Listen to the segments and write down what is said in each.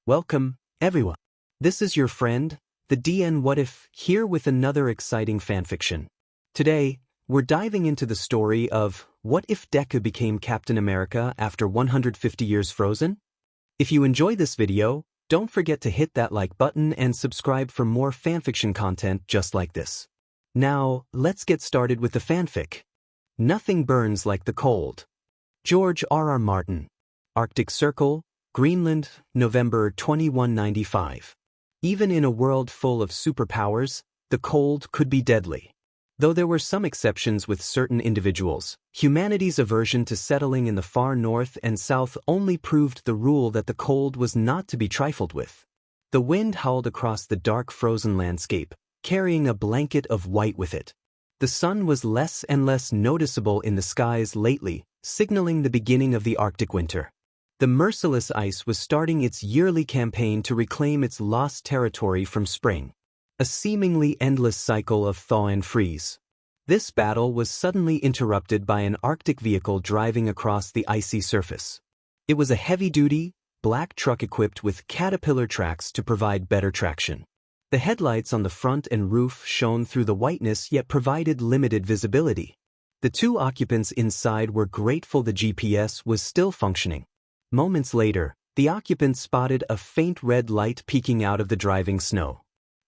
Welcome, everyone. This is your friend, the DN What If, here with another exciting fanfiction. Today, we're diving into the story of What If Deku Became Captain America After 150 Years Frozen? If you enjoy this video, don't forget to hit that like button and subscribe for more fanfiction content just like this. Now, let's get started with the fanfic. Nothing burns like the cold. George R.R. Martin. Arctic Circle, Greenland, November 2195. Even in a world full of superpowers, the cold could be deadly. Though there were some exceptions with certain individuals, humanity's aversion to settling in the far north and south only proved the rule that the cold was not to be trifled with. The wind howled across the dark frozen landscape, carrying a blanket of white with it. The sun was less and less noticeable in the skies lately, signaling the beginning of the Arctic winter. The merciless ice was starting its yearly campaign to reclaim its lost territory from spring. A seemingly endless cycle of thaw and freeze. This battle was suddenly interrupted by an Arctic vehicle driving across the icy surface. It was a heavy-duty, black truck equipped with caterpillar tracks to provide better traction. The headlights on the front and roof shone through the whiteness yet provided limited visibility. The two occupants inside were grateful the GPS was still functioning. Moments later, the occupants spotted a faint red light peeking out of the driving snow.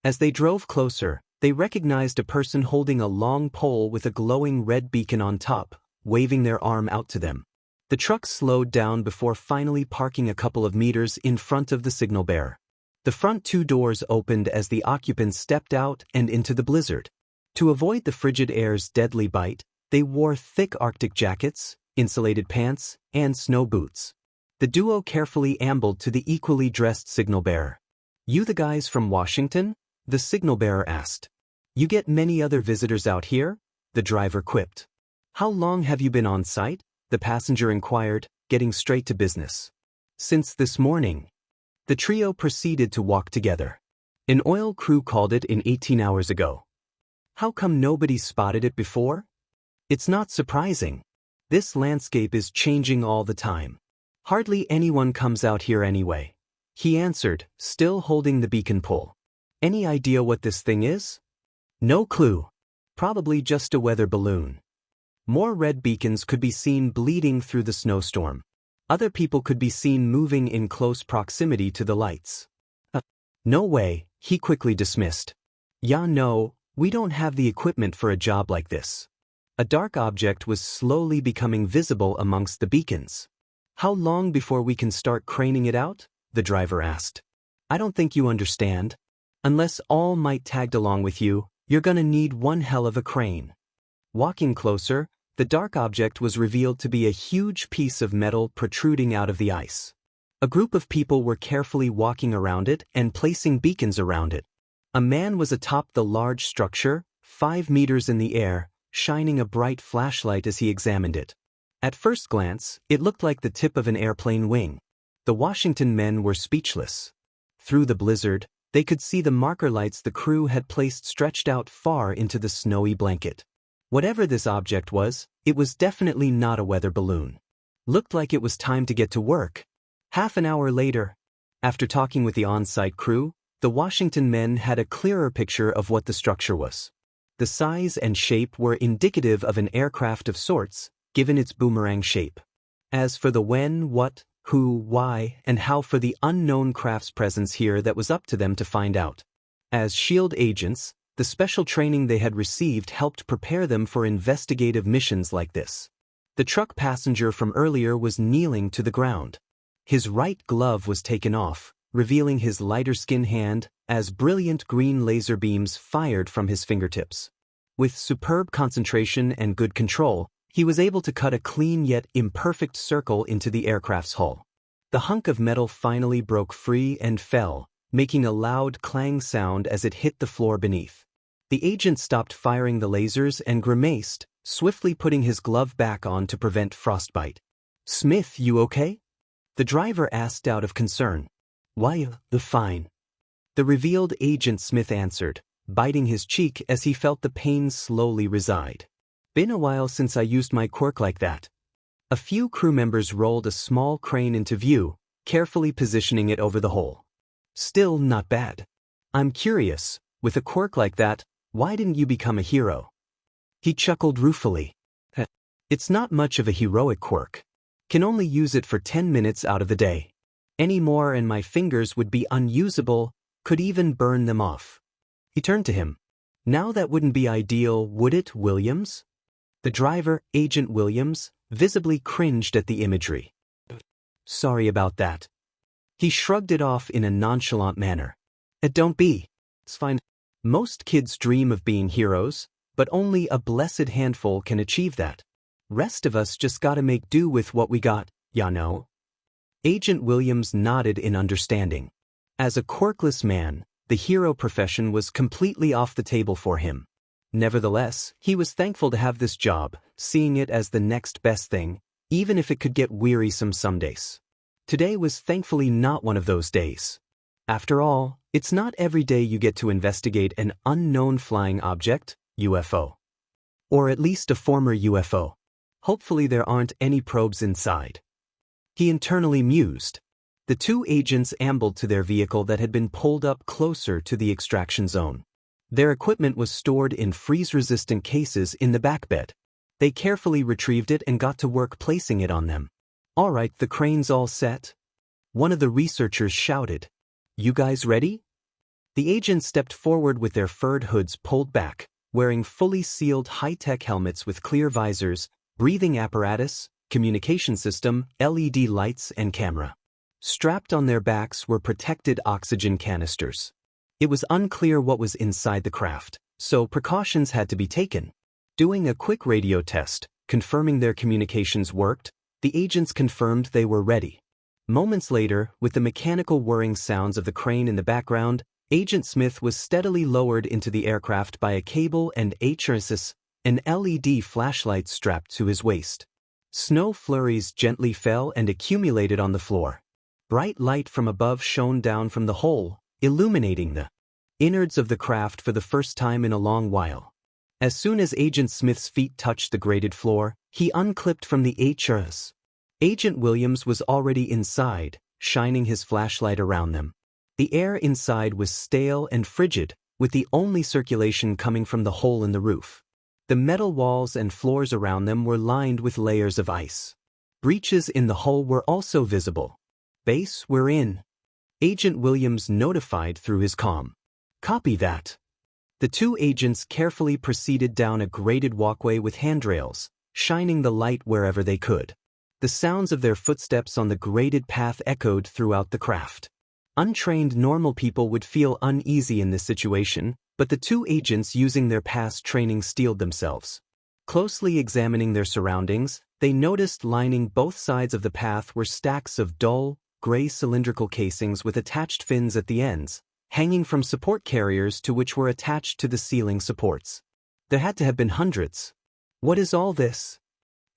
As they drove closer, they recognized a person holding a long pole with a glowing red beacon on top, waving their arm out to them. The truck slowed down before finally parking a couple of meters in front of the signal bearer. The front two doors opened as the occupants stepped out and into the blizzard. To avoid the frigid air's deadly bite, they wore thick Arctic jackets, insulated pants, and snow boots. The duo carefully ambled to the equally dressed signal bearer. "You the guys from Washington?" the signal bearer asked. "You get many other visitors out here?" the driver quipped. "How long have you been on site?" the passenger inquired, getting straight to business. "Since this morning." The trio proceeded to walk together. "An oil crew called it in 18 hours ago. How come nobody spotted it before?" "It's not surprising. This landscape is changing all the time. Hardly anyone comes out here anyway," he answered, still holding the beacon pole. "Any idea what this thing is?" "No clue. Probably just a weather balloon." More red beacons could be seen bleeding through the snowstorm. Other people could be seen moving in close proximity to the lights. "No way," he quickly dismissed. "Yeah, no, we don't have the equipment for a job like this." A dark object was slowly becoming visible amongst the beacons. "How long before we can start craning it out?" the driver asked. "I don't think you understand. Unless All Might tagged along with you, you're gonna need one hell of a crane." Walking closer, the dark object was revealed to be a huge piece of metal protruding out of the ice. A group of people were carefully walking around it and placing beacons around it. A man was atop the large structure, 5 meters in the air, shining a bright flashlight as he examined it. At first glance, it looked like the tip of an airplane wing. The Washington men were speechless. Through the blizzard, they could see the marker lights the crew had placed stretched out far into the snowy blanket. Whatever this object was, it was definitely not a weather balloon. Looked like it was time to get to work. Half an hour later, after talking with the on-site crew, the Washington men had a clearer picture of what the structure was. The size and shape were indicative of an aircraft of sorts, given its boomerang shape. As for the when, what, who, why, and how for the unknown craft's presence here, that was up to them to find out. As SHIELD agents, the special training they had received helped prepare them for investigative missions like this. The truck passenger from earlier was kneeling to the ground. His right glove was taken off, revealing his lighter-skinned hand, as brilliant green laser beams fired from his fingertips. With superb concentration and good control, he was able to cut a clean yet imperfect circle into the aircraft's hull. The hunk of metal finally broke free and fell, making a loud clang sound as it hit the floor beneath. The agent stopped firing the lasers and grimaced, swiftly putting his glove back on to prevent frostbite. "Smith, you okay?" the driver asked out of concern. "Why, fine." The revealed Agent Smith answered, biting his cheek as he felt the pain slowly reside. "Been a while since I used my quirk like that." A few crew members rolled a small crane into view, carefully positioning it over the hole. Still not bad. I'm curious, with a quirk like that, why didn't you become a hero? He chuckled ruefully. It's not much of a heroic quirk. Can only use it for 10 minutes out of the day. Any more and my fingers would be unusable, could even burn them off. He turned to him. Now that wouldn't be ideal, would it, Williams? The driver, Agent Williams, visibly cringed at the imagery. Sorry about that. He shrugged it off in a nonchalant manner. Don't be. It's fine. Most kids dream of being heroes, but only a blessed handful can achieve that. Rest of us just gotta make do with what we got, ya know. Agent Williams nodded in understanding. As a quirkless man, the hero profession was completely off the table for him. Nevertheless, he was thankful to have this job, seeing it as the next best thing, even if it could get wearisome some days. Today was thankfully not one of those days. After all, it's not every day you get to investigate an unknown flying object, UFO. Or at least a former UFO. Hopefully there aren't any probes inside. He internally mused. The two agents ambled to their vehicle that had been pulled up closer to the extraction zone. Their equipment was stored in freeze-resistant cases in the back bed. They carefully retrieved it and got to work placing it on them. All right, the crane's all set. One of the researchers shouted. You guys ready? The agents stepped forward with their furred hoods pulled back, wearing fully sealed high-tech helmets with clear visors, breathing apparatus, communication system, LED lights, and camera. Strapped on their backs were protected oxygen canisters. It was unclear what was inside the craft, so precautions had to be taken. Doing a quick radio test, confirming their communications worked, the agents confirmed they were ready. Moments later, with the mechanical whirring sounds of the crane in the background, Agent Smith was steadily lowered into the aircraft by a cable and an LED flashlight strapped to his waist. Snow flurries gently fell and accumulated on the floor. Bright light from above shone down from the hole, illuminating the innards of the craft for the first time in a long while. As soon as Agent Smith's feet touched the grated floor, he unclipped from the HRS. Agent Williams was already inside, shining his flashlight around them. The air inside was stale and frigid, with the only circulation coming from the hole in the roof. The metal walls and floors around them were lined with layers of ice. Breaches in the hull were also visible. Base, we're in. Agent Williams notified through his comm. Copy that. The two agents carefully proceeded down a graded walkway with handrails, shining the light wherever they could. The sounds of their footsteps on the graded path echoed throughout the craft. Untrained normal people would feel uneasy in this situation, but the two agents using their past training steeled themselves. Closely examining their surroundings, they noticed lining both sides of the path were stacks of dull, gray cylindrical casings with attached fins at the ends, hanging from support carriers to which were attached to the ceiling supports. There had to have been hundreds. What is all this?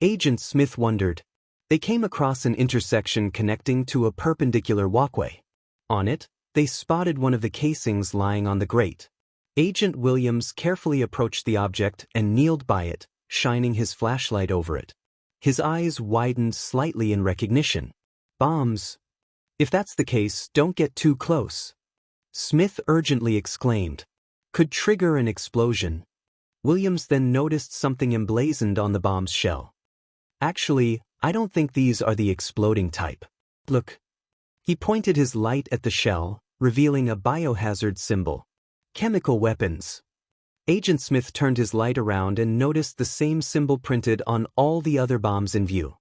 Agent Smith wondered. They came across an intersection connecting to a perpendicular walkway. On it, they spotted one of the casings lying on the grate. Agent Williams carefully approached the object and kneeled by it, shining his flashlight over it. His eyes widened slightly in recognition. Bombs. If that's the case, don't get too close. Smith urgently exclaimed. Could trigger an explosion. Williams then noticed something emblazoned on the bomb's shell. Actually, I don't think these are the exploding type. Look. He pointed his light at the shell, revealing a biohazard symbol. Chemical weapons. Agent Smith turned his light around and noticed the same symbol printed on all the other bombs in view.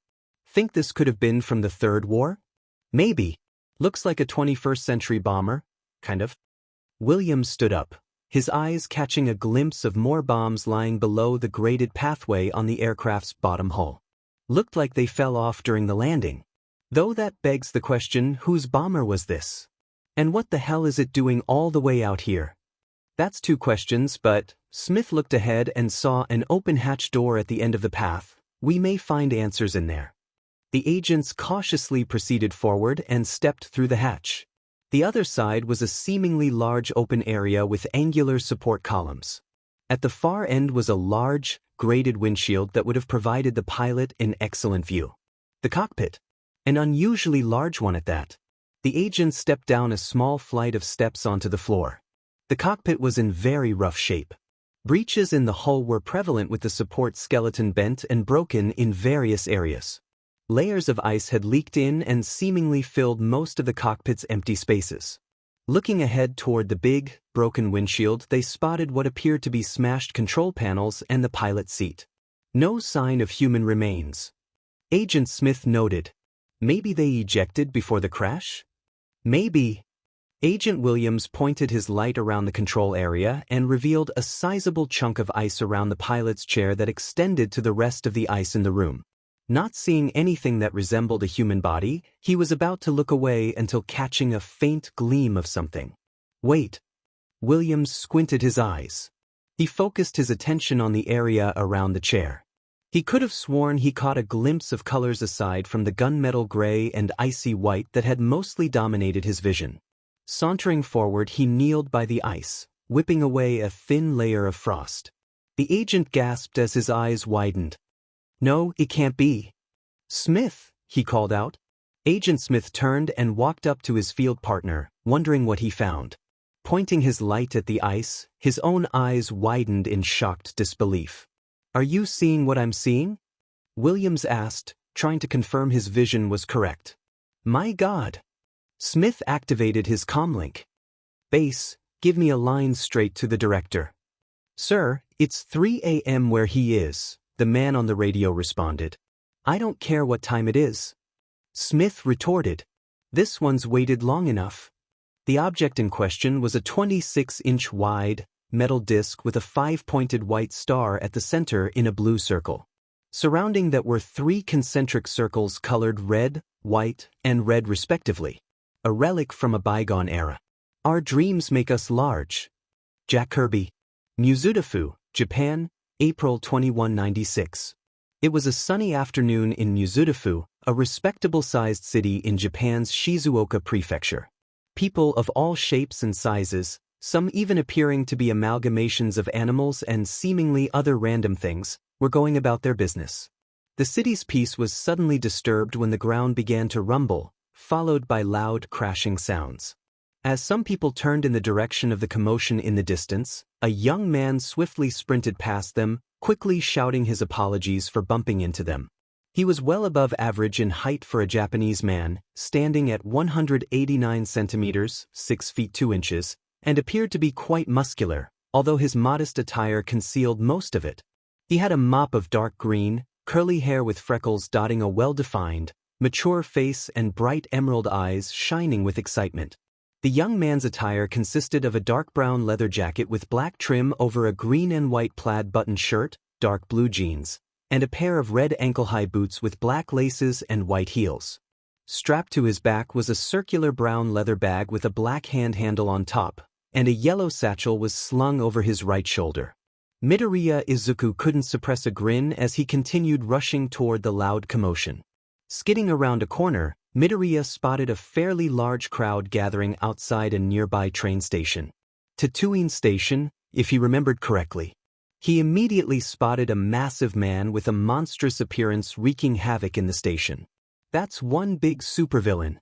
Think this could have been from the Third War? Maybe. Looks like a 21st century bomber, kind of. Williams stood up, his eyes catching a glimpse of more bombs lying below the graded pathway on the aircraft's bottom hull. Looked like they fell off during the landing. Though that begs the question, whose bomber was this? And what the hell is it doing all the way out here? That's two questions, but Smith looked ahead and saw an open hatch door at the end of the path. We may find answers in there. The agents cautiously proceeded forward and stepped through the hatch. The other side was a seemingly large open area with angular support columns. At the far end was a large, graded windshield that would have provided the pilot an excellent view. The cockpit. An unusually large one at that. The agent stepped down a small flight of steps onto the floor. The cockpit was in very rough shape. Breaches in the hull were prevalent with the support skeleton bent and broken in various areas. Layers of ice had leaked in and seemingly filled most of the cockpit's empty spaces. Looking ahead toward the big, broken windshield, they spotted what appeared to be smashed control panels and the pilot's seat. No sign of human remains. Agent Smith noted. Maybe they ejected before the crash? Maybe. Agent Williams pointed his light around the control area and revealed a sizable chunk of ice around the pilot's chair that extended to the rest of the ice in the room. Not seeing anything that resembled a human body, he was about to look away until catching a faint gleam of something. Wait. Williams squinted his eyes. He focused his attention on the area around the chair. He could have sworn he caught a glimpse of colors aside from the gunmetal gray and icy white that had mostly dominated his vision. Sauntering forward, he kneeled by the ice, whipping away a thin layer of frost. The agent gasped as his eyes widened. No, it can't be. Smith, he called out. Agent Smith turned and walked up to his field partner, wondering what he found. Pointing his light at the ice, his own eyes widened in shocked disbelief. Are you seeing what I'm seeing? Williams asked, trying to confirm his vision was correct. My God. Smith activated his comlink. Base, give me a line straight to the director. Sir, it's 3 a.m. where he is, the man on the radio responded. I don't care what time it is. Smith retorted. This one's waited long enough. The object in question was a 26-inch wide, metal disc with a 5-pointed white star at the center in a blue circle. Surrounding that were 3 concentric circles colored red, white, and red respectively. A relic from a bygone era. Our dreams make us large. Jack Kirby. Mizudafu, Japan, April 2196. It was a sunny afternoon in Mizudafu, a respectable-sized city in Japan's Shizuoka prefecture. People of all shapes and sizes, some even appearing to be amalgamations of animals and seemingly other random things, were going about their business. The city's peace was suddenly disturbed when the ground began to rumble, followed by loud crashing sounds. As some people turned in the direction of the commotion in the distance, a young man swiftly sprinted past them, quickly shouting his apologies for bumping into them. He was well above average in height for a Japanese man, standing at 189 centimeters, 6 feet 2 inches, and appeared to be quite muscular, although his modest attire concealed most of it. He had a mop of dark green, curly hair with freckles dotting a well-defined, mature face and bright emerald eyes shining with excitement. The young man's attire consisted of a dark brown leather jacket with black trim over a green and white plaid button shirt, dark blue jeans, and a pair of red ankle-high boots with black laces and white heels. Strapped to his back was a circular brown leather bag with a black hand handle on top, and a yellow satchel was slung over his right shoulder. Midoriya Izuku couldn't suppress a grin as he continued rushing toward the loud commotion. Skidding around a corner, Midoriya spotted a fairly large crowd gathering outside a nearby train station. Tatooine Station, if he remembered correctly. He immediately spotted a massive man with a monstrous appearance wreaking havoc in the station. That's one big supervillain.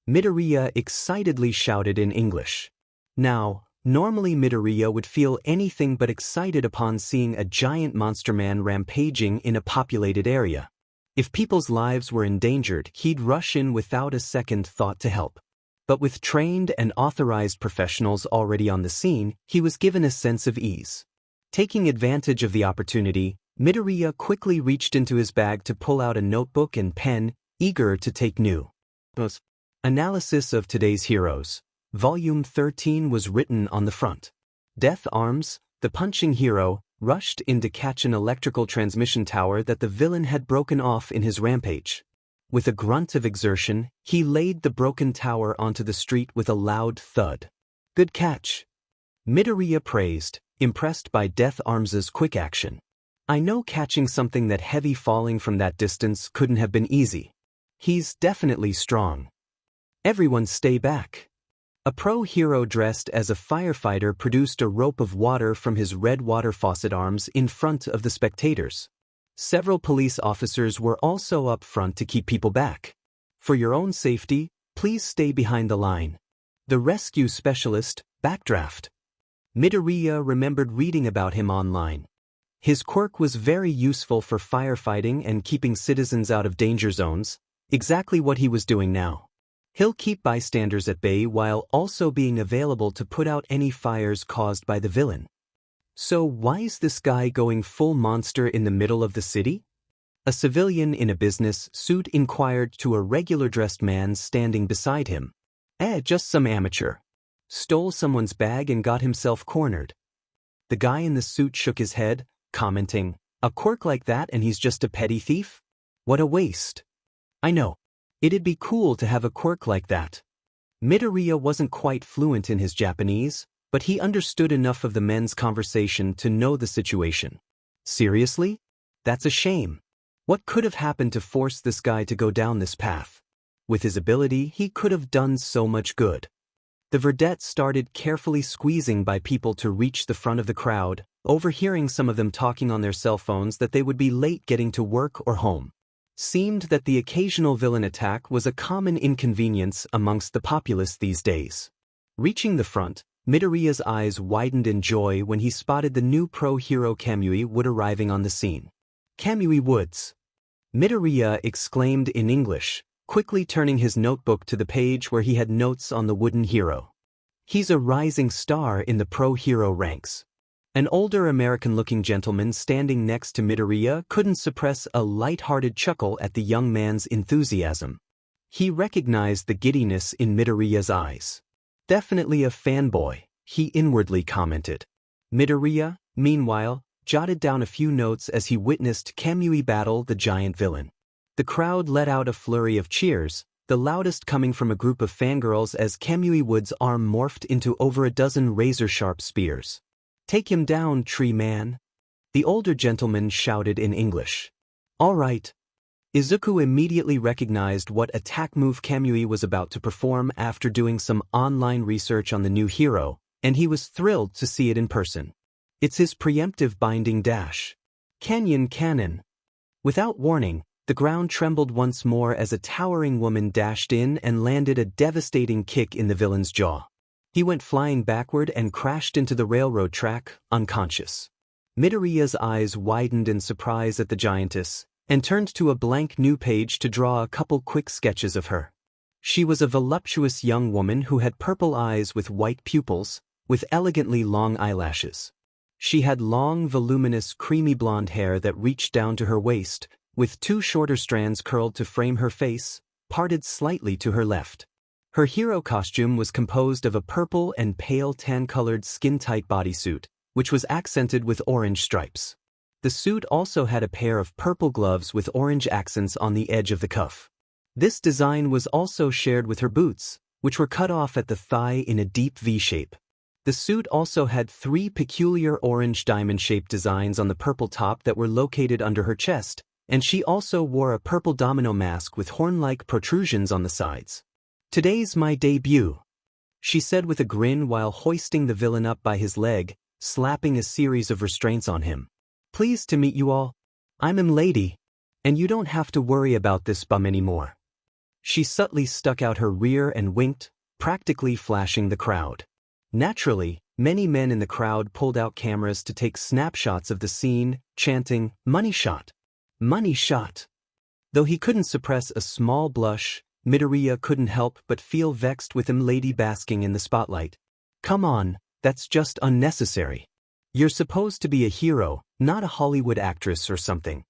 Midoriya excitedly shouted in English. Now, normally Midoriya would feel anything but excited upon seeing a giant monster man rampaging in a populated area. If people's lives were endangered, he'd rush in without a second thought to help. But with trained and authorized professionals already on the scene, he was given a sense of ease. Taking advantage of the opportunity, Midoriya quickly reached into his bag to pull out a notebook and pen, eager to take notes. Analysis of today's heroes. Volume 13 was written on the front. Death Arms, the punching hero, rushed in to catch an electrical transmission tower that the villain had broken off in his rampage. With a grunt of exertion, he laid the broken tower onto the street with a loud thud. Good catch. Midoriya praised, impressed by Death Arms's quick action. I know catching something that heavy falling from that distance couldn't have been easy. He's definitely strong. Everyone stay back. A pro hero dressed as a firefighter produced a rope of water from his red water faucet arms in front of the spectators. Several police officers were also up front to keep people back. For your own safety, Please stay behind the line. The rescue specialist, Backdraft. Midoriya remembered reading about him online. His quirk was very useful for firefighting and keeping citizens out of danger zones, exactly what he was doing now. He'll keep bystanders at bay while also being available to put out any fires caused by the villain. So why is this guy going full monster in the middle of the city? A civilian in a business suit inquired to a regular-dressed man standing beside him. Just some amateur. Stole someone's bag and got himself cornered. The guy in the suit shook his head, commenting, "A quirk like that and he's just a petty thief? What a waste." I know. It'd be cool to have a quirk like that. Midoriya wasn't quite fluent in his Japanese, but he understood enough of the men's conversation to know the situation. Seriously? That's a shame. What could have happened to force this guy to go down this path? With his ability, he could have done so much good. The verdette started carefully squeezing by people to reach the front of the crowd, overhearing some of them talking on their cell phones that they would be late getting to work or home. Seemed that the occasional villain attack was a common inconvenience amongst the populace these days. Reaching the front, Midoriya's eyes widened in joy when he spotted the new pro-hero Kamui Wood arriving on the scene. "Kamui Woods!" Midoriya exclaimed in English, quickly turning his notebook to the page where he had notes on the wooden hero. He's a rising star in the pro-hero ranks. An older American-looking gentleman standing next to Midoriya couldn't suppress a light-hearted chuckle at the young man's enthusiasm. He recognized the giddiness in Midoriya's eyes. "Definitely a fanboy," he inwardly commented. Midoriya, meanwhile, jotted down a few notes as he witnessed Kamui battle the giant villain. The crowd let out a flurry of cheers, the loudest coming from a group of fangirls as Kamui Wood's arm morphed into over a dozen razor-sharp spears. "Take him down, tree man," the older gentleman shouted in English. "All right." Izuku immediately recognized what attack move Kamui was about to perform after doing some online research on the new hero, and he was thrilled to see it in person. It's his preemptive binding dash. Canyon Cannon. Without warning, the ground trembled once more as a towering woman dashed in and landed a devastating kick in the villain's jaw. He went flying backward and crashed into the railroad track, unconscious. Midoriya's eyes widened in surprise at the giantess, and turned to a blank new page to draw a couple quick sketches of her. She was a voluptuous young woman who had purple eyes with white pupils, with elegantly long eyelashes. She had long, voluminous, creamy blonde hair that reached down to her waist, with two shorter strands curled to frame her face, parted slightly to her left. Her hero costume was composed of a purple and pale tan-colored skin-tight bodysuit, which was accented with orange stripes. The suit also had a pair of purple gloves with orange accents on the edge of the cuff. This design was also shared with her boots, which were cut off at the thigh in a deep V shape. The suit also had three peculiar orange diamond-shaped designs on the purple top that were located under her chest, and she also wore a purple domino mask with horn-like protrusions on the sides. "Today's my debut," she said with a grin while hoisting the villain up by his leg, slapping a series of restraints on him. "Pleased to meet you all. I'm Lady, and you don't have to worry about this bum anymore." She subtly stuck out her rear and winked, practically flashing the crowd. Naturally, many men in the crowd pulled out cameras to take snapshots of the scene, chanting, "Money shot! Money shot!" Though he couldn't suppress a small blush, Midoriya couldn't help but feel vexed with Lady basking in the spotlight. "Come on, that's just unnecessary. You're supposed to be a hero, not a Hollywood actress or something."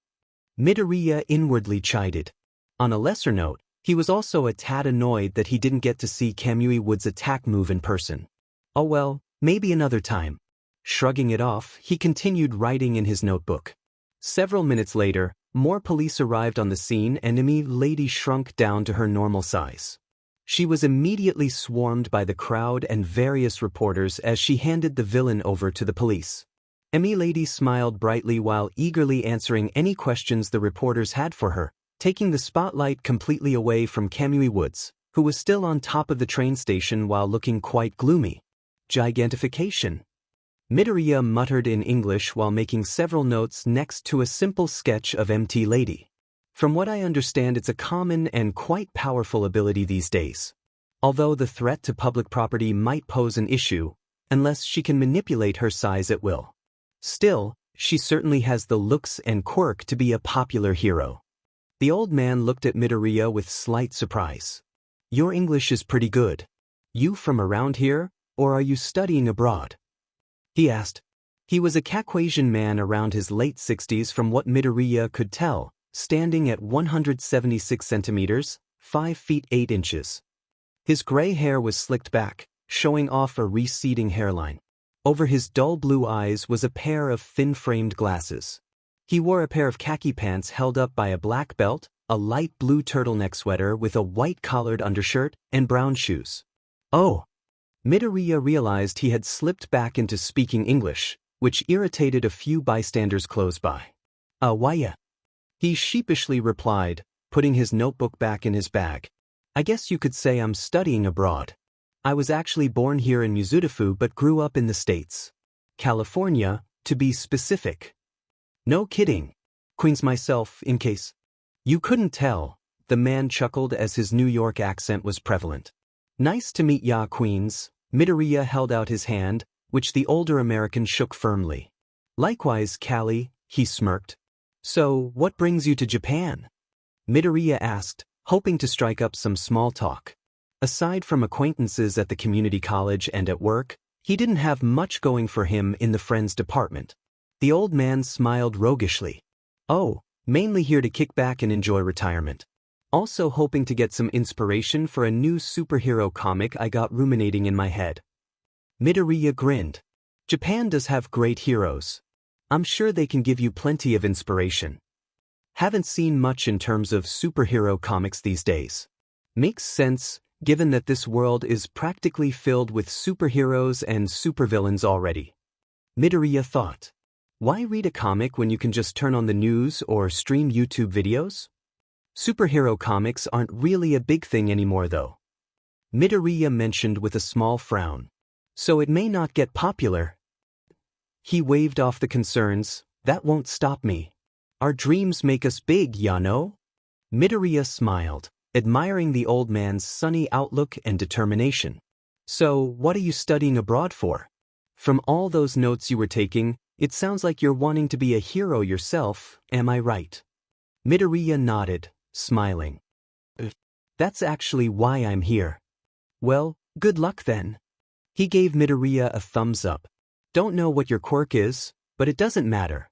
Midoriya inwardly chided. On a lesser note, he was also a tad annoyed that he didn't get to see Kamui Wood's attack move in person. Oh well, maybe another time. Shrugging it off, he continued writing in his notebook. Several minutes later, more police arrived on the scene and Lady shrunk down to her normal size. She was immediately swarmed by the crowd and various reporters as she handed the villain over to the police. Lady smiled brightly while eagerly answering any questions the reporters had for her, taking the spotlight completely away from Kamui Woods, who was still on top of the train station while looking quite gloomy. "Gigantification," Midoriya muttered in English while making several notes next to a simple sketch of Lady. "From what I understand, it's a common and quite powerful ability these days." although the threat to public property might pose an issue, unless she can manipulate her size at will. Still, she certainly has the looks and quirk to be a popular hero. The old man looked at Midoriya with slight surprise. Your English is pretty good. You from around here, or are you studying abroad? He asked. He was a Caucasian man around his late 60s from what Midoriya could tell, standing at 176 centimeters, 5 feet 8 inches. His gray hair was slicked back, showing off a receding hairline. Over his dull blue eyes was a pair of thin-framed glasses. He wore a pair of khaki pants held up by a black belt, a light blue turtleneck sweater with a white collared undershirt, and brown shoes. Oh! Midoriya realized he had slipped back into speaking English, which irritated a few bystanders close by. Why? He sheepishly replied, putting his notebook back in his bag. I guess you could say I'm studying abroad. I was actually born here in Mizudafu but grew up in the States. California, to be specific. No kidding. Queens myself, in case you couldn't tell, the man chuckled as his New York accent was prevalent. Nice to meet ya, Queens. Midoriya held out his hand, which the older American shook firmly. Likewise, Callie, he smirked. So, what brings you to Japan? Midoriya asked, hoping to strike up some small talk. Aside from acquaintances at the community college and at work, he didn't have much going for him in the friends department. The old man smiled roguishly. Oh, mainly here to kick back and enjoy retirement. Also hoping to get some inspiration for a new superhero comic I got ruminating in my head. Midoriya grinned. Japan does have great heroes. I'm sure they can give you plenty of inspiration. Haven't seen much in terms of superhero comics these days. Makes sense, given that this world is practically filled with superheroes and supervillains already. Midoriya thought. Why read a comic when you can just turn on the news or stream YouTube videos? Superhero comics aren't really a big thing anymore though. Midoriya mentioned with a small frown. So it may not get popular. He waved off the concerns. That won't stop me. Our dreams make us big, ya know? Midoriya smiled, admiring the old man's sunny outlook and determination. So, what are you studying abroad for? From all those notes you were taking, it sounds like you're wanting to be a hero yourself, am I right? Midoriya nodded, smiling. That's actually why I'm here. Well, good luck then. He gave Midoriya a thumbs up. Don't know what your quirk is, but it doesn't matter.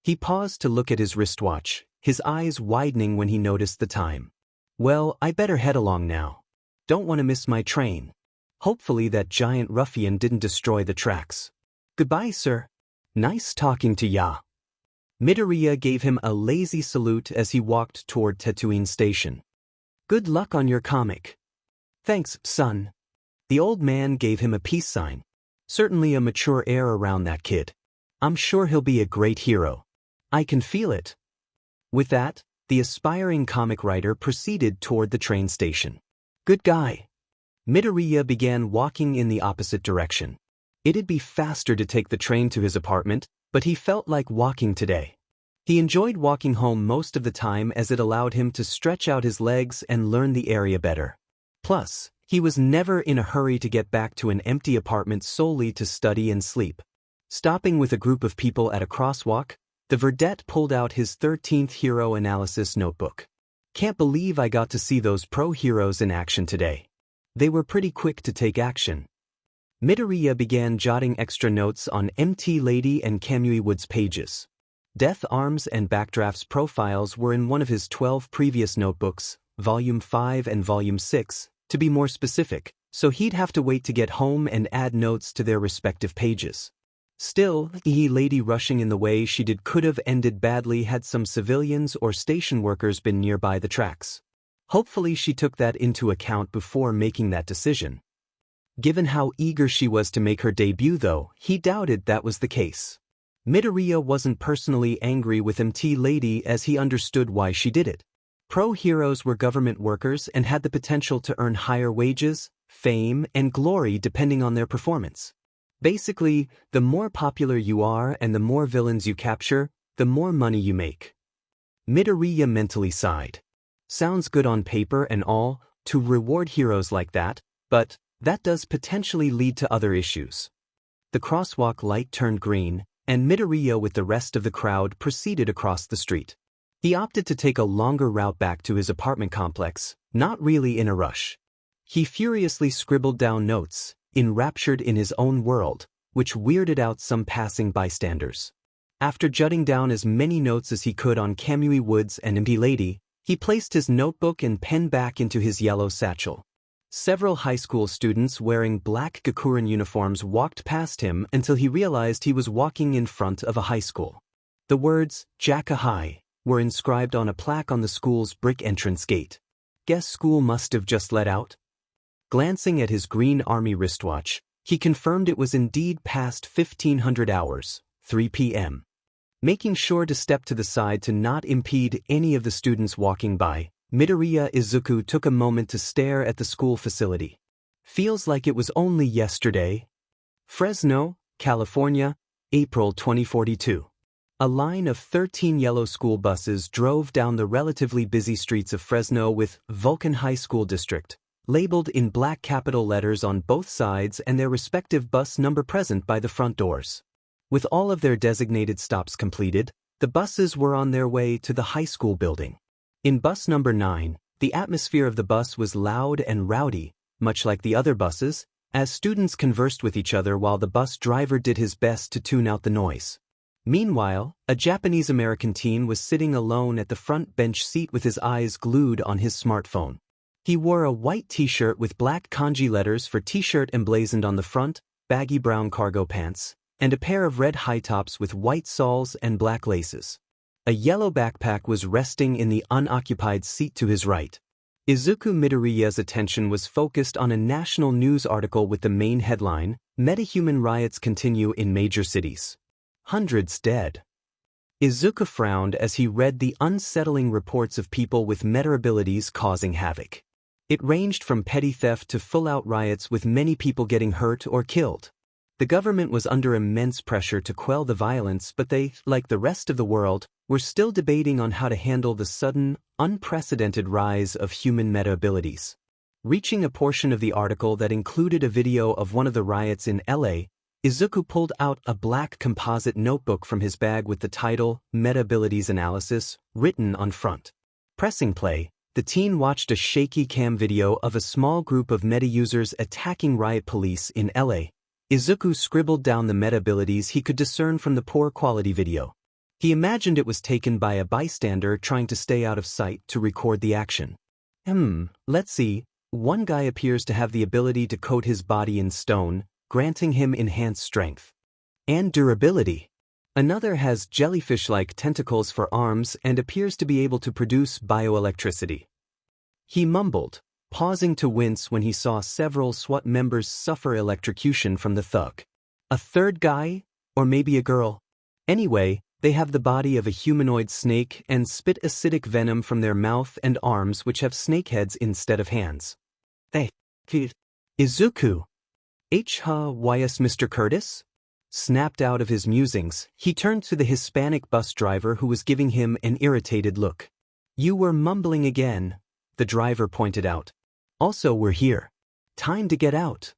He paused to look at his wristwatch, his eyes widening when he noticed the time. Well, I better head along now. Don't want to miss my train. Hopefully that giant ruffian didn't destroy the tracks. Goodbye, sir. Nice talking to ya. Midoriya gave him a lazy salute as he walked toward Tatooine Station. Good luck on your comic. Thanks, son. The old man gave him a peace sign. Certainly a mature air around that kid. I'm sure he'll be a great hero. I can feel it. With that, the aspiring comic writer proceeded toward the train station. Good guy. Midoriya began walking in the opposite direction. It'd be faster to take the train to his apartment, but he felt like walking today. He enjoyed walking home most of the time as it allowed him to stretch out his legs and learn the area better. Plus, he was never in a hurry to get back to an empty apartment solely to study and sleep. Stopping with a group of people at a crosswalk, the vedette pulled out his 13th hero analysis notebook. Can't believe I got to see those pro heroes in action today. They were pretty quick to take action. Midoriya began jotting extra notes on MT Lady and Kamui Wood's pages. Death Arms and Backdraft's profiles were in one of his 12 previous notebooks, Volume 5 and Volume 6, to be more specific, so he'd have to wait to get home and add notes to their respective pages. Still, the lady rushing in the way she did could have ended badly had some civilians or station workers been nearby the tracks. Hopefully she took that into account before making that decision. Given how eager she was to make her debut though, he doubted that was the case. Midoriya wasn't personally angry with MT Lady as he understood why she did it. Pro heroes were government workers and had the potential to earn higher wages, fame, and glory depending on their performance. Basically, the more popular you are and the more villains you capture, the more money you make. Midoriya mentally sighed. Sounds good on paper and all, to reward heroes like that, but that does potentially lead to other issues. The crosswalk light turned green, and Midoriya with the rest of the crowd proceeded across the street. He opted to take a longer route back to his apartment complex, not really in a rush. He furiously scribbled down notes, enraptured in his own world, which weirded out some passing bystanders. After jotting down as many notes as he could on Kamui Woods and MP Lady, he placed his notebook and pen back into his yellow satchel. Several high school students wearing black Gakurin uniforms walked past him until he realized he was walking in front of a high school. The words, Jaka High, were inscribed on a plaque on the school's brick entrance gate. Guess school must have just let out? Glancing at his green army wristwatch, he confirmed it was indeed past 1500 hours, 3 p.m. Making sure to step to the side to not impede any of the students walking by, Midoriya Izuku took a moment to stare at the school facility. Feels like it was only yesterday. Fresno, California, April 2042. A line of 13 yellow school buses drove down the relatively busy streets of Fresno with Vulcan High School District labeled in black capital letters on both sides and their respective bus number present by the front doors. With all of their designated stops completed, the buses were on their way to the high school building. In bus number 9, the atmosphere of the bus was loud and rowdy, much like the other buses, as students conversed with each other while the bus driver did his best to tune out the noise. Meanwhile, a Japanese-American teen was sitting alone at the front bench seat with his eyes glued on his smartphone. He wore a white t-shirt with black kanji letters for t-shirt emblazoned on the front, baggy brown cargo pants, and a pair of red high tops with white soles and black laces. A yellow backpack was resting in the unoccupied seat to his right. Izuku Midoriya's attention was focused on a national news article with the main headline, Metahuman riots continue in major cities. Hundreds dead. Izuku frowned as he read the unsettling reports of people with meta abilities causing havoc. It ranged from petty theft to full-out riots with many people getting hurt or killed. The government was under immense pressure to quell the violence, but they, like the rest of the world, were still debating on how to handle the sudden, unprecedented rise of human meta abilities. Reaching a portion of the article that included a video of one of the riots in LA, Izuku pulled out a black composite notebook from his bag with the title, Meta Abilities Analysis, written on front. Pressing play, the teen watched a shaky cam video of a small group of meta users attacking riot police in LA. Izuku scribbled down the meta abilities he could discern from the poor quality video. He imagined it was taken by a bystander trying to stay out of sight to record the action. Let's see, one guy appears to have the ability to coat his body in stone, granting him enhanced strength and durability. Another has jellyfish-like tentacles for arms and appears to be able to produce bioelectricity. He mumbled, pausing to wince when he saw several SWAT members suffer electrocution from the thug. A third guy? Or maybe a girl? Anyway, they have the body of a humanoid snake and spit acidic venom from their mouth and arms which have snake heads instead of hands. Izuku. Ys Mr. Curtis? Snapped out of his musings, he turned to the Hispanic bus driver who was giving him an irritated look. You were mumbling again, the driver pointed out. Also, we're here. Time to get out.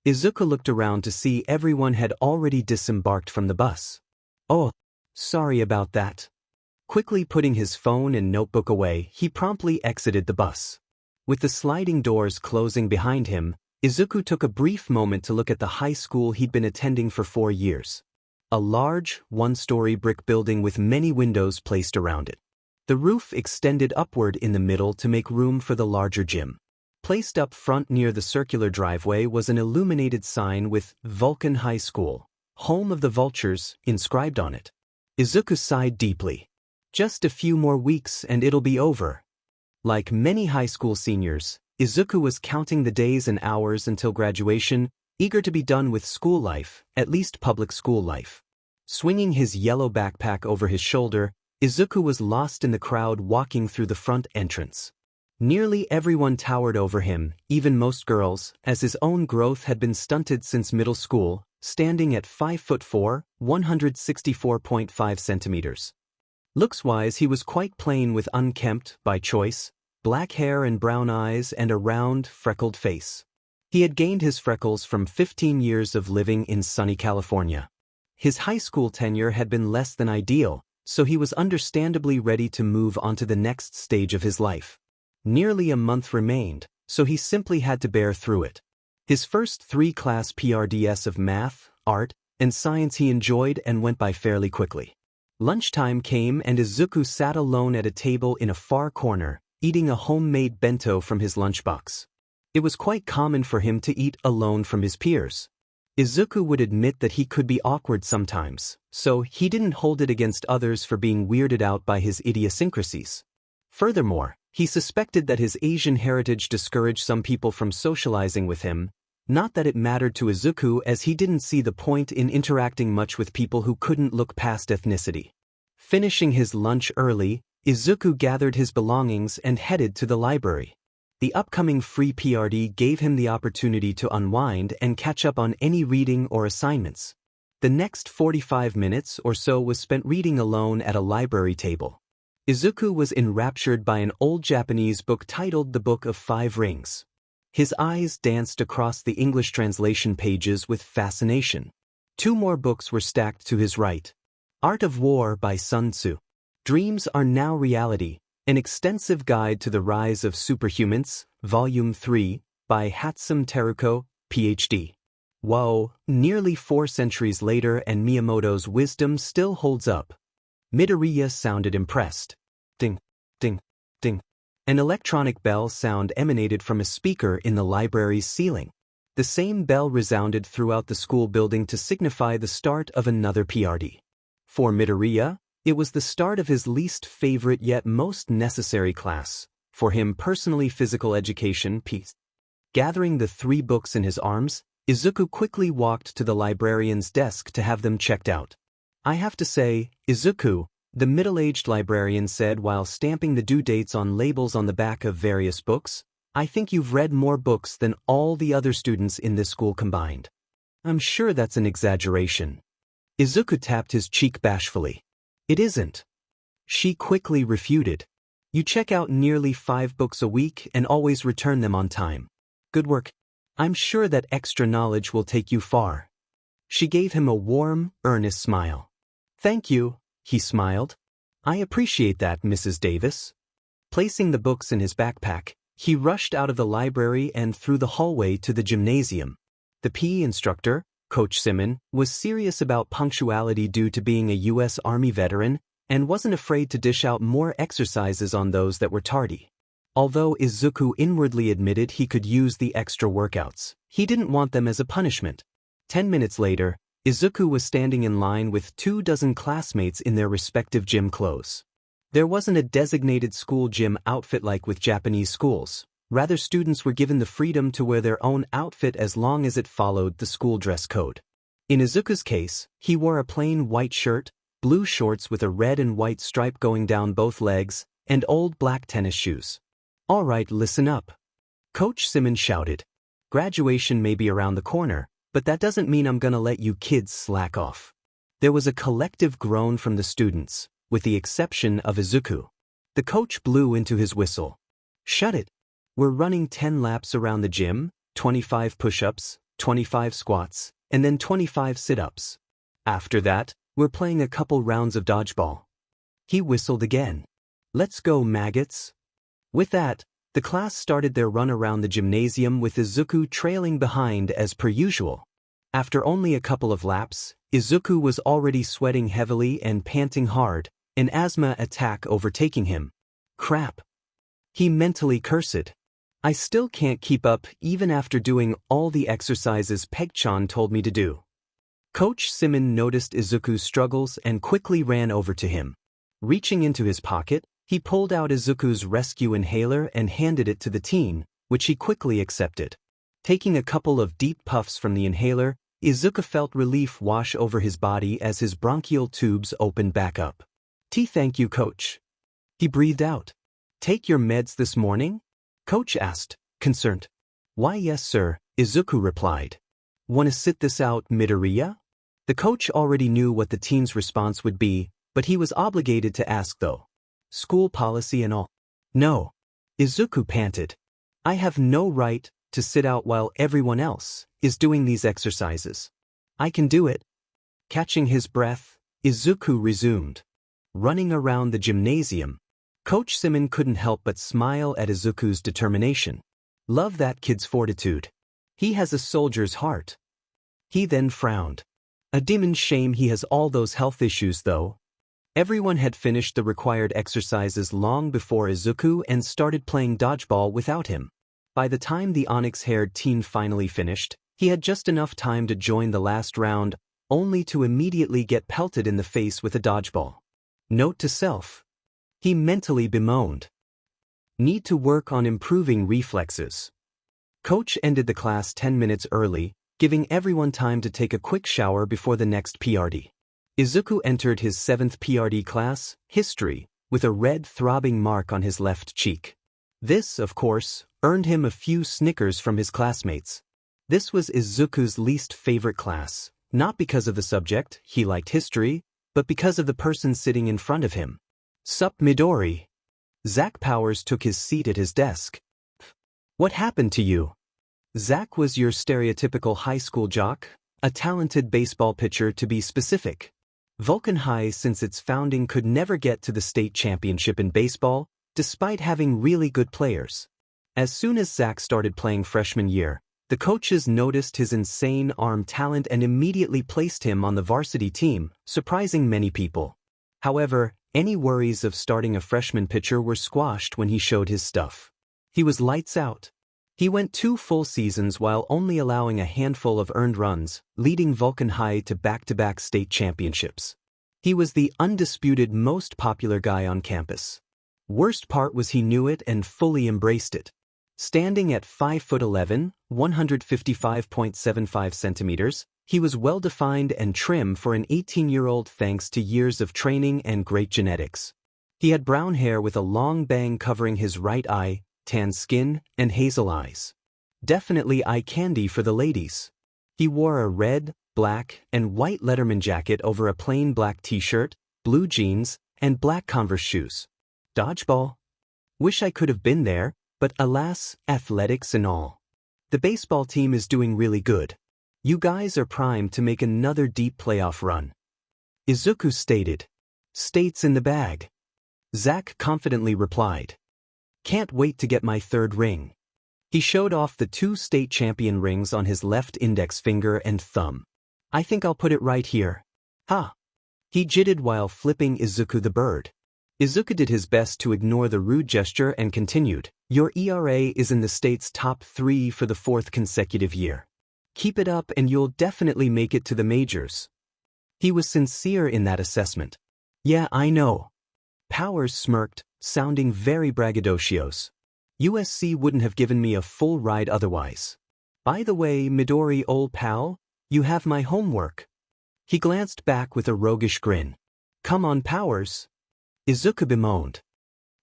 Izuku looked around to see everyone had already disembarked from the bus. Oh, sorry about that. Quickly putting his phone and notebook away, he promptly exited the bus. With the sliding doors closing behind him, Izuku took a brief moment to look at the high school he'd been attending for 4 years. A large, one-story brick building with many windows placed around it. The roof extended upward in the middle to make room for the larger gym. Placed up front near the circular driveway was an illuminated sign with Vulcan High School, Home of the Vultures, inscribed on it. Izuku sighed deeply. Just a few more weeks and it'll be over. Like many high school seniors, Izuku was counting the days and hours until graduation, eager to be done with school life, at least public school life. Swinging his yellow backpack over his shoulder, Izuku was lost in the crowd walking through the front entrance. Nearly everyone towered over him, even most girls, as his own growth had been stunted since middle school, standing at 5'4", 164.5 centimeters. Looks-wise he was quite plain with unkempt, by choice, black hair and brown eyes and a round, freckled face. He had gained his freckles from 15 years of living in sunny California. His high school tenure had been less than ideal, so he was understandably ready to move on to the next stage of his life. Nearly a month remained, so he simply had to bear through it. His first 3-class PRDS of math, art, and science he enjoyed and went by fairly quickly. Lunchtime came and Izuku sat alone at a table in a far corner, eating a homemade bento from his lunchbox. It was quite common for him to eat alone from his peers. Izuku would admit that he could be awkward sometimes, so he didn't hold it against others for being weirded out by his idiosyncrasies. Furthermore, he suspected that his Asian heritage discouraged some people from socializing with him, not that it mattered to Izuku as he didn't see the point in interacting much with people who couldn't look past ethnicity. Finishing his lunch early, Izuku gathered his belongings and headed to the library. The upcoming free PRD gave him the opportunity to unwind and catch up on any reading or assignments. The next 45 minutes or so was spent reading alone at a library table. Izuku was enraptured by an old Japanese book titled The Book of Five Rings. His eyes danced across the English translation pages with fascination. 2 more books were stacked to his right. Art of War by Sun Tzu. Dreams Are Now Reality, An Extensive Guide to the Rise of Superhumans, Volume 3, by Hatsum Teruko, Ph.D. Whoa, nearly 4 centuries later and Miyamoto's wisdom still holds up. Midoriya sounded impressed. Ding, ding, ding. An electronic bell sound emanated from a speaker in the library's ceiling. The same bell resounded throughout the school building to signify the start of another PRD. For Midoriya, it was the start of his least favorite yet most necessary class. For him personally, physical education piece. Gathering the 3 books in his arms, Izuku quickly walked to the librarian's desk to have them checked out. I have to say, Izuku, the middle-aged librarian said while stamping the due dates on labels on the back of various books, I think you've read more books than all the other students in this school combined. I'm sure that's an exaggeration. Izuku tapped his cheek bashfully. It isn't. She quickly refuted. You check out nearly 5 books a week and always return them on time. Good work. I'm sure that extra knowledge will take you far. She gave him a warm, earnest smile. Thank you, he smiled. I appreciate that, Mrs. Davis. Placing the books in his backpack, he rushed out of the library and through the hallway to the gymnasium. The PE instructor, Coach Simon, was serious about punctuality due to being a U.S. Army veteran and wasn't afraid to dish out more exercises on those that were tardy. Although Izuku inwardly admitted he could use the extra workouts, he didn't want them as a punishment. 10 minutes later, Izuku was standing in line with 24 classmates in their respective gym clothes. There wasn't a designated school gym outfit like with Japanese schools. Rather, students were given the freedom to wear their own outfit as long as it followed the school dress code. In Izuku's case, he wore a plain white shirt, blue shorts with a red and white stripe going down both legs, and old black tennis shoes. All right, listen up. Coach Simon shouted. Graduation may be around the corner, but that doesn't mean I'm gonna let you kids slack off. There was a collective groan from the students, with the exception of Izuku. The coach blew into his whistle. Shut it. We're running 10 laps around the gym, 25 push-ups, 25 squats, and then 25 sit-ups. After that, we're playing a couple rounds of dodgeball. He whistled again. Let's go, maggots. With that, the class started their run around the gymnasium with Izuku trailing behind as per usual. After only a couple of laps, Izuku was already sweating heavily and panting hard, an asthma attack overtaking him. Crap. He mentally cursed. I still can't keep up even after doing all the exercises Peg-chan told me to do. Coach Simon noticed Izuku's struggles and quickly ran over to him. Reaching into his pocket, he pulled out Izuku's rescue inhaler and handed it to the teen, which he quickly accepted. Taking a couple of deep puffs from the inhaler, Izuku felt relief wash over his body as his bronchial tubes opened back up. Thank you, Coach. He breathed out. Take your meds this morning? Coach asked, concerned. Why, yes, sir, Izuku replied. Want to sit this out, Midoriya? The coach already knew what the teen's response would be, but he was obligated to ask though. School policy and all. No. Izuku panted. I have no right to sit out while everyone else is doing these exercises. I can do it. Catching his breath, Izuku resumed. Running around the gymnasium. Coach Simon couldn't help but smile at Izuku's determination. Love that kid's fortitude. He has a soldier's heart. He then frowned. A demon shame he has all those health issues though. Everyone had finished the required exercises long before Izuku and started playing dodgeball without him. By the time the onyx-haired teen finally finished, he had just enough time to join the last round, only to immediately get pelted in the face with a dodgeball. Note to self. He mentally bemoaned. Need to work on improving reflexes. Coach ended the class 10 minutes early, giving everyone time to take a quick shower before the next PRD. Izuku entered his 7th PRD class, History, with a red throbbing mark on his left cheek. This, of course, earned him a few snickers from his classmates. This was Izuku's least favorite class, not because of the subject, he liked history, but because of the person sitting in front of him. Sup Midori. Zach Powers took his seat at his desk. What happened to you? Zach was your stereotypical high school jock, a talented baseball pitcher to be specific. Vulcan High since its founding could never get to the state championship in baseball, despite having really good players. As soon as Zach started playing freshman year, the coaches noticed his insane arm talent and immediately placed him on the varsity team, surprising many people. However, any worries of starting a freshman pitcher were squashed when he showed his stuff. He was lights out. He went 2 full seasons while only allowing a handful of earned runs, leading Vulcan High to back-to-back state championships. He was the undisputed most popular guy on campus. Worst part was he knew it and fully embraced it. Standing at 5'11", 155.75 centimeters, he was well-defined and trim for an 18-year-old thanks to years of training and great genetics. He had brown hair with a long bang covering his right eye, tan skin, and hazel eyes. Definitely eye candy for the ladies. He wore a red, black, and white Letterman jacket over a plain black t-shirt, blue jeans, and black Converse shoes. Dodgeball? Wish I could have been there, but alas, athletics and all. The baseball team is doing really good. You guys are primed to make another deep playoff run. Izuku stated. States in the bag. Zach confidently replied. Can't wait to get my 3rd ring. He showed off the 2 state champion rings on his left index finger and thumb. I think I'll put it right here. Ha! He jitted while flipping Izuku the bird. Izuku did his best to ignore the rude gesture and continued. Your ERA is in the state's top 3 for the 4th consecutive year. Keep it up and you'll definitely make it to the majors. He was sincere in that assessment. Yeah, I know. Powers smirked, sounding very braggadocios. USC wouldn't have given me a full ride otherwise. By the way, Midori old pal, you have my homework. He glanced back with a roguish grin. Come on, Powers. Izuku bemoaned.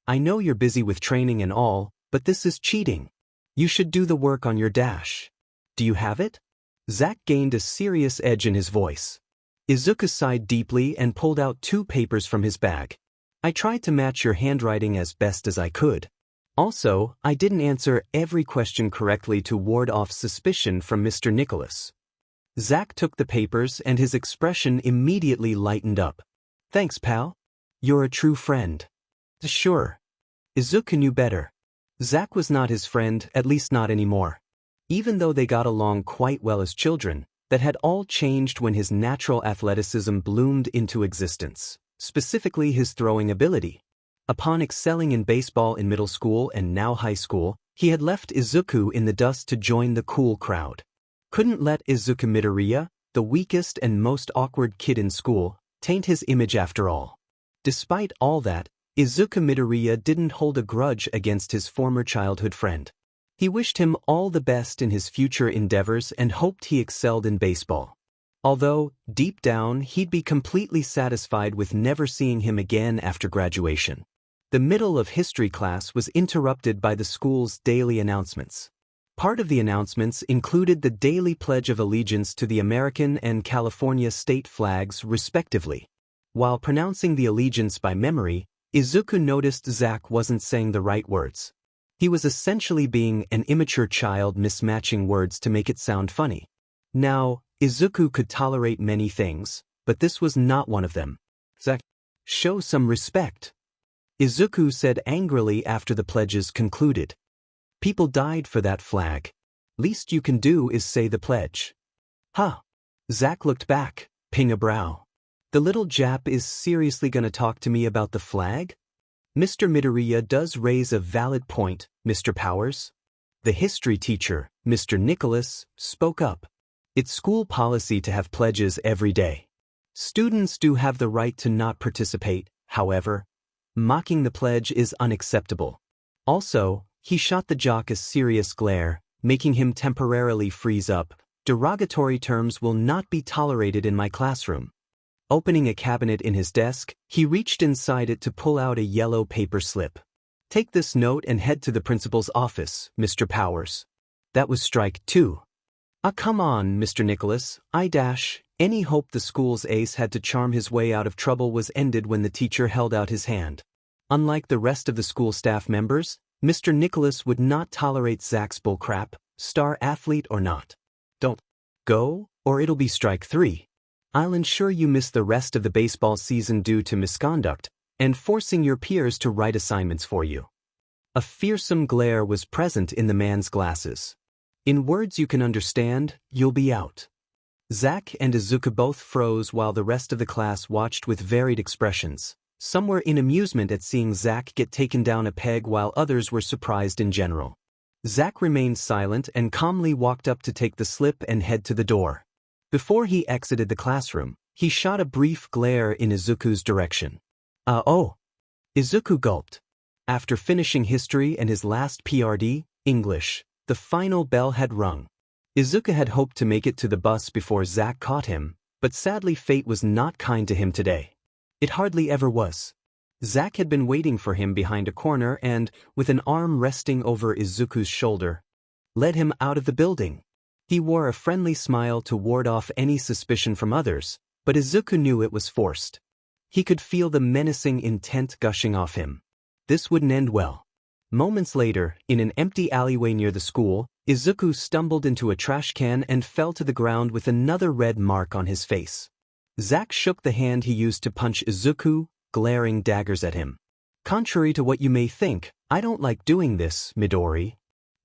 I know you're busy with training and all, but this is cheating. You should do the work on your dash. Do you have it? Zach gained a serious edge in his voice. Izuku sighed deeply and pulled out 2 papers from his bag. I tried to match your handwriting as best as I could. Also, I didn't answer every question correctly to ward off suspicion from Mr. Nicholas. Zach took the papers and his expression immediately lightened up. Thanks, pal. You're a true friend. Sure. Izuku knew better. Zach was not his friend, at least not anymore. Even though they got along quite well as children, that had all changed when his natural athleticism bloomed into existence, specifically his throwing ability. Upon excelling in baseball in middle school and now high school, he had left Izuku in the dust to join the cool crowd. Couldn't let Izuku Midoriya, the weakest and most awkward kid in school, taint his image after all. Despite all that, Izuku Midoriya didn't hold a grudge against his former childhood friend. He wished him all the best in his future endeavors and hoped he excelled in baseball. Although, deep down, he'd be completely satisfied with never seeing him again after graduation. The middle of history class was interrupted by the school's daily announcements. Part of the announcements included the daily Pledge of Allegiance to the American and California state flags, respectively. While pronouncing the allegiance by memory, Izuku noticed Zach wasn't saying the right words. He was essentially being an immature child mismatching words to make it sound funny. Now, Izuku could tolerate many things, but this was not one of them. Zack, show some respect, Izuku said angrily after the pledges concluded. People died for that flag. Least you can do is say the pledge. Huh. Zack looked back, ping a brow. The little Jap is seriously gonna talk to me about the flag? Mr. Midoriya does raise a valid point, Mr. Powers. The history teacher, Mr. Nicholas, spoke up. It's school policy to have pledges every day. Students do have the right to not participate, however. Mocking the pledge is unacceptable. Also, he shot the jock a serious glare, making him temporarily freeze up. Derogatory terms will not be tolerated in my classroom. Opening a cabinet in his desk, he reached inside it to pull out a yellow paper slip. Take this note and head to the principal's office, Mr. Powers. That was strike 2. Come on, Mr. Nicholas, Any hope the school's ace had to charm his way out of trouble was ended when the teacher held out his hand. Unlike the rest of the school staff members, Mr. Nicholas would not tolerate Zack's bullcrap, star athlete or not. Don't go, or it'll be strike 3. I'll ensure you miss the rest of the baseball season due to misconduct, and forcing your peers to write assignments for you. A fearsome glare was present in the man's glasses. In words you can understand, you'll be out. Zack and Izuku both froze while the rest of the class watched with varied expressions. Some were in amusement at seeing Zack get taken down a peg while others were surprised in general. Zack remained silent and calmly walked up to take the slip and head to the door. Before he exited the classroom, he shot a brief glare in Izuku's direction. Oh. Izuku gulped. After finishing history and his last PRD, English, the final bell had rung. Izuku had hoped to make it to the bus before Zack caught him, but sadly fate was not kind to him today. It hardly ever was. Zack had been waiting for him behind a corner and, with an arm resting over Izuku's shoulder, led him out of the building. He wore a friendly smile to ward off any suspicion from others, but Izuku knew it was forced. He could feel the menacing intent gushing off him. This wouldn't end well. Moments later, in an empty alleyway near the school, Izuku stumbled into a trash can and fell to the ground with another red mark on his face. Zack shook the hand he used to punch Izuku, glaring daggers at him. Contrary to what you may think, I don't like doing this, Midori.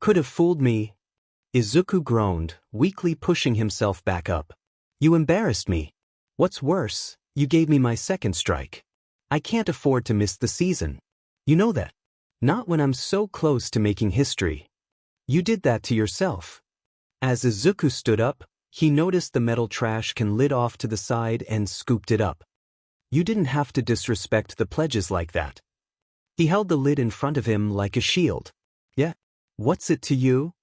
Could have fooled me. Izuku groaned, weakly pushing himself back up. You embarrassed me. What's worse, you gave me my second strike. I can't afford to miss the season. You know that. Not when I'm so close to making history. You did that to yourself. As Izuku stood up, he noticed the metal trash can lid off to the side and scooped it up. You didn't have to disrespect the pledges like that. He held the lid in front of him like a shield. Yeah, what's it to you?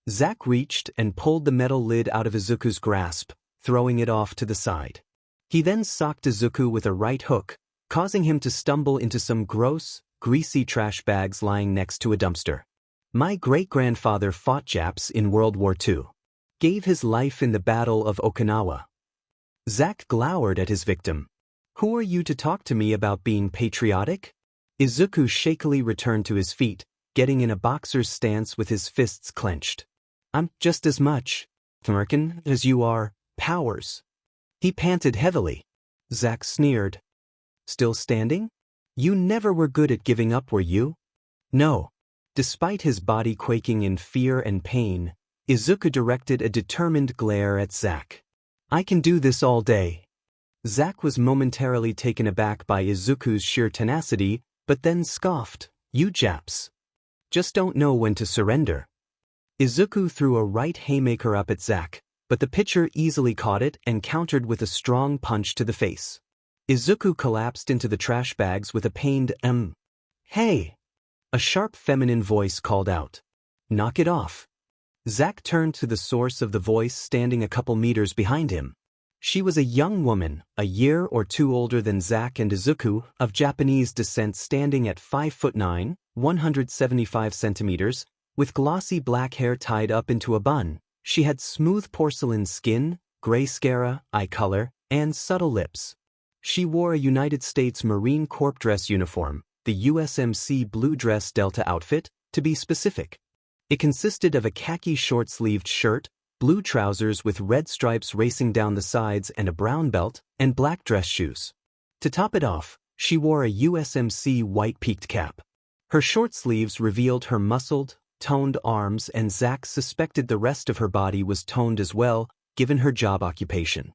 Zack reached and pulled the metal lid out of Izuku's grasp, throwing it off to the side. He then socked Izuku with a right hook, causing him to stumble into some gross, greasy trash bags lying next to a dumpster. My great-grandfather fought Japs in World War II. Gave his life in the Battle of Okinawa. Zack glowered at his victim. Who are you to talk to me about being patriotic? Izuku shakily returned to his feet, getting in a boxer's stance with his fists clenched. I'm just as much American as you are, Powers. He panted heavily. Zack sneered. Still standing? You never were good at giving up, were you? No. Despite his body quaking in fear and pain, Izuku directed a determined glare at Zack. I can do this all day. Zack was momentarily taken aback by Izuku's sheer tenacity, but then scoffed. You Japs just don't know when to surrender. Izuku threw a right haymaker up at Zack, but the pitcher easily caught it and countered with a strong punch to the face. Izuku collapsed into the trash bags with a pained Hey! A sharp feminine voice called out. Knock it off. Zack turned to the source of the voice standing a couple meters behind him. She was a young woman, a year or two older than Zack and Izuku, of Japanese descent, standing at 5'9", 175 centimeters, with glossy black hair tied up into a bun. She had smooth porcelain skin, gray scara, eye color, and subtle lips. She wore a United States Marine Corps dress uniform, the USMC blue dress Delta outfit, to be specific. It consisted of a khaki short-sleeved shirt, blue trousers with red stripes racing down the sides and a brown belt, and black dress shoes. To top it off, she wore a USMC white peaked cap. Her short sleeves revealed her muscled, toned arms, and Zach suspected the rest of her body was toned as well, given her job occupation.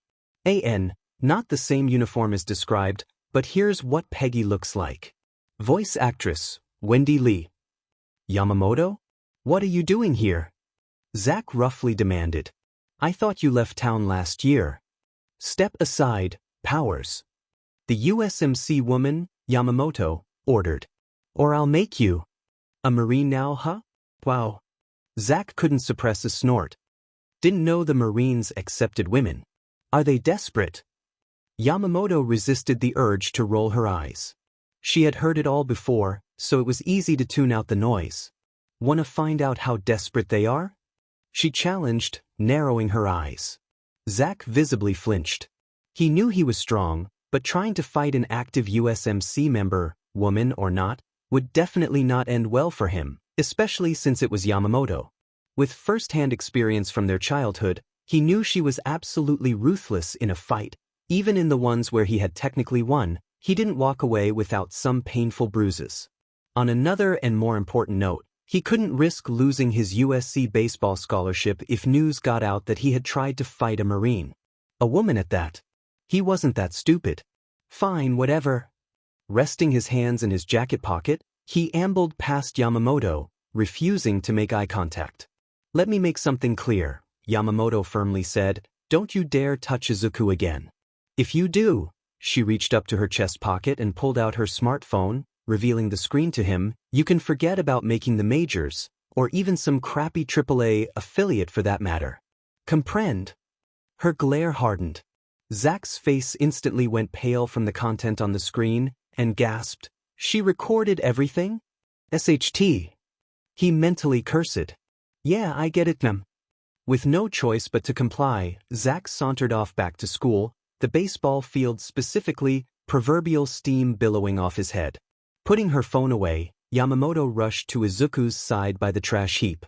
Not the same uniform as described, but here's what Peggy looks like. Voice actress, Wendy Lee. Yamamoto? What are you doing here? Zach roughly demanded. I thought you left town last year. Step aside, Powers. The USMC woman, Yamamoto, ordered. Or I'll make you. A Marine now, huh? Wow. Zach couldn't suppress a snort. Didn't know the Marines accepted women. Are they desperate? Yamamoto resisted the urge to roll her eyes. She had heard it all before, so it was easy to tune out the noise. Want to find out how desperate they are? She challenged, narrowing her eyes. Zach visibly flinched. He knew he was strong, but trying to fight an active USMC member, woman or not, would definitely not end well for him, especially since it was Yamamoto. With first-hand experience from their childhood, he knew she was absolutely ruthless in a fight. Even in the ones where he had technically won, he didn't walk away without some painful bruises. On another and more important note, he couldn't risk losing his USC baseball scholarship if news got out that he had tried to fight a Marine. A woman at that. He wasn't that stupid. Fine, whatever. Resting his hands in his jacket pocket, he ambled past Yamamoto, refusing to make eye contact. Let me make something clear, Yamamoto firmly said. Don't you dare touch Izuku again. If you do, she reached up to her chest pocket and pulled out her smartphone, revealing the screen to him. You can forget about making the majors, or even some crappy AAA affiliate for that matter. Comprend? Her glare hardened. Zach's face instantly went pale from the content on the screen, and gasped, She recorded everything? SHT. He mentally cursed. Yeah, I get it, ma'am. With no choice but to comply, Zach sauntered off back to school, the baseball field specifically, proverbial steam billowing off his head. Putting her phone away, Yamamoto rushed to Izuku's side by the trash heap.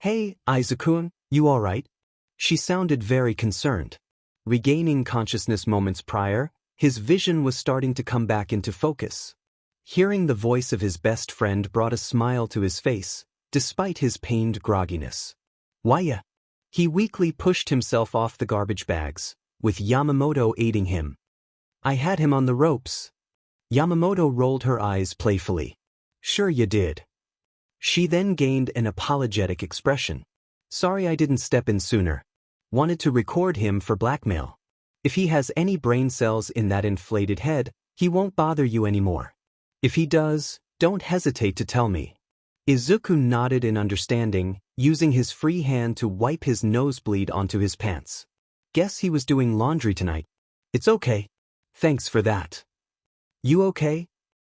Hey, Izuku, you alright? She sounded very concerned. Regaining consciousness moments prior, his vision was starting to come back into focus. Hearing the voice of his best friend brought a smile to his face, despite his pained grogginess. Why? He weakly pushed himself off the garbage bags, with Yamamoto aiding him. I had him on the ropes. Yamamoto rolled her eyes playfully. Sure you did. She then gained an apologetic expression. Sorry I didn't step in sooner. Wanted to record him for blackmail. If he has any brain cells in that inflated head, he won't bother you anymore. If he does, don't hesitate to tell me. Izuku nodded in understanding, using his free hand to wipe his nosebleed onto his pants. Guess he was doing laundry tonight. It's okay. Thanks for that. You okay?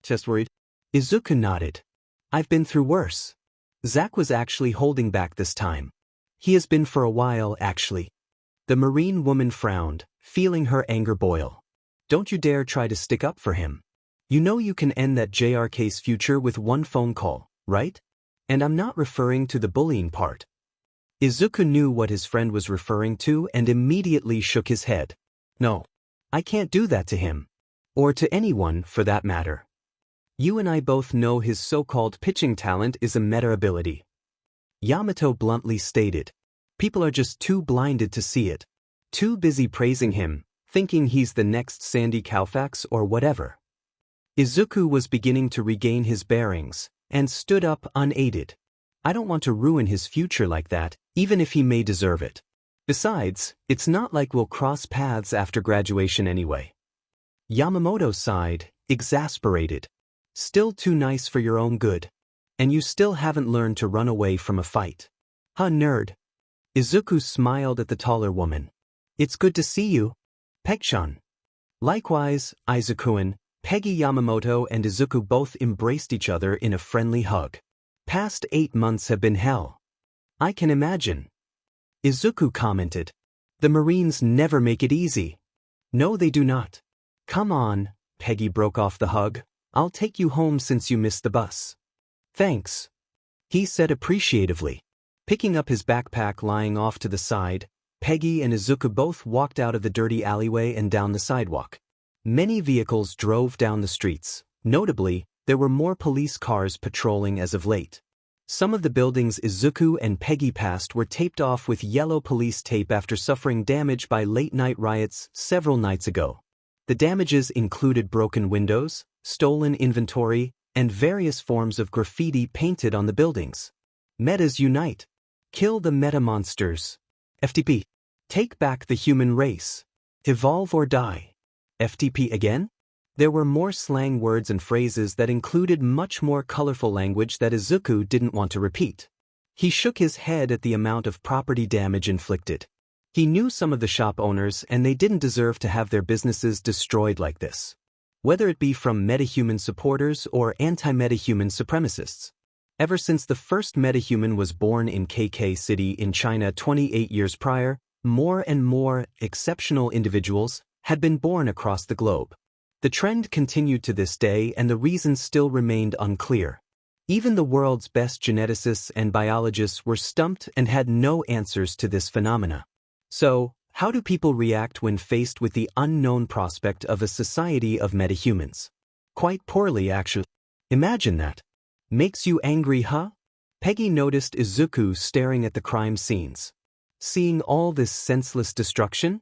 Just worried. Izuku nodded. I've been through worse. Zach was actually holding back this time. He has been for a while, actually. The Marine woman frowned, feeling her anger boil. Don't you dare try to stick up for him. You know you can end that JRK's future with one phone call, right? And I'm not referring to the bullying part. Izuku knew what his friend was referring to and immediately shook his head. No. I can't do that to him. Or to anyone, for that matter. You and I both know his so-called pitching talent is a meta ability. Yamato bluntly stated. People are just too blinded to see it. Too busy praising him, thinking he's the next Sandy Koufax or whatever. Izuku was beginning to regain his bearings, and stood up unaided. I don't want to ruin his future like that, even if he may deserve it. Besides, it's not like we'll cross paths after graduation anyway. Yamamoto sighed, exasperated. Still too nice for your own good. And you still haven't learned to run away from a fight. Huh, nerd. Izuku smiled at the taller woman. It's good to see you, Peg-chan. Likewise, Izuku-an. Peggy Yamamoto and Izuku both embraced each other in a friendly hug. Past 8 months have been hell. I can imagine. Izuku commented. The Marines never make it easy. No, they do not. Come on, Peggy broke off the hug. I'll take you home since you missed the bus. Thanks. he said appreciatively. Picking up his backpack lying off to the side, Peggy and Izuku both walked out of the dirty alleyway and down the sidewalk. Many vehicles drove down the streets. Notably, there were more police cars patrolling as of late. Some of the buildings Izuku and Peggy passed were taped off with yellow police tape after suffering damage by late-night riots several nights ago. The damages included broken windows, stolen inventory, and various forms of graffiti painted on the buildings. Metas unite. Kill the meta monsters. FTP. Take back the human race. Evolve or die. FTP again? There were more slang words and phrases that included much more colorful language that Izuku didn't want to repeat. He shook his head at the amount of property damage inflicted. He knew some of the shop owners and they didn't deserve to have their businesses destroyed like this. Whether it be from metahuman supporters or anti-metahuman supremacists. Ever since the first metahuman was born in KK City in China 28 years prior, more and more exceptional individuals had been born across the globe. The trend continued to this day and the reasons still remained unclear. Even the world's best geneticists and biologists were stumped and had no answers to this phenomena. So, how do people react when faced with the unknown prospect of a society of metahumans? Quite poorly, actually. Imagine that. Makes you angry, huh? Peggy noticed Izuku staring at the crime scenes. Seeing all this senseless destruction?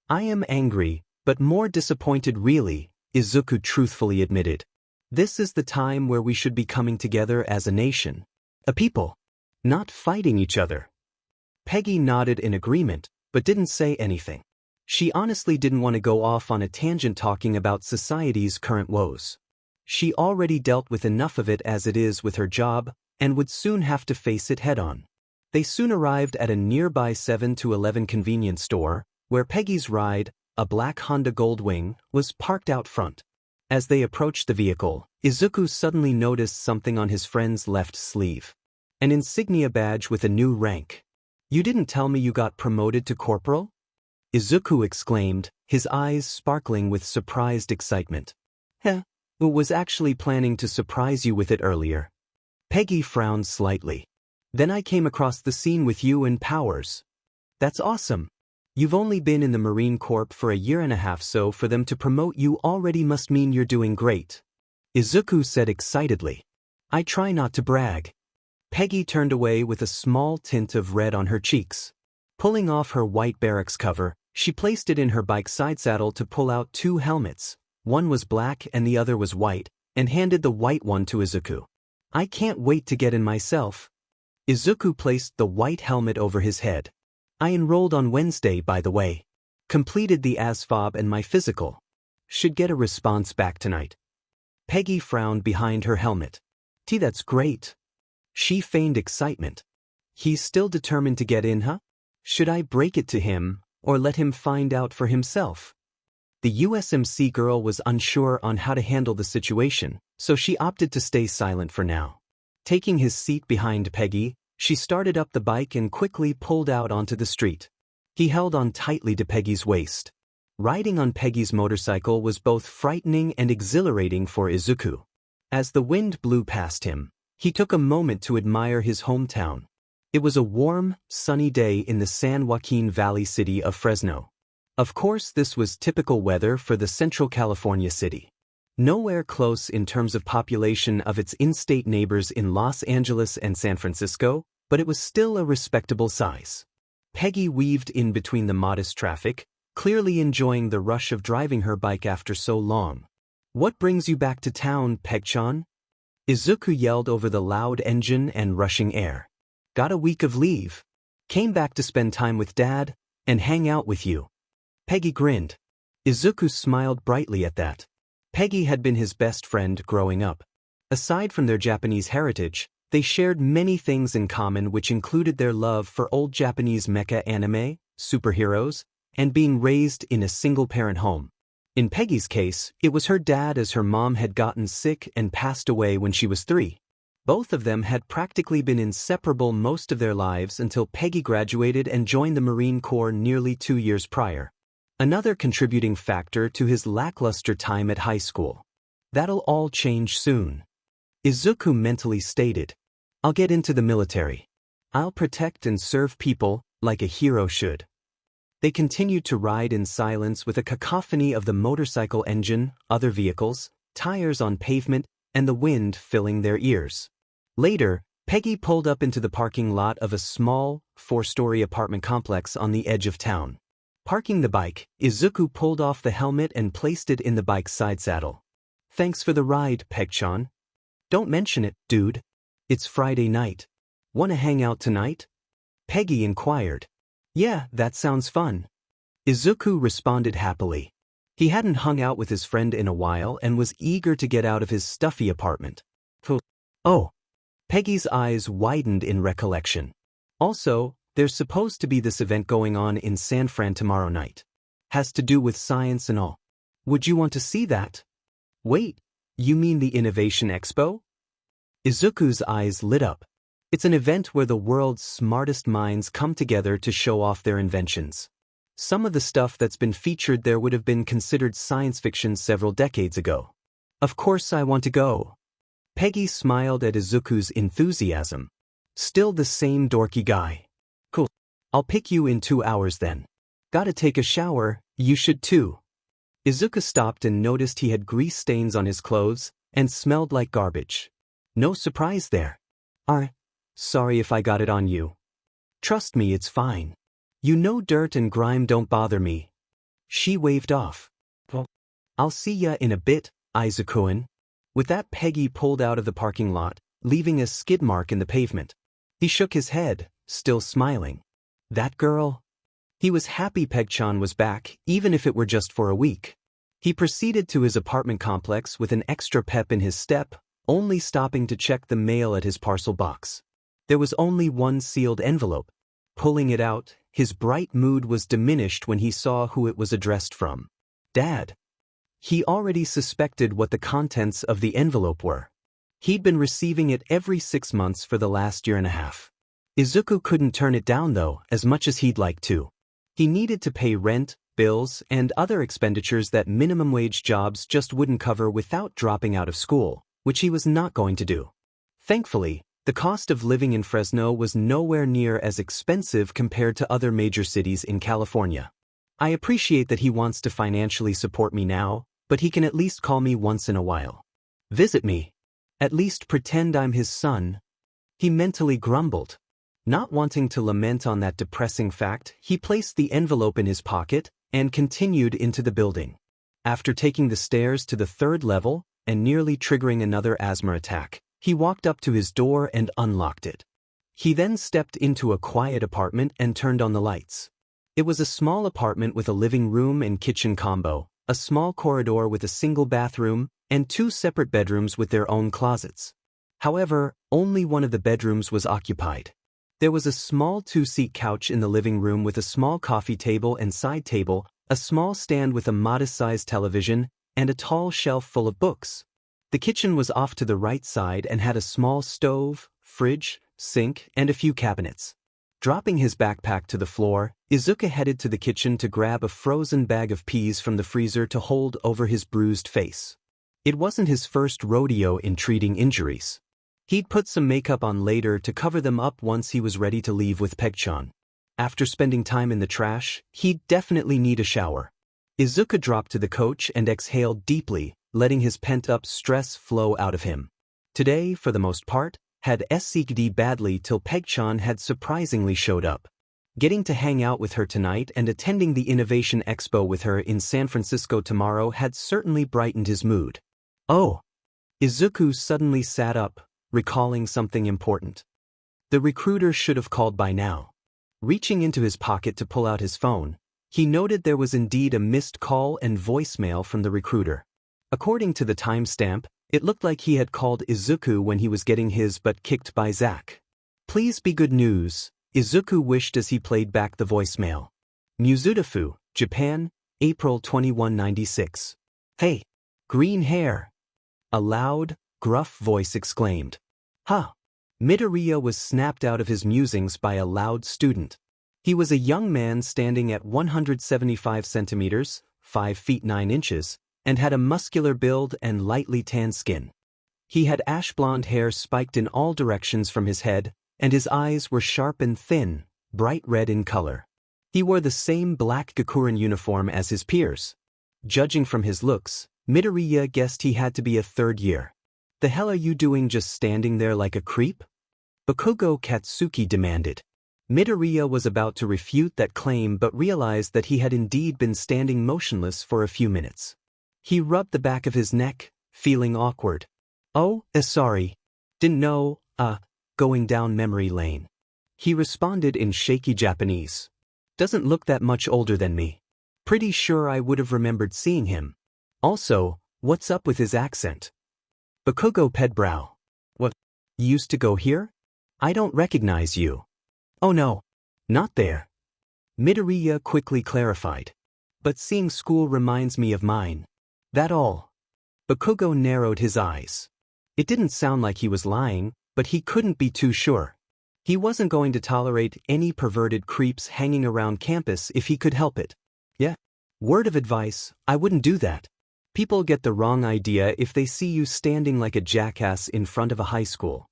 I am angry, but more disappointed really, Izuku truthfully admitted. This is the time where we should be coming together as a nation. A people. Not fighting each other. Peggy nodded in agreement, but didn't say anything. She honestly didn't want to go off on a tangent talking about society's current woes. She already dealt with enough of it as it is with her job, and would soon have to face it head-on. They soon arrived at a nearby 7-Eleven convenience store, where Peggy's ride, a black Honda Goldwing, was parked out front. As they approached the vehicle, Izuku suddenly noticed something on his friend's left sleeve. An insignia badge with a new rank. You didn't tell me you got promoted to corporal? Izuku exclaimed, his eyes sparkling with surprised excitement. Heh, I was actually planning to surprise you with it earlier. Peggy frowned slightly. Then I came across the scene with you and Powers. That's awesome. You've only been in the Marine Corps for a year and a half, so for them to promote you already must mean you're doing great. Izuku said excitedly. I try not to brag. Peggy turned away with a small tint of red on her cheeks. Pulling off her white barracks cover, she placed it in her bike side saddle to pull out two helmets. One was black and the other was white, and handed the white one to Izuku. I can't wait to get in myself. Izuku placed the white helmet over his head. I enrolled on Wednesday, by the way. Completed the ASFOB and my physical. Should get a response back tonight. Peggy frowned behind her helmet. That's great. She feigned excitement. He's still determined to get in, huh? Should I break it to him, or let him find out for himself? The USMC girl was unsure on how to handle the situation, so she opted to stay silent for now. Taking his seat behind Peggy, she started up the bike and quickly pulled out onto the street. He held on tightly to Peggy's waist. Riding on Peggy's motorcycle was both frightening and exhilarating for Izuku. As the wind blew past him, he took a moment to admire his hometown. It was a warm, sunny day in the San Joaquin Valley city of Fresno. Of course, this was typical weather for the Central California city. Nowhere close in terms of population of its in-state neighbors in Los Angeles and San Francisco, but it was still a respectable size. Peggy weaved in between the modest traffic, clearly enjoying the rush of driving her bike after so long. What brings you back to town, Peg-chan? Izuku yelled over the loud engine and rushing air. Got a week of leave. Came back to spend time with Dad and hang out with you. Peggy grinned. Izuku smiled brightly at that. Peggy had been his best friend growing up. Aside from their Japanese heritage, they shared many things in common, which included their love for old Japanese mecha anime, superheroes, and being raised in a single-parent home. In Peggy's case, it was her dad, as her mom had gotten sick and passed away when she was 3. Both of them had practically been inseparable most of their lives until Peggy graduated and joined the Marine Corps nearly 2 years prior. Another contributing factor to his lackluster time at high school. That'll all change soon. Izuku mentally stated. I'll get into the military. I'll protect and serve people like a hero should. They continued to ride in silence with a cacophony of the motorcycle engine, other vehicles, tires on pavement, and the wind filling their ears. Later, Peggy pulled up into the parking lot of a small, 4-story apartment complex on the edge of town. Parking the bike, Izuku pulled off the helmet and placed it in the bike's side saddle. Thanks for the ride, Peg-chan. Don't mention it, dude. It's Friday night. Wanna hang out tonight? Peggy inquired. Yeah, that sounds fun. Izuku responded happily. He hadn't hung out with his friend in a while and was eager to get out of his stuffy apartment. Oh. Peggy's eyes widened in recollection. Also, there's supposed to be this event going on in San Fran tomorrow night. Has to do with science and all. Would you want to see that? Wait, you mean the Innovation Expo? Izuku's eyes lit up. It's an event where the world's smartest minds come together to show off their inventions. Some of the stuff that's been featured there would have been considered science fiction several decades ago. Of course I want to go. Peggy smiled at Izuku's enthusiasm. Still the same dorky guy. Cool. I'll pick you in 2 hours then. Gotta take a shower, you should too. Izuku stopped and noticed he had grease stains on his clothes and smelled like garbage. No surprise there. Sorry if I got it on you. Trust me, it's fine. You know dirt and grime don't bother me. She waved off. Well, I'll see ya in a bit, Izuku-an. With that, Peggy pulled out of the parking lot, leaving a skid mark in the pavement. He shook his head, still smiling. That girl? He was happy Peg-chan was back, even if it were just for a week. He proceeded to his apartment complex with an extra pep in his step, only stopping to check the mail at his parcel box. There was only one sealed envelope. Pulling it out, his bright mood was diminished when he saw who it was addressed from. Dad. He already suspected what the contents of the envelope were. He'd been receiving it every 6 months for the last year and a half. Izuku couldn't turn it down though, as much as he'd like to. He needed to pay rent, bills, and other expenditures that minimum wage jobs just wouldn't cover without dropping out of school, which he was not going to do. Thankfully, the cost of living in Fresno was nowhere near as expensive compared to other major cities in California. I appreciate that he wants to financially support me now, but he can at least call me once in a while. Visit me. At least pretend I'm his son. He mentally grumbled. Not wanting to lament on that depressing fact, he placed the envelope in his pocket and continued into the building. After taking the stairs to the 3rd level and nearly triggering another asthma attack, he walked up to his door and unlocked it. He then stepped into a quiet apartment and turned on the lights. It was a small apartment with a living room and kitchen combo, a small corridor with a single bathroom, and 2 separate bedrooms with their own closets. However, only one of the bedrooms was occupied. There was a small 2-seat couch in the living room with a small coffee table and side table, a small stand with a modest-sized television, and a tall shelf full of books. The kitchen was off to the right side and had a small stove, fridge, sink, and a few cabinets. Dropping his backpack to the floor, Izuku headed to the kitchen to grab a frozen bag of peas from the freezer to hold over his bruised face. It wasn't his first rodeo in treating injuries. He'd put some makeup on later to cover them up once he was ready to leave with Peg-chan. After spending time in the trash, he'd definitely need a shower. Izuku dropped to the couch and exhaled deeply, letting his pent-up stress flow out of him. Today, for the most part, had seeked badly till Peg-chan had surprisingly showed up. Getting to hang out with her tonight and attending the Innovation Expo with her in San Francisco tomorrow had certainly brightened his mood. Oh! Izuku suddenly sat up, recalling something important. The recruiter should have called by now. Reaching into his pocket to pull out his phone, he noted there was indeed a missed call and voicemail from the recruiter. According to the timestamp, it looked like he had called Izuku when he was getting his butt kicked by Zack. Please be good news, Izuku wished as he played back the voicemail. Muzutafu, Japan, April 2196. Hey! Green hair! A loud, gruff voice exclaimed. Huh! Midoriya was snapped out of his musings by a loud student. He was a young man standing at 175 centimeters, 5 feet 9 inches, and had a muscular build and lightly tanned skin. He had ash-blonde hair spiked in all directions from his head, and his eyes were sharp and thin, bright red in color. He wore the same black Gakurin uniform as his peers. Judging from his looks, Midoriya guessed he had to be a third year. "The hell are you doing just standing there like a creep?" Bakugo Katsuki demanded. Midoriya was about to refute that claim but realized that he had indeed been standing motionless for a few minutes. He rubbed the back of his neck, feeling awkward. "Oh, sorry. Didn't know, going down memory lane." He responded in shaky Japanese. "Doesn't look that much older than me. Pretty sure I would have remembered seeing him. Also, what's up with his accent?" Bakugo ped brow. "What? You used to go here? I don't recognize you." "Oh no. Not there." Midoriya quickly clarified. "But seeing school reminds me of mine. That all." Bakugo narrowed his eyes. It didn't sound like he was lying, but he couldn't be too sure. He wasn't going to tolerate any perverted creeps hanging around campus if he could help it. "Yeah. Word of advice, I wouldn't do that. People get the wrong idea if they see you standing like a jackass in front of a high school."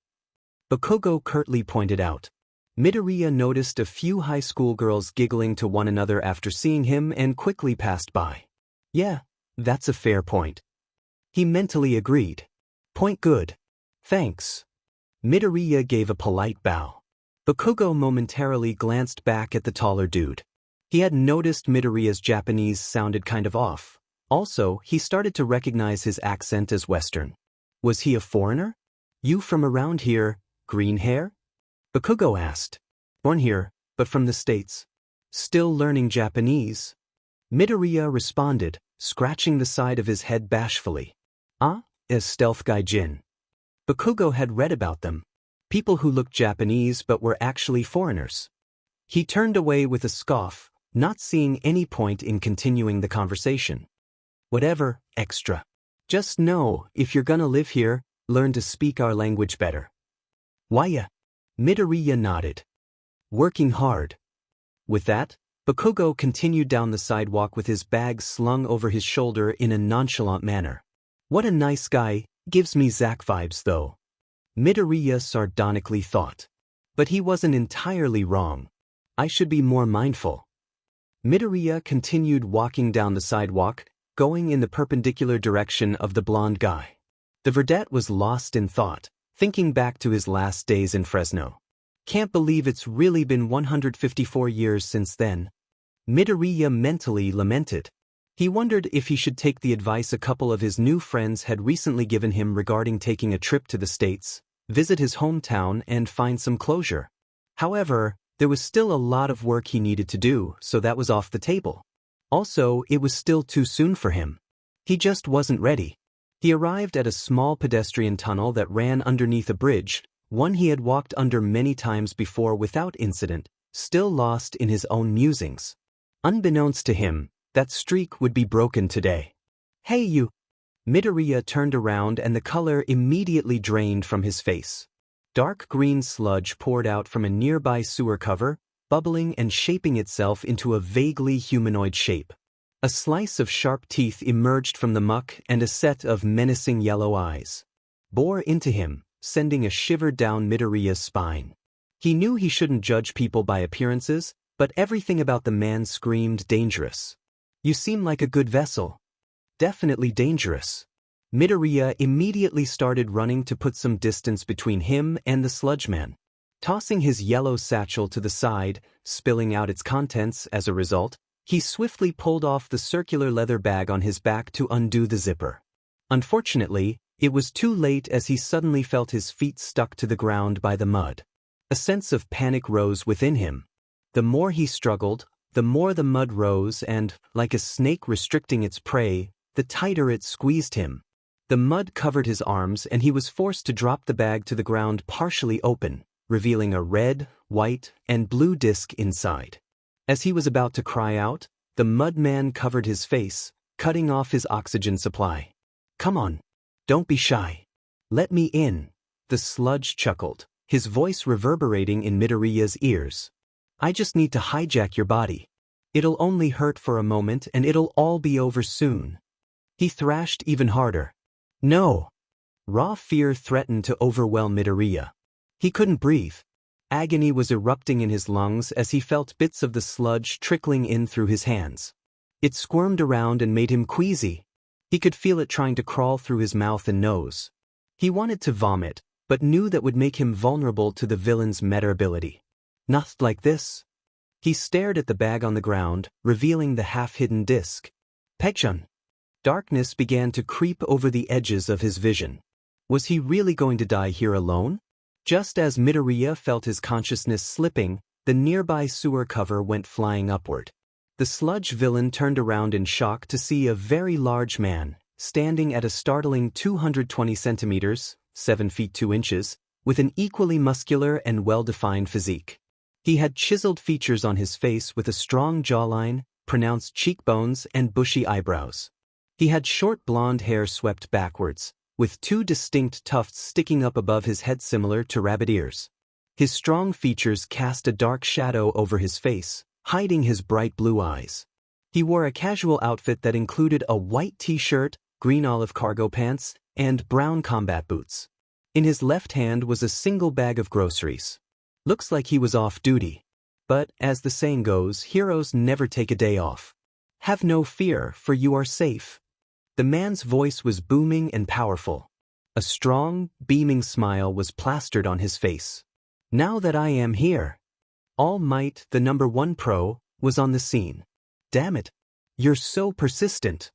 Bakugo curtly pointed out. Midoriya noticed a few high school girls giggling to one another after seeing him and quickly passed by. "Yeah, that's a fair point." He mentally agreed. "Point good. Thanks." Midoriya gave a polite bow. Bakugo momentarily glanced back at the taller dude. He had noticed Midoriya's Japanese sounded kind of off. Also, he started to recognize his accent as Western. Was he a foreigner? "You from around here, green hair?" Bakugo asked. "Born here, but from the States. Still learning Japanese." Midoriya responded, scratching the side of his head bashfully. "As stealth gaijin." Bakugo had read about them. People who looked Japanese but were actually foreigners. He turned away with a scoff, not seeing any point in continuing the conversation. "Whatever, extra. Just know, if you're gonna live here, learn to speak our language better." "Why?" Midoriya nodded. "Working hard." With that, Bakugo continued down the sidewalk with his bag slung over his shoulder in a nonchalant manner. "What a nice guy, gives me Zack vibes though." Midoriya sardonically thought. But he wasn't entirely wrong. "I should be more mindful." Midoriya continued walking down the sidewalk, going in the perpendicular direction of the blonde guy. The verdette was lost in thought, thinking back to his last days in Fresno. "Can't believe it's really been 154 years since then." Midoriya mentally lamented. He wondered if he should take the advice a couple of his new friends had recently given him regarding taking a trip to the States, visit his hometown and find some closure. However, there was still a lot of work he needed to do, so that was off the table. Also, it was still too soon for him. He just wasn't ready. He arrived at a small pedestrian tunnel that ran underneath a bridge, one he had walked under many times before without incident, still lost in his own musings. Unbeknownst to him, that streak would be broken today. "Hey you!" Midoriya turned around and the color immediately drained from his face. Dark green sludge poured out from a nearby sewer cover, bubbling and shaping itself into a vaguely humanoid shape. A slice of sharp teeth emerged from the muck and a set of menacing yellow eyes bore into him, sending a shiver down Midoriya's spine. He knew he shouldn't judge people by appearances, but everything about the man screamed dangerous. "You seem like a good vessel." "Definitely dangerous." Midoriya immediately started running to put some distance between him and the sludge man. Tossing his yellow satchel to the side, spilling out its contents as a result, he swiftly pulled off the circular leather bag on his back to undo the zipper. Unfortunately, it was too late as he suddenly felt his feet stuck to the ground by the mud. A sense of panic rose within him. The more he struggled, the more the mud rose and, like a snake restricting its prey, the tighter it squeezed him. The mud covered his arms and he was forced to drop the bag to the ground partially open, revealing a red, white, and blue disc inside. As he was about to cry out, the mud man covered his face, cutting off his oxygen supply. "Come on. Don't be shy. Let me in," the sludge chuckled, his voice reverberating in Midoriya's ears. "I just need to hijack your body. It'll only hurt for a moment and it'll all be over soon." He thrashed even harder. "No." Raw fear threatened to overwhelm Midoriya. He couldn't breathe. Agony was erupting in his lungs as he felt bits of the sludge trickling in through his hands. It squirmed around and made him queasy. He could feel it trying to crawl through his mouth and nose. He wanted to vomit, but knew that would make him vulnerable to the villain's meta ability. Not like this. He stared at the bag on the ground, revealing the half-hidden disc. Pekchun. Darkness began to creep over the edges of his vision. Was he really going to die here alone? Just as Midoriya felt his consciousness slipping, the nearby sewer cover went flying upward. The sludge villain turned around in shock to see a very large man, standing at a startling 220 centimeters, 7 feet 2 inches, with an equally muscular and well-defined physique. He had chiseled features on his face with a strong jawline, pronounced cheekbones, and bushy eyebrows. He had short blonde hair swept backwards, with 2 distinct tufts sticking up above his head similar to rabbit ears. His strong features cast a dark shadow over his face, hiding his bright blue eyes. He wore a casual outfit that included a white t-shirt, green olive cargo pants, and brown combat boots. In his left hand was a single bag of groceries. Looks like he was off duty. But, as the saying goes, heroes never take a day off. Have no fear, for you are safe. The man's voice was booming and powerful. A strong, beaming smile was plastered on his face. Now that I am here. All Might, the #1 pro, was on the scene. Damn it. You're so persistent.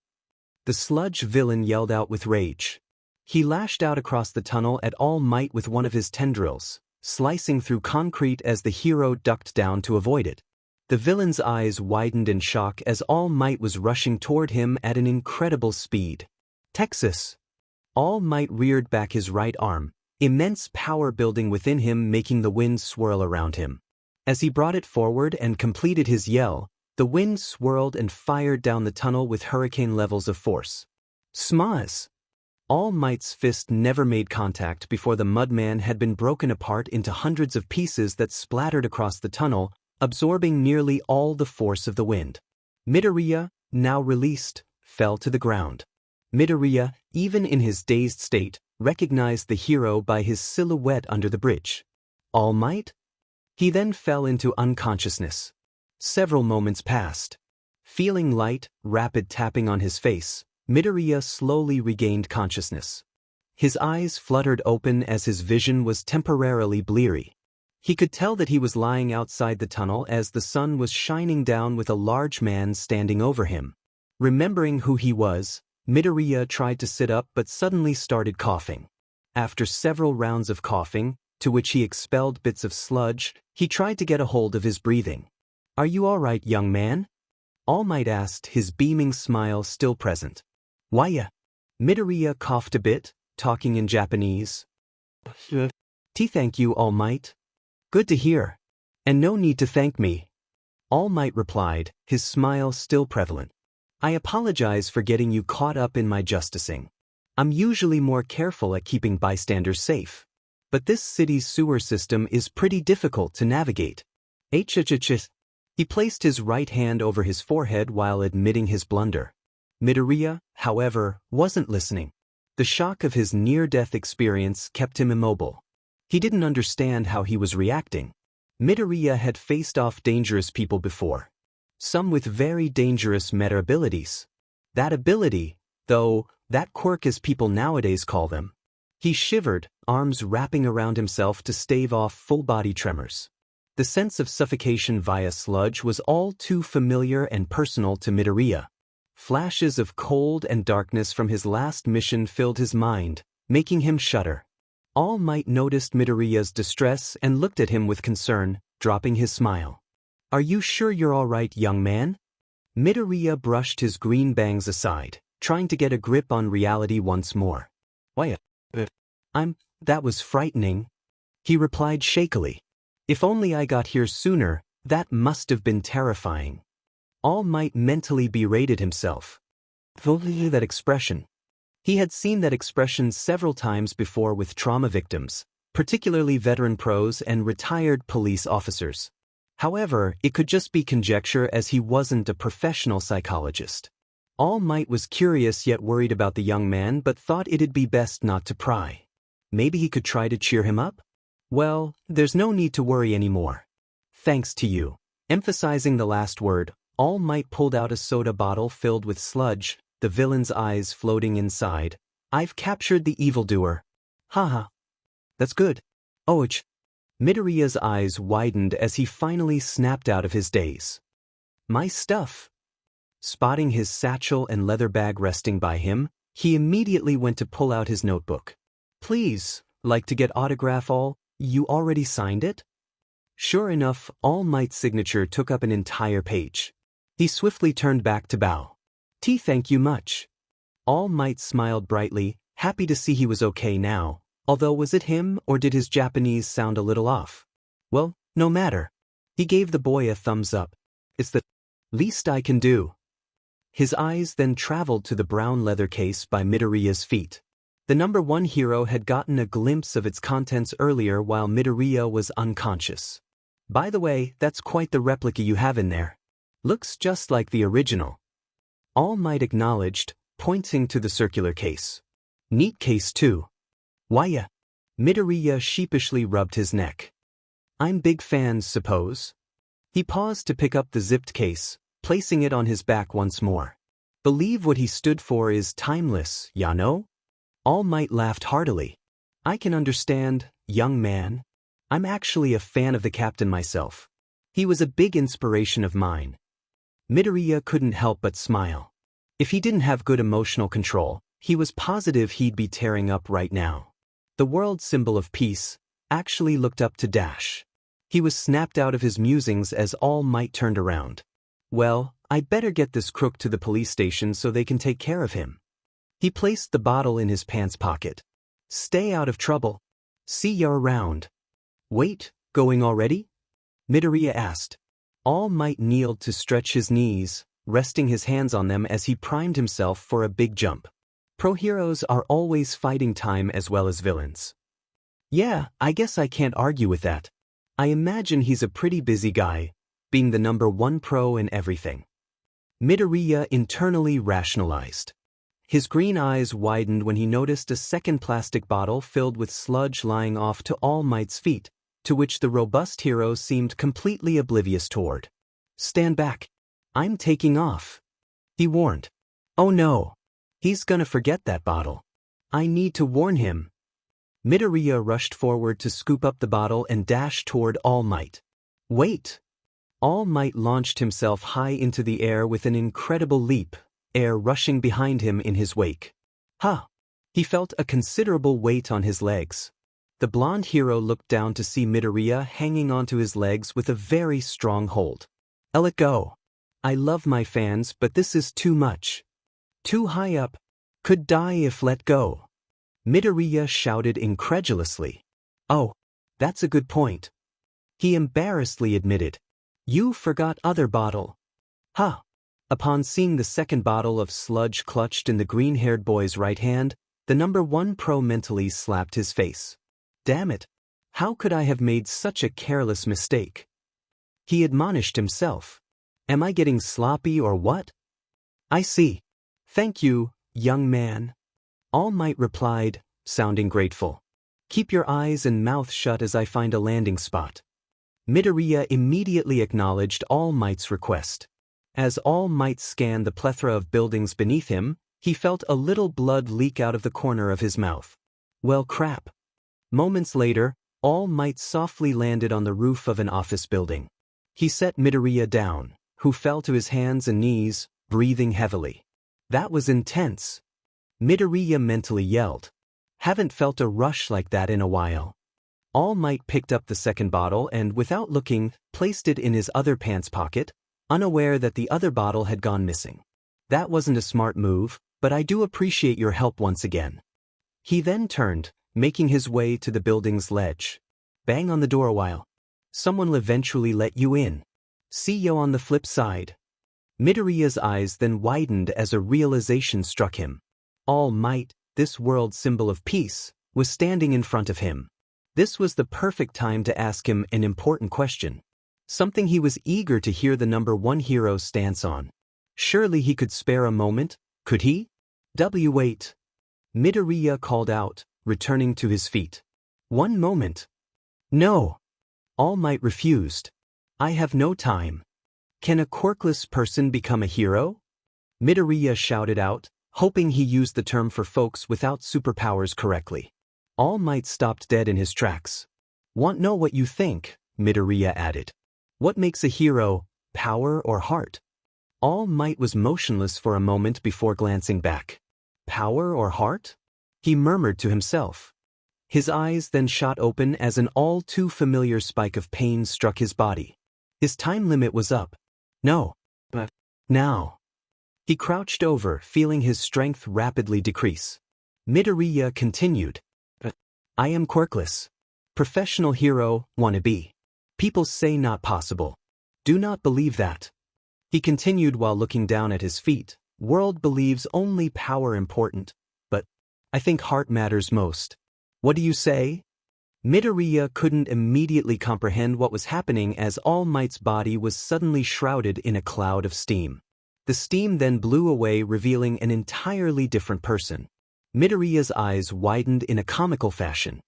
The sludge villain yelled out with rage. He lashed out across the tunnel at All Might with one of his tendrils, slicing through concrete as the hero ducked down to avoid it. The villain's eyes widened in shock as All Might was rushing toward him at an incredible speed. Texas. All Might reared back his right arm, immense power building within him making the wind swirl around him. As he brought it forward and completed his yell, the wind swirled and fired down the tunnel with hurricane levels of force. Smash! All Might's fist never made contact before the Mudman had been broken apart into hundreds of pieces that splattered across the tunnel, absorbing nearly all the force of the wind. Midoriya, now released, fell to the ground. Midoriya, even in his dazed state, recognized the hero by his silhouette under the bridge. All Might? He then fell into unconsciousness. Several moments passed. Feeling light, rapid tapping on his face, Midoriya slowly regained consciousness. His eyes fluttered open as his vision was temporarily bleary. He could tell that he was lying outside the tunnel as the sun was shining down with a large man standing over him. Remembering who he was, Midoriya tried to sit up but suddenly started coughing. After several rounds of coughing, to which he expelled bits of sludge, he tried to get a hold of his breathing. Are you all right, young man? All Might asked, his beaming smile still present. Why? Midoriya coughed a bit, talking in Japanese. Thank you, All Might. Good to hear. And no need to thank me. All Might replied, his smile still prevalent. I apologize for getting you caught up in my justicing. I'm usually more careful at keeping bystanders safe. But this city's sewer system is pretty difficult to navigate. He placed his right hand over his forehead while admitting his blunder. Midoriya, however, wasn't listening. The shock of his near-death experience kept him immobile. He didn't understand how he was reacting. Midoriya had faced off dangerous people before. Some with very dangerous meta abilities. That ability, though, that quirk as people nowadays call them. He shivered, arms wrapping around himself to stave off full-body tremors. The sense of suffocation via sludge was all too familiar and personal to Midoriya. Flashes of cold and darkness from his last mission filled his mind, making him shudder. All Might noticed Midoriya's distress and looked at him with concern, dropping his smile. Are you sure you're all right, young man? Midoriya brushed his green bangs aside, trying to get a grip on reality once more. Why? That was frightening. He replied shakily. If only I got here sooner, that must have been terrifying. All Might mentally berated himself. That expression. He had seen that expression several times before with trauma victims, particularly veteran pros and retired police officers. However, it could just be conjecture as he wasn't a professional psychologist. All Might was curious yet worried about the young man but thought it'd be best not to pry. Maybe he could try to cheer him up? Well, there's no need to worry anymore. Thanks to you. Emphasizing the last word, All Might pulled out a soda bottle filled with sludge, the villain's eyes floating inside. I've captured the evildoer. Haha. That's good. Ouch. Midoriya's eyes widened as he finally snapped out of his daze. My stuff. Spotting his satchel and leather bag resting by him, he immediately went to pull out his notebook. Please, like to get autograph all, you already signed it? Sure enough, All Might's signature took up an entire page. He swiftly turned back to bow. Thank you much. All Might smiled brightly, happy to see he was okay now, although was it him or did his Japanese sound a little off? Well, no matter. He gave the boy a thumbs up. It's the least I can do. His eyes then traveled to the brown leather case by Midoriya's feet. The number 1 hero had gotten a glimpse of its contents earlier while Midoriya was unconscious. By the way, that's quite the replica you have in there. Looks just like the original. All Might acknowledged, pointing to the circular case. Neat case too. Whyya? Midoriya sheepishly rubbed his neck. I'm big fans, suppose. He paused to pick up the zipped case, placing it on his back once more. Believe what he stood for is timeless, ya know? All Might laughed heartily. I can understand, young man. I'm actually a fan of the captain myself. He was a big inspiration of mine. Midoriya couldn't help but smile. If he didn't have good emotional control, he was positive he'd be tearing up right now. The world symbol of peace actually looked up to Dash. He was snapped out of his musings as All Might turned around. Well, I better get this crook to the police station so they can take care of him. He placed the bottle in his pants pocket. Stay out of trouble. See ya around. Wait, going already? Midoriya asked. All Might kneeled to stretch his knees, resting his hands on them as he primed himself for a big jump. Pro heroes are always fighting time as well as villains. Yeah, I guess I can't argue with that. I imagine he's a pretty busy guy, being the number 1 pro in everything. Midoriya internally rationalized. His green eyes widened when he noticed a second plastic bottle filled with sludge lying off to All Might's feet, to which the robust hero seemed completely oblivious toward. Stand back. I'm taking off. He warned. Oh no. He's gonna forget that bottle. I need to warn him. Midoriya rushed forward to scoop up the bottle and dash toward All Might. Wait. All Might launched himself high into the air with an incredible leap, air rushing behind him in his wake. Ha! He felt a considerable weight on his legs. The blonde hero looked down to see Midoriya hanging onto his legs with a very strong hold. Let go. I love my fans, but this is too much. Too high up. Could die if let go. Midoriya shouted incredulously. Oh, that's a good point. He embarrassedly admitted. You forgot other bottle. Ha! Upon seeing the second bottle of sludge clutched in the green-haired boy's right hand, the number 1 pro mentally slapped his face. Damn it! How could I have made such a careless mistake? He admonished himself. Am I getting sloppy or what? I see. Thank you, young man. All Might replied, sounding grateful. Keep your eyes and mouth shut as I find a landing spot. Midoriya immediately acknowledged All Might's request. As All Might scanned the plethora of buildings beneath him, he felt a little blood leak out of the corner of his mouth. Well, crap. Moments later, All Might softly landed on the roof of an office building. He set Midoriya down, who fell to his hands and knees, breathing heavily. That was intense. Midoriya mentally yelled. Haven't felt a rush like that in a while. All Might picked up the second bottle and, without looking, placed it in his other pants pocket, unaware that the other bottle had gone missing. That wasn't a smart move, but I do appreciate your help once again. He then turned, making his way to the building's ledge. Bang on the door a while. Someone will eventually let you in. See you on the flip side. Midoriya's eyes then widened as a realization struck him. All Might, this world symbol of peace, was standing in front of him. This was the perfect time to ask him an important question. Something he was eager to hear the number 1 hero's stance on. Surely he could spare a moment, could he? Wait. Midoriya called out, returning to his feet. One moment. No. All Might refused. I have no time. Can a quirkless person become a hero? Midoriya shouted out, hoping he used the term for folks without superpowers correctly. All Might stopped dead in his tracks. Want know what you think? Midoriya added. What makes a hero, power or heart? All Might was motionless for a moment before glancing back. Power or heart? He murmured to himself. His eyes then shot open as an all-too-familiar spike of pain struck his body. His time limit was up. No. But now. He crouched over, feeling his strength rapidly decrease. Midoriya continued. But I am quirkless. Professional hero, wannabe. People say not possible. Do not believe that. He continued while looking down at his feet. World believes only power important. But I think heart matters most. What do you say? Midoriya couldn't immediately comprehend what was happening as All Might's body was suddenly shrouded in a cloud of steam. The steam then blew away, revealing an entirely different person. Midoriya's eyes widened in a comical fashion.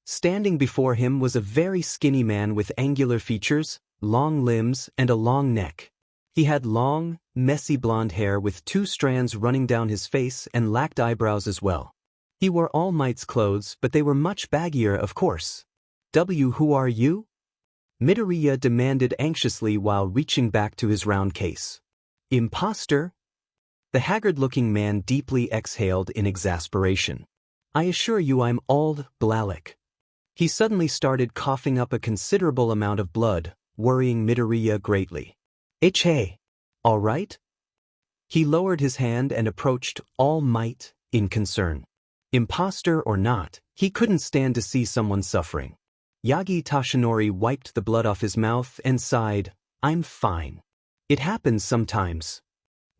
Standing before him was a very skinny man with angular features, long limbs, and a long neck. He had long, messy blonde hair with 2 strands running down his face and lacked eyebrows as well. He wore All Might's clothes, but they were much baggier, of course. Who are you? Midoriya demanded anxiously while reaching back to his round case. Imposter? The haggard-looking man deeply exhaled in exasperation. I assure you I'm All Blalik. He suddenly started coughing up a considerable amount of blood, worrying Midoriya greatly. Hey. All right? He lowered his hand and approached All Might in concern. Imposter or not, he couldn't stand to see someone suffering. Yagi Tashinori wiped the blood off his mouth and sighed, I'm fine. It happens sometimes.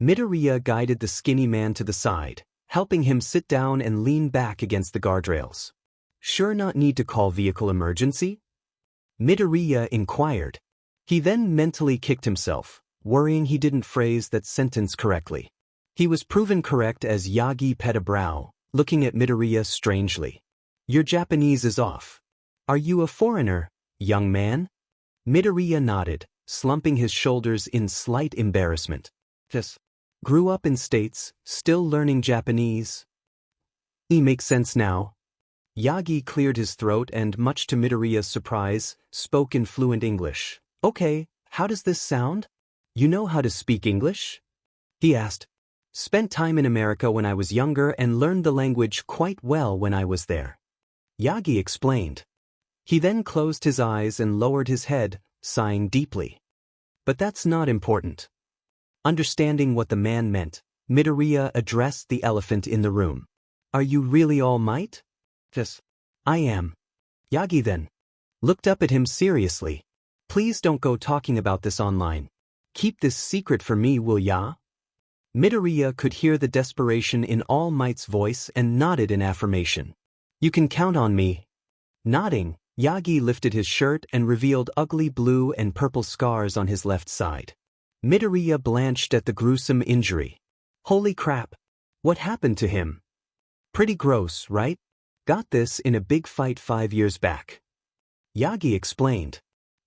Midoriya guided the skinny man to the side, helping him sit down and lean back against the guardrails. Sure not need to call vehicle emergency? Midoriya inquired. He then mentally kicked himself, worrying he didn't phrase that sentence correctly. He was proven correct as Yagi pet a brow, looking at Midoriya strangely. Your Japanese is off. Are you a foreigner, young man? Midoriya nodded, slumping his shoulders in slight embarrassment. Yes. Grew up in States, still learning Japanese. It makes sense now. Yagi cleared his throat and, much to Midoriya's surprise, spoke in fluent English. Okay, how does this sound? You know how to speak English? He asked. Spent time in America when I was younger and learned the language quite well when I was there. Yagi explained. He then closed his eyes and lowered his head, sighing deeply. But that's not important. Understanding what the man meant, Midoriya addressed the elephant in the room. Are you really All Might? Yes. I am. Yagi then looked up at him seriously. Please don't go talking about this online. Keep this secret for me, will ya? Midoriya could hear the desperation in All Might's voice and nodded in affirmation. You can count on me. Nodding, Yagi lifted his shirt and revealed ugly blue and purple scars on his left side. Midoriya blanched at the gruesome injury. Holy crap! What happened to him? Pretty gross, right? Got this in a big fight 5 years back. Yagi explained.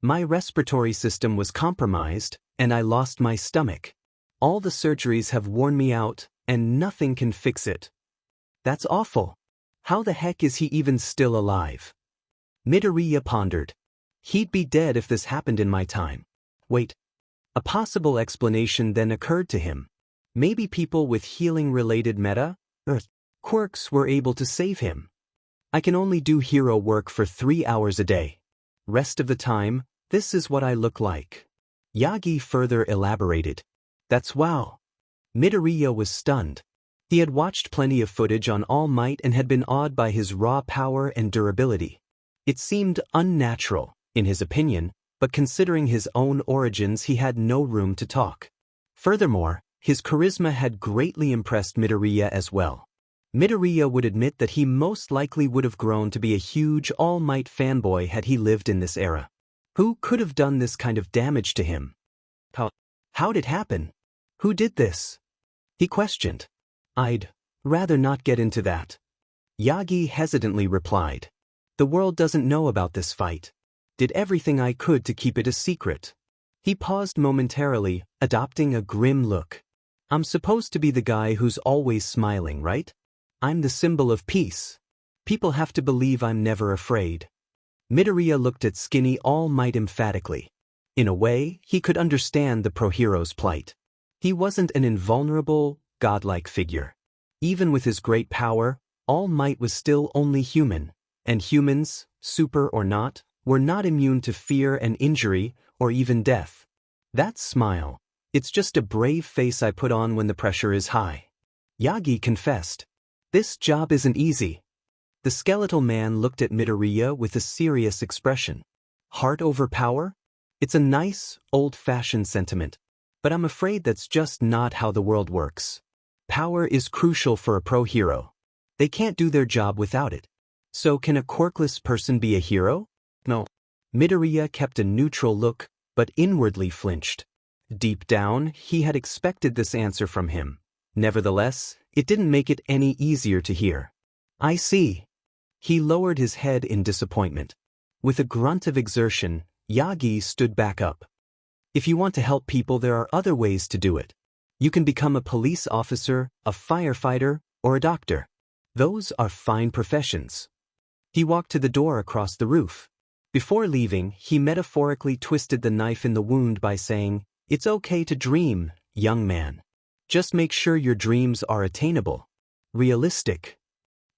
My respiratory system was compromised, and I lost my stomach. All the surgeries have worn me out, and nothing can fix it. That's awful. How the heck is he even still alive? Midoriya pondered. He'd be dead if this happened in my time. Wait. A possible explanation then occurred to him. Maybe people with healing-related quirks were able to save him. I can only do hero work for 3 hours a day. Rest of the time, this is what I look like. Yagi further elaborated. That's wow. Midoriya was stunned. He had watched plenty of footage on All Might and had been awed by his raw power and durability. It seemed unnatural, in his opinion, but considering his own origins he had no room to talk. Furthermore, his charisma had greatly impressed Midoriya as well. Midoriya would admit that he most likely would have grown to be a huge All Might fanboy had he lived in this era. Who could have done this kind of damage to him? How'd it happen? Who did this? He questioned. I'd rather not get into that. Yagi hesitantly replied. The world doesn't know about this fight. Did everything I could to keep it a secret. He paused momentarily, adopting a grim look. I'm supposed to be the guy who's always smiling, right? I'm the symbol of peace. People have to believe I'm never afraid. Midoriya looked at Skinny All Might emphatically. In a way, he could understand the pro-hero's plight. He wasn't an invulnerable, godlike figure. Even with his great power, All Might was still only human, and humans, super or not, were not immune to fear and injury, or even death. That smile, it's just a brave face I put on when the pressure is high. Yagi confessed. This job isn't easy. The skeletal man looked at Midoriya with a serious expression. Heart over power? It's a nice, old-fashioned sentiment, but I'm afraid that's just not how the world works. Power is crucial for a pro-hero. They can't do their job without it. So can a quirkless person be a hero? No. Midoriya kept a neutral look, but inwardly flinched. Deep down, he had expected this answer from him. Nevertheless, it didn't make it any easier to hear. I see. He lowered his head in disappointment. With a grunt of exertion, Yagi stood back up. If you want to help people, there are other ways to do it. You can become a police officer, a firefighter, or a doctor. Those are fine professions. He walked to the door across the roof. Before leaving, he metaphorically twisted the knife in the wound by saying, It's okay to dream, young man. Just make sure your dreams are attainable. Realistic.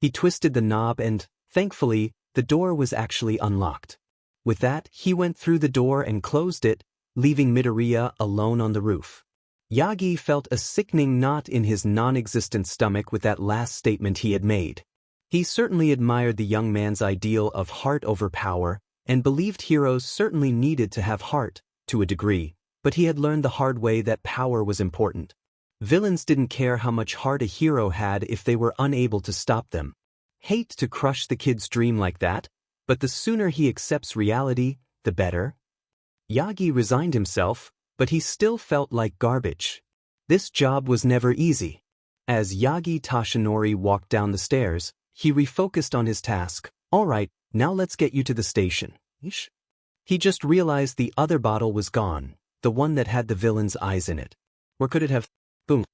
He twisted the knob and, thankfully, the door was actually unlocked. With that, he went through the door and closed it, leaving Midoriya alone on the roof. Yagi felt a sickening knot in his non-existent stomach with that last statement he had made. He certainly admired the young man's ideal of heart over power, and believed heroes certainly needed to have heart, to a degree, but he had learned the hard way that power was important. Villains didn't care how much heart a hero had if they were unable to stop them. Hate to crush the kid's dream like that, but the sooner he accepts reality, the better. Yagi resigned himself, but he still felt like garbage. This job was never easy. As Yagi Tashinori walked down the stairs, he refocused on his task. All right, now let's get you to the station. He just realized the other bottle was gone, the one that had the villain's eyes in it. Or could it have? Boom.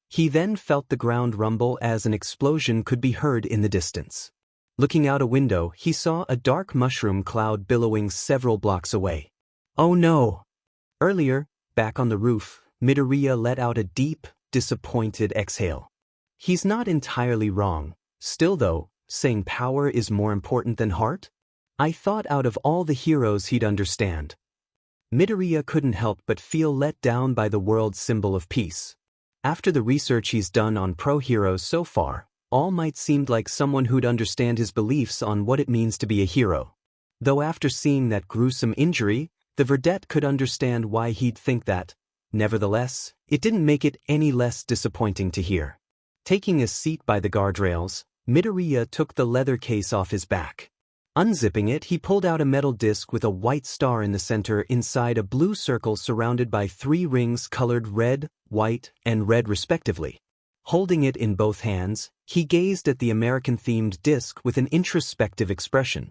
He then felt the ground rumble as an explosion could be heard in the distance. Looking out a window, he saw a dark mushroom cloud billowing several blocks away. Oh no! Earlier, back on the roof, Midoriya let out a deep, disappointed exhale. He's not entirely wrong. Still though, saying power is more important than heart? I thought out of all the heroes he'd understand. Midoriya couldn't help but feel let down by the world's symbol of peace. After the research he's done on pro-heroes so far, All Might seemed like someone who'd understand his beliefs on what it means to be a hero. Though after seeing that gruesome injury, the Verdette could understand why he'd think that. Nevertheless, it didn't make it any less disappointing to hear. Taking a seat by the guardrails, Midoriya took the leather case off his back. Unzipping it, he pulled out a metal disc with a white star in the center inside a blue circle surrounded by 3 rings colored red, white, and red respectively. Holding it in both hands, he gazed at the American-themed disc with an introspective expression.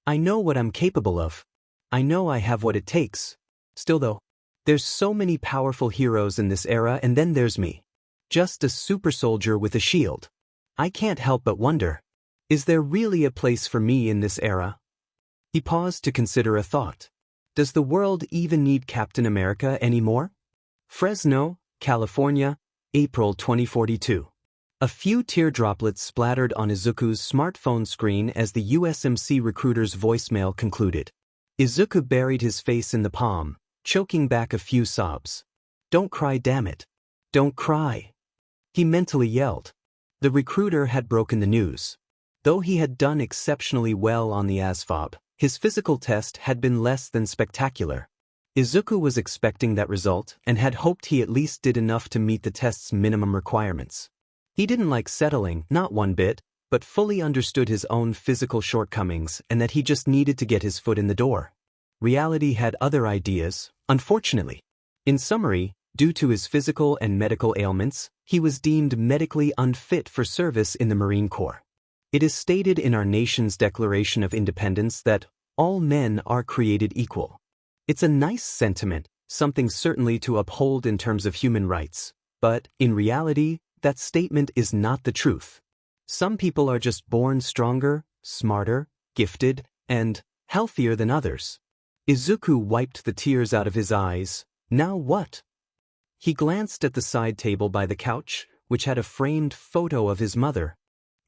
I know what I'm capable of. I know I have what it takes. Still though, there's so many powerful heroes in this era, and then there's me. Just a super soldier with a shield. I can't help but wonder, is there really a place for me in this era? He paused to consider a thought. Does the world even need Captain America anymore? Fresno, California, April 2042. A few teardroplets splattered on Izuku's smartphone screen as the USMC recruiter's voicemail concluded. Izuku buried his face in the palm, choking back a few sobs. Don't cry, damn it. Don't cry. He mentally yelled. The recruiter had broken the news. Though he had done exceptionally well on the ASVAB, his physical test had been less than spectacular. Izuku was expecting that result and had hoped he at least did enough to meet the test's minimum requirements. He didn't like settling, not one bit, but fully understood his own physical shortcomings and that he just needed to get his foot in the door. Reality had other ideas, unfortunately. In summary, Due to his physical and medical ailments, he was deemed medically unfit for service in the Marine Corps. It is stated in our nation's Declaration of Independence that all men are created equal. It's a nice sentiment, something certainly to uphold in terms of human rights, but in reality, that statement is not the truth. Some people are just born stronger, smarter, gifted, and healthier than others. Izuku wiped the tears out of his eyes. Now what? He glanced at the side table by the couch, which had a framed photo of his mother,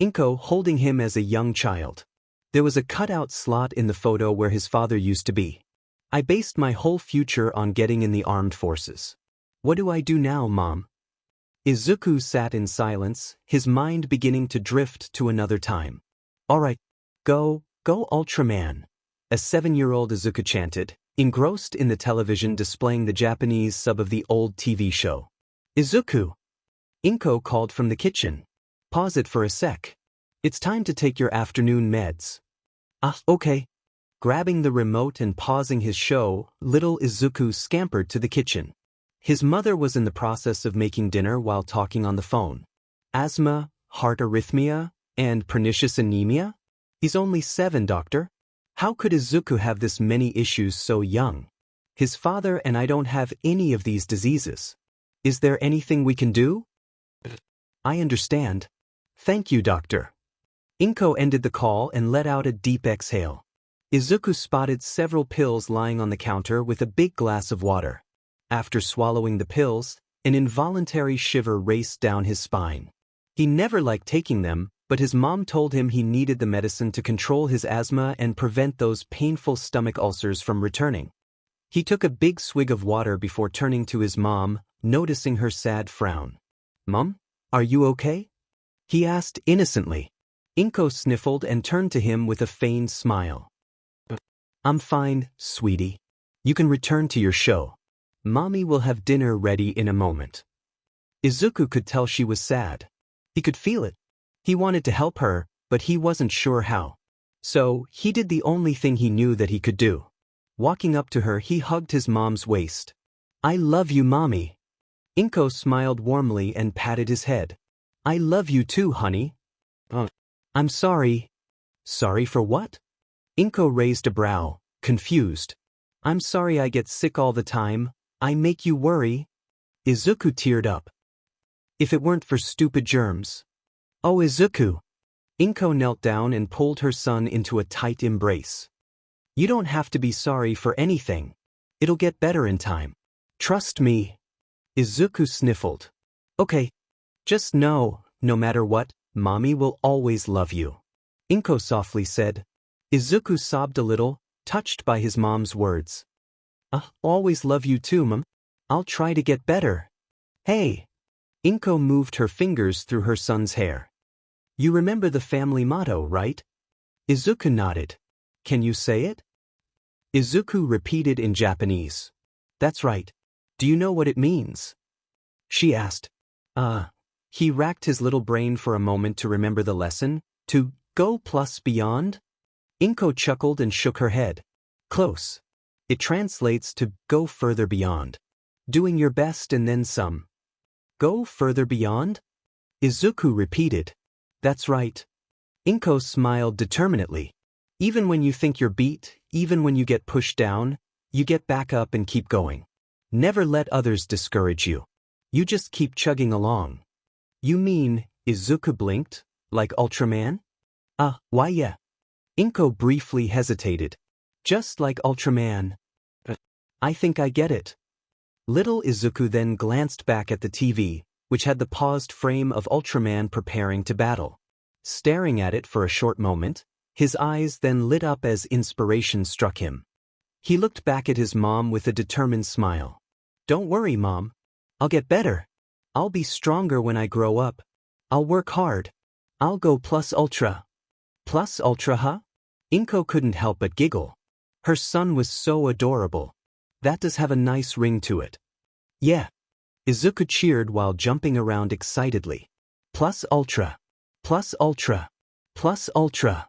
Inko, holding him as a young child. There was a cutout slot in the photo where his father used to be. I based my whole future on getting in the armed forces. What do I do now, Mom? Izuku sat in silence, his mind beginning to drift to another time. All right, go Ultraman, a 7-year-old Izuku chanted, engrossed in the television displaying the Japanese sub of the old TV show. Izuku! Inko called from the kitchen. Pause it for a sec. It's time to take your afternoon meds. Okay. Grabbing the remote and pausing his show, little Izuku scampered to the kitchen. His mother was in the process of making dinner while talking on the phone. Asthma, heart arrhythmia, and pernicious anemia? He's only 7, doctor. How could Izuku have this many issues so young? His father and I don't have any of these diseases. Is there anything we can do? I understand. Thank you, doctor. Inko ended the call and let out a deep exhale. Izuku spotted several pills lying on the counter with a big glass of water. After swallowing the pills, an involuntary shiver raced down his spine. He never liked taking them, but his mom told him he needed the medicine to control his asthma and prevent those painful stomach ulcers from returning. He took a big swig of water before turning to his mom, noticing her sad frown. Mom, are you okay? He asked innocently. Inko sniffled and turned to him with a feigned smile. I'm fine, sweetie. You can return to your show. Mommy will have dinner ready in a moment. Izuku could tell she was sad. He could feel it. He wanted to help her, but he wasn't sure how. So, he did the only thing he knew that he could do. Walking up to her, he hugged his mom's waist. I love you, Mommy. Inko smiled warmly and patted his head. I love you too, honey. I'm sorry. Sorry for what? Inko raised a brow, confused. I'm sorry I get sick all the time. I make you worry. Izuku teared up. If it weren't for stupid germs. Oh, Izuku. Inko knelt down and pulled her son into a tight embrace. You don't have to be sorry for anything. It'll get better in time. Trust me. Izuku sniffled. Okay. Just know, no matter what, Mommy will always love you. Inko softly said. Izuku sobbed a little, touched by his mom's words. Always love you too, Mom. I'll try to get better. Hey. Inko moved her fingers through her son's hair. You remember the family motto, right? Izuku nodded. Can you say it? Izuku repeated in Japanese. That's right. Do you know what it means? She asked. He racked his little brain for a moment to remember the lesson. To go plus beyond? Inko chuckled and shook her head. Close. It translates to go further beyond. Doing your best and then some. Go further beyond? Izuku repeated. That's right. Inko smiled determinedly. Even when you think you're beat, even when you get pushed down, you get back up and keep going. Never let others discourage you. You just keep chugging along. You mean, Izuku blinked, like Ultraman? Why yeah. Inko briefly hesitated. Just like Ultraman. I think I get it. Little Izuku then glanced back at the TV, which had the paused frame of Ultraman preparing to battle. Staring at it for a short moment, his eyes then lit up as inspiration struck him. He looked back at his mom with a determined smile. Don't worry, Mom. I'll get better. I'll be stronger when I grow up. I'll work hard. I'll go plus ultra. Plus ultra, huh? Inko couldn't help but giggle. Her son was so adorable. That does have a nice ring to it. Yeah. Izuku cheered while jumping around excitedly. Plus ultra. Plus ultra. Plus ultra.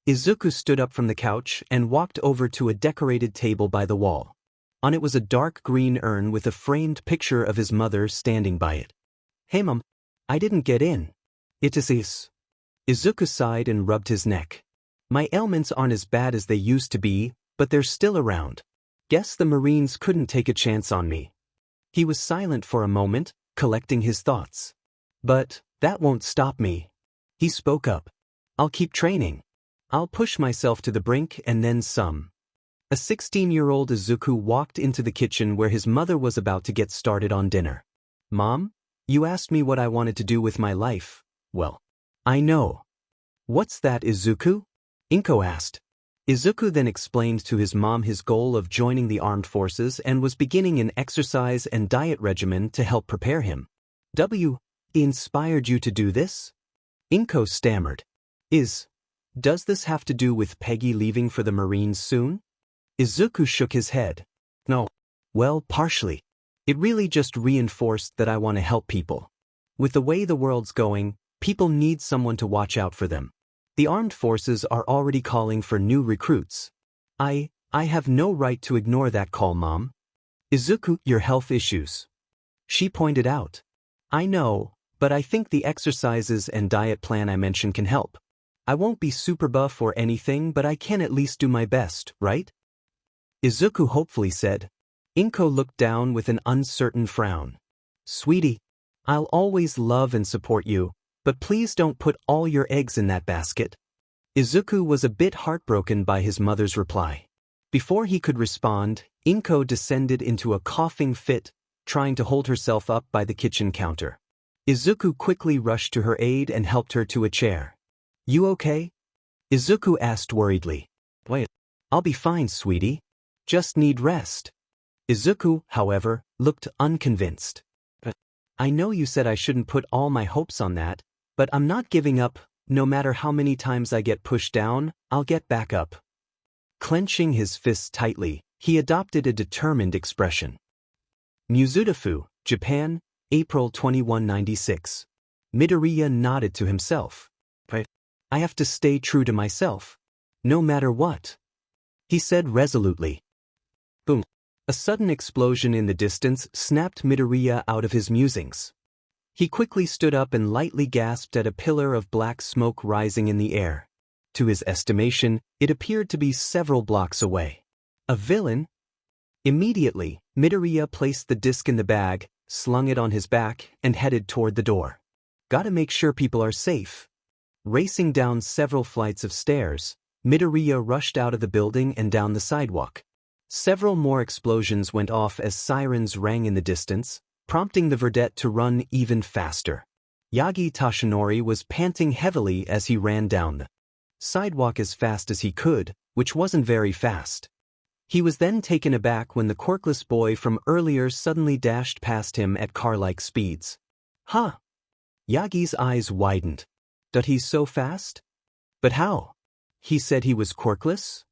Izuku stood up from the couch and walked over to a decorated table by the wall. On it was a dark green urn with a framed picture of his mother standing by it. Hey mom, I didn't get in. It is. Izuku sighed and rubbed his neck. My ailments aren't as bad as they used to be, but they're still around. Guess the Marines couldn't take a chance on me. He was silent for a moment, collecting his thoughts. But that won't stop me. He spoke up. I'll keep training. I'll push myself to the brink and then some. A 16-year-old Izuku walked into the kitchen where his mother was about to get started on dinner. Mom, you asked me what I wanted to do with my life. Well, I know. What's that, Izuku? Inko asked. Izuku then explained to his mom his goal of joining the armed forces and was beginning an exercise and diet regimen to help prepare him. W. Inspired you to do this? Inko stammered. Does this have to do with Peggy leaving for the Marines soon? Izuku shook his head. No. Well, partially. It really just reinforced that I want to help people. With the way the world's going, people need someone to watch out for them. The armed forces are already calling for new recruits. I have no right to ignore that call, Mom. Izuku, your health issues. She pointed out. I know, but I think the exercises and diet plan I mentioned can help. I won't be super buff or anything, but I can at least do my best, right? Izuku hopefully said. Inko looked down with an uncertain frown. Sweetie, I'll always love and support you, but please don't put all your eggs in that basket. Izuku was a bit heartbroken by his mother's reply. Before he could respond, Inko descended into a coughing fit, trying to hold herself up by the kitchen counter. Izuku quickly rushed to her aid and helped her to a chair. You okay? Izuku asked worriedly. Wait, I'll be fine, sweetie. Just need rest. Izuku, however, looked unconvinced. I know you said I shouldn't put all my hopes on that, but I'm not giving up. No matter how many times I get pushed down, I'll get back up. Clenching his fists tightly, he adopted a determined expression. Muzutafu, Japan, April 2196. Midoriya nodded to himself. I have to stay true to myself. No matter what. He said resolutely. Boom. A sudden explosion in the distance snapped Midoriya out of his musings. He quickly stood up and lightly gasped at a pillar of black smoke rising in the air. To his estimation, it appeared to be several blocks away. A villain? Immediately, Midoriya placed the disc in the bag, slung it on his back, and headed toward the door. Gotta make sure people are safe. Racing down several flights of stairs, Midoriya rushed out of the building and down the sidewalk. Several more explosions went off as sirens rang in the distance, prompting the verdette to run even faster. Yagi Tashinori was panting heavily as he ran down the sidewalk as fast as he could, which wasn't very fast. He was then taken aback when the quirkless boy from earlier suddenly dashed past him at car-like speeds. Huh? Yagi's eyes widened. Did he so fast? But how? He said he was quirkless?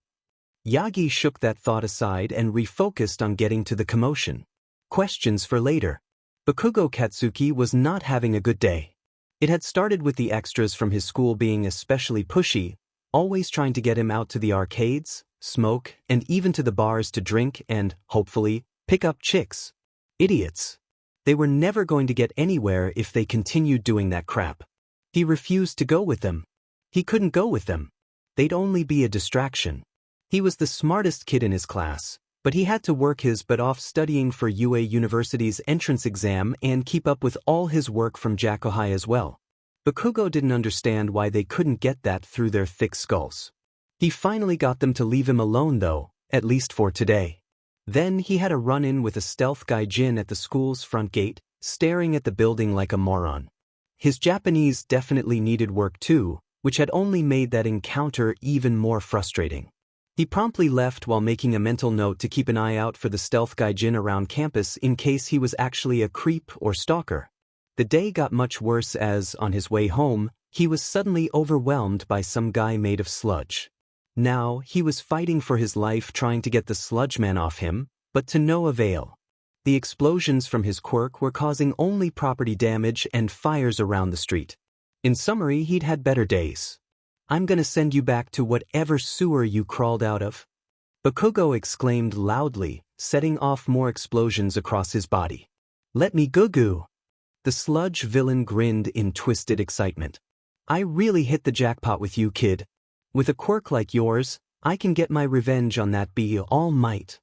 Yagi shook that thought aside and refocused on getting to the commotion. Questions for later. Bakugo Katsuki was not having a good day. It had started with the extras from his school being especially pushy, always trying to get him out to the arcades, smoke, and even to the bars to drink and, hopefully, pick up chicks. Idiots. They were never going to get anywhere if they continued doing that crap. He refused to go with them. He couldn't go with them. They'd only be a distraction. He was the smartest kid in his class, but he had to work his butt off studying for UA University's entrance exam and keep up with all his work from Jakuhai as well. Bakugo didn't understand why they couldn't get that through their thick skulls. He finally got them to leave him alone though, at least for today. Then he had a run-in with a stealth gaijin at the school's front gate, staring at the building like a moron. His Japanese definitely needed work too, which had only made that encounter even more frustrating. He promptly left while making a mental note to keep an eye out for the stealth gaijin around campus in case he was actually a creep or stalker. The day got much worse as, on his way home, he was suddenly overwhelmed by some guy made of sludge. Now, he was fighting for his life trying to get the sludge man off him, but to no avail. The explosions from his quirk were causing only property damage and fires around the street. In summary, he'd had better days. I'm gonna send you back to whatever sewer you crawled out of. Bakugo exclaimed loudly, setting off more explosions across his body. Let me goo-goo. The sludge villain grinned in twisted excitement. I really hit the jackpot with you, kid. With a quirk like yours, I can get my revenge on that All Might.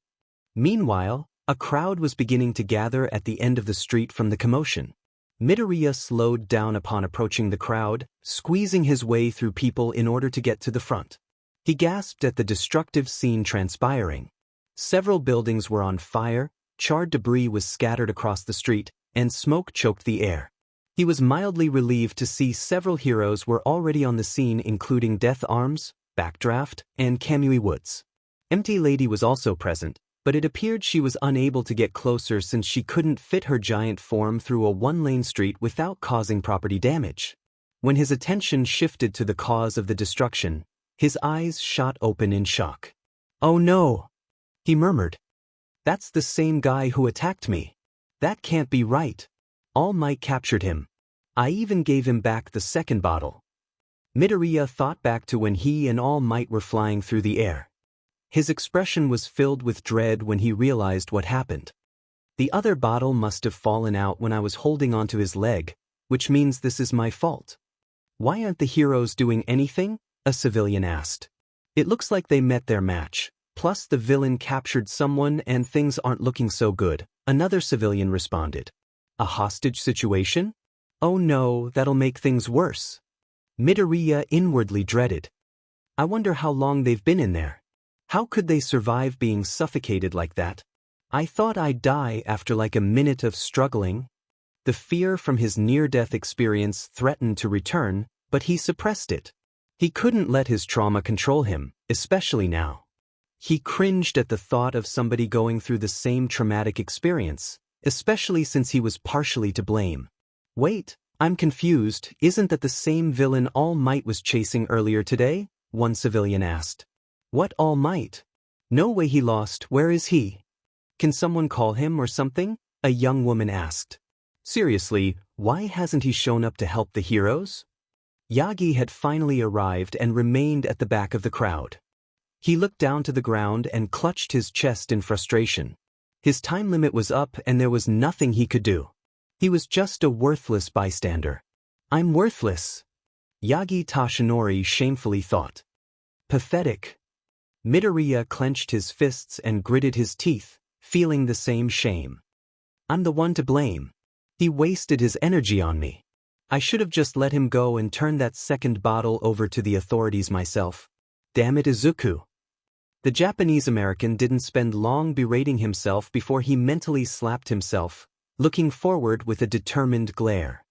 Meanwhile, a crowd was beginning to gather at the end of the street from the commotion. Midoriya slowed down upon approaching the crowd, squeezing his way through people in order to get to the front. He gasped at the destructive scene transpiring. Several buildings were on fire, charred debris was scattered across the street, and smoke choked the air. He was mildly relieved to see several heroes were already on the scene, including Death Arms, Backdraft, and Kamui Woods. Empty Lady was also present, but it appeared she was unable to get closer since she couldn't fit her giant form through a one-lane street without causing property damage. When his attention shifted to the cause of the destruction, his eyes shot open in shock. "Oh no!" he murmured. "That's the same guy who attacked me. That can't be right." All Might captured him. I even gave him back the second bottle. Midoriya thought back to when he and All Might were flying through the air. His expression was filled with dread when he realized what happened. The other bottle must have fallen out when I was holding onto his leg, which means this is my fault. "Why aren't the heroes doing anything?" a civilian asked. "It looks like they met their match, plus the villain captured someone and things aren't looking so good," another civilian responded. "A hostage situation? Oh no, that'll make things worse." Midoriya inwardly dreaded. "I wonder how long they've been in there. How could they survive being suffocated like that? I thought I'd die after like a minute of struggling." The fear from his near-death experience threatened to return, but he suppressed it. He couldn't let his trauma control him, especially now. He cringed at the thought of somebody going through the same traumatic experience, especially since he was partially to blame. "Wait, I'm confused, isn't that the same villain All Might was chasing earlier today?" one civilian asked. "What All Might? No way he lost, where is he? Can someone call him or something?" a young woman asked. "Seriously, why hasn't he shown up to help the heroes?" Yagi had finally arrived and remained at the back of the crowd. He looked down to the ground and clutched his chest in frustration. His time limit was up and there was nothing he could do. He was just a worthless bystander. "I'm worthless," Yagi Tashinori shamefully thought. Pathetic. Midoriya clenched his fists and gritted his teeth, feeling the same shame. "I'm the one to blame. He wasted his energy on me. I should have just let him go and turned that second bottle over to the authorities myself. Damn it, Izuku." The Japanese-American didn't spend long berating himself before he mentally slapped himself, looking forward with a determined glare.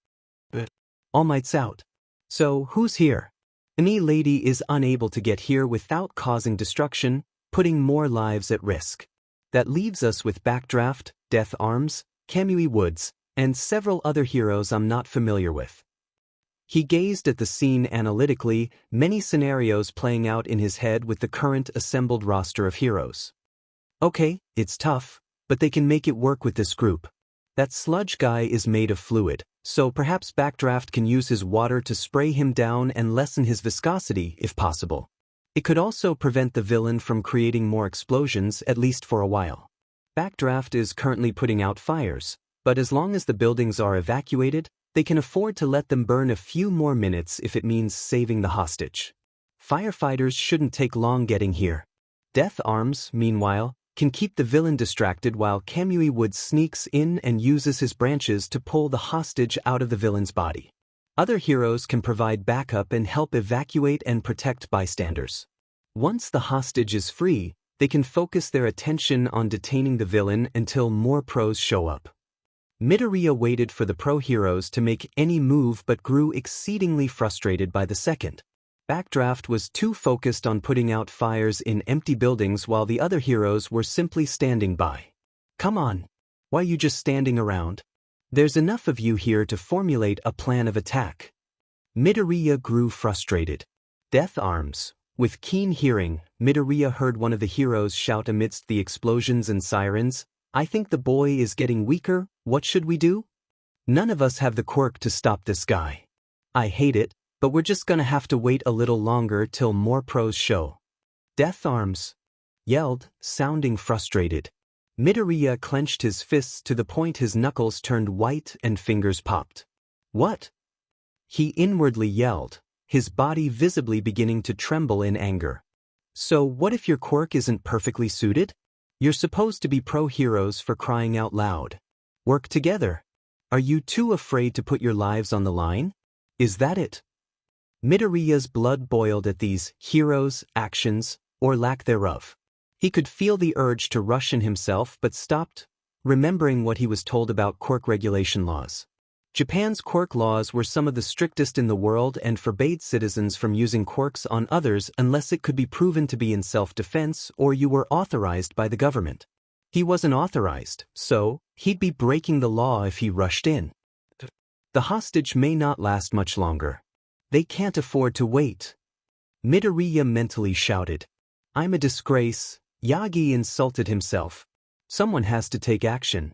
"But All Might's out. So who's here? Any lady is unable to get here without causing destruction, putting more lives at risk. That leaves us with Backdraft, Death Arms, Kamui Woods, and several other heroes I'm not familiar with." He gazed at the scene analytically, many scenarios playing out in his head with the current assembled roster of heroes. "Okay, it's tough, but they can make it work with this group. That sludge guy is made of fluid, so perhaps Backdraft can use his water to spray him down and lessen his viscosity if possible. It could also prevent the villain from creating more explosions, at least for a while. Backdraft is currently putting out fires, but as long as the buildings are evacuated, they can afford to let them burn a few more minutes if it means saving the hostage. Firefighters shouldn't take long getting here. Death Arms, meanwhile, can keep the villain distracted while Kamui Woods sneaks in and uses his branches to pull the hostage out of the villain's body. Other heroes can provide backup and help evacuate and protect bystanders. Once the hostage is free, they can focus their attention on detaining the villain until more pros show up. Midoriya waited for the pro heroes to make any move but grew exceedingly frustrated by the second. Backdraft was too focused on putting out fires in empty buildings while the other heroes were simply standing by. "Come on. Why are you just standing around? There's enough of you here to formulate a plan of attack." Midoriya grew frustrated. Death Arms. With keen hearing, Midoriya heard one of the heroes shout amidst the explosions and sirens, "I think the boy is getting weaker, what should we do? None of us have the quirk to stop this guy. I hate it, but we're just gonna have to wait a little longer till more pros show." Death Arms yelled, sounding frustrated. Midoriya clenched his fists to the point his knuckles turned white and fingers popped. What? He inwardly yelled, his body visibly beginning to tremble in anger. So what if your quirk isn't perfectly suited? You're supposed to be pro-heroes, for crying out loud. Work together. Are you too afraid to put your lives on the line? Is that it? Midoriya's blood boiled at these heroes' actions, or lack thereof. He could feel the urge to rush in himself but stopped, remembering what he was told about quirk regulation laws. Japan's quirk laws were some of the strictest in the world and forbade citizens from using quirks on others unless it could be proven to be in self-defense or you were authorized by the government. He wasn't authorized, so he'd be breaking the law if he rushed in. The hostage may not last much longer. They can't afford to wait. Midoriya mentally shouted. I'm a disgrace. Yagi insulted himself. Someone has to take action.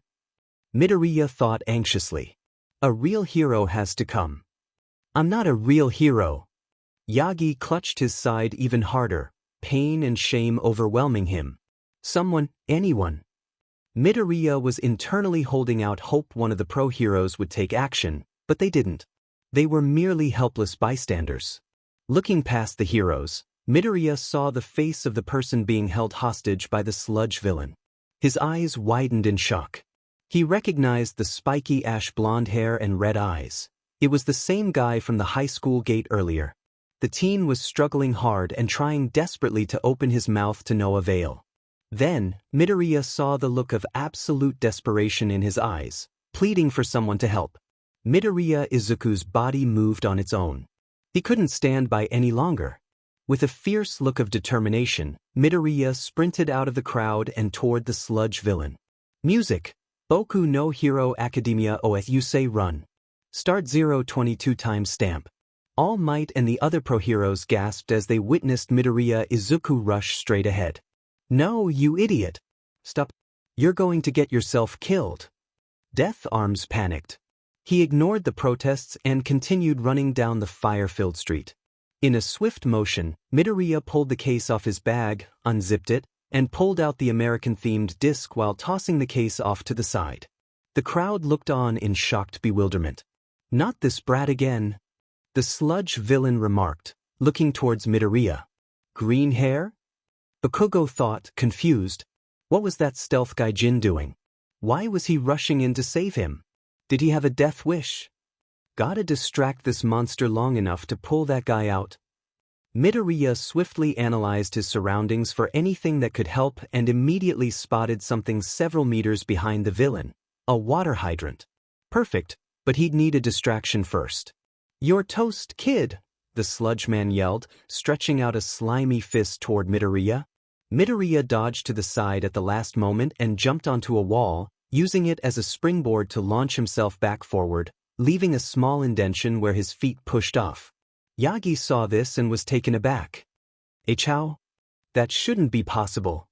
Midoriya thought anxiously. A real hero has to come. I'm not a real hero. Yagi clutched his side even harder, pain and shame overwhelming him. Someone, anyone. Midoriya was internally holding out hope one of the pro-heroes would take action, but they didn't. They were merely helpless bystanders. Looking past the heroes, Midoriya saw the face of the person being held hostage by the sludge villain. His eyes widened in shock. He recognized the spiky ash blonde hair and red eyes. It was the same guy from the high school gate earlier. The teen was struggling hard and trying desperately to open his mouth to no avail. Then, Midoriya saw the look of absolute desperation in his eyes, pleading for someone to help. Midoriya Izuku's body moved on its own. He couldn't stand by any longer. With a fierce look of determination, Midoriya sprinted out of the crowd and toward the sludge villain. Music. Boku no Hero Academia Ousei Run. Start 022 timestamp. All Might and the other pro-heroes gasped as they witnessed Midoriya Izuku rush straight ahead. No, you idiot. Stop. You're going to get yourself killed. Death Arms panicked. He ignored the protests and continued running down the fire-filled street. In a swift motion, Midoriya pulled the case off his bag, unzipped it, and pulled out the American-themed disc while tossing the case off to the side. The crowd looked on in shocked bewilderment. Not this brat again, the sludge villain remarked, looking towards Midoriya. Green hair? Bakugo thought, confused. What was that stealth gaijin doing? Why was he rushing in to save him? Did he have a death wish? Gotta distract this monster long enough to pull that guy out. Midoriya swiftly analyzed his surroundings for anything that could help and immediately spotted something several meters behind the villain. A water hydrant. Perfect, but he'd need a distraction first. You're toast, kid, the sludge man yelled, stretching out a slimy fist toward Midoriya. Midoriya dodged to the side at the last moment and jumped onto a wall, using it as a springboard to launch himself back forward, leaving a small indentation where his feet pushed off. Yagi saw this and was taken aback. Chow? That shouldn't be possible.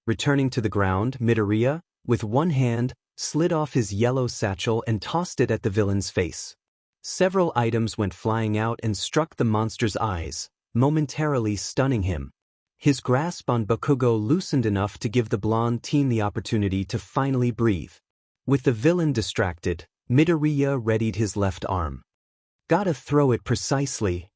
Returning to the ground, Midoriya, with one hand, slid off his yellow satchel and tossed it at the villain's face. Several items went flying out and struck the monster's eyes, momentarily stunning him. His grasp on Bakugo loosened enough to give the blonde teen the opportunity to finally breathe. With the villain distracted, Midoriya readied his left arm. Gotta throw it precisely.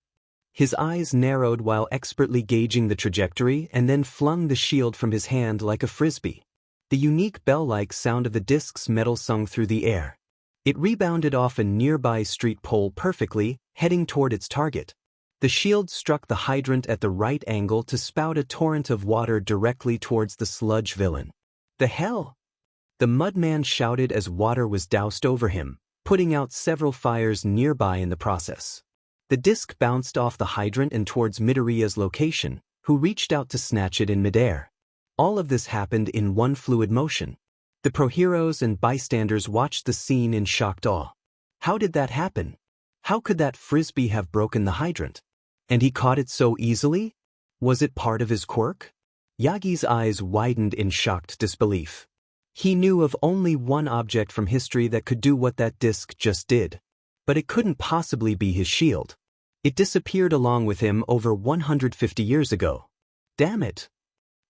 His eyes narrowed while expertly gauging the trajectory and then flung the shield from his hand like a frisbee. The unique bell-like sound of the disc's metal sung through the air. It rebounded off a nearby street pole perfectly, heading toward its target. The shield struck the hydrant at the right angle to spout a torrent of water directly towards the sludge villain. The hell? The mudman shouted as water was doused over him, putting out several fires nearby in the process. The disc bounced off the hydrant and towards Midoriya's location, who reached out to snatch it in midair. All of this happened in one fluid motion. The pro-heroes and bystanders watched the scene in shocked awe. How did that happen? How could that frisbee have broken the hydrant? And he caught it so easily? Was it part of his quirk? Yagi's eyes widened in shocked disbelief. He knew of only one object from history that could do what that disc just did. But it couldn't possibly be his shield. It disappeared along with him over 150 years ago. Damn it!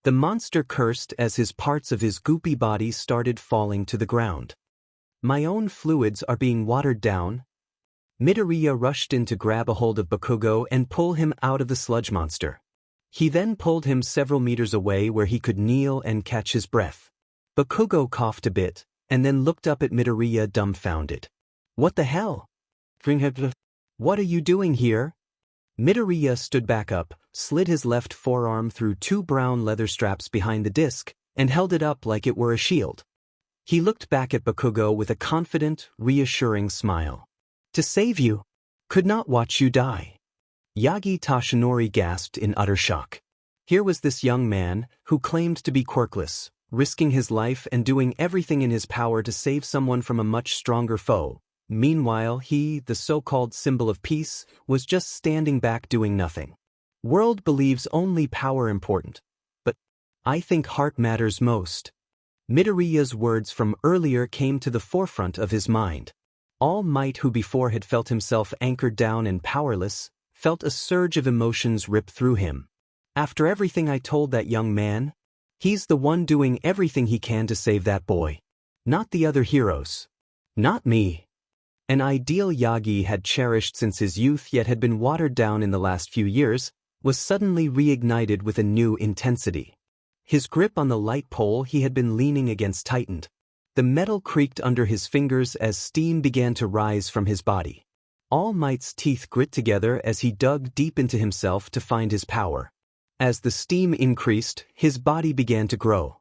The monster cursed as his parts of his goopy body started falling to the ground. My own fluids are being watered down. Midoriya rushed in to grab a hold of Bakugo and pull him out of the sludge monster. He then pulled him several meters away where he could kneel and catch his breath. Bakugo coughed a bit, and then looked up at Midoriya dumbfounded. What the hell? What are you doing here? Midoriya stood back up, slid his left forearm through two brown leather straps behind the disc, and held it up like it were a shield. He looked back at Bakugo with a confident, reassuring smile. To save you. Could not watch you die. Yagi Tashinori gasped in utter shock. Here was this young man, who claimed to be quirkless, risking his life and doing everything in his power to save someone from a much stronger foe. Meanwhile he, the so-called symbol of peace, was just standing back doing nothing. World believes only power important. But I think heart matters most. Midoriya's words from earlier came to the forefront of his mind. All Might, who before had felt himself anchored down and powerless, felt a surge of emotions rip through him. After everything I told that young man, he's the one doing everything he can to save that boy. Not the other heroes. Not me. An ideal Yagi had cherished since his youth yet had been watered down in the last few years, was suddenly reignited with a new intensity. His grip on the light pole he had been leaning against tightened. The metal creaked under his fingers as steam began to rise from his body. All Might's teeth grit together as he dug deep into himself to find his power. As the steam increased, his body began to grow.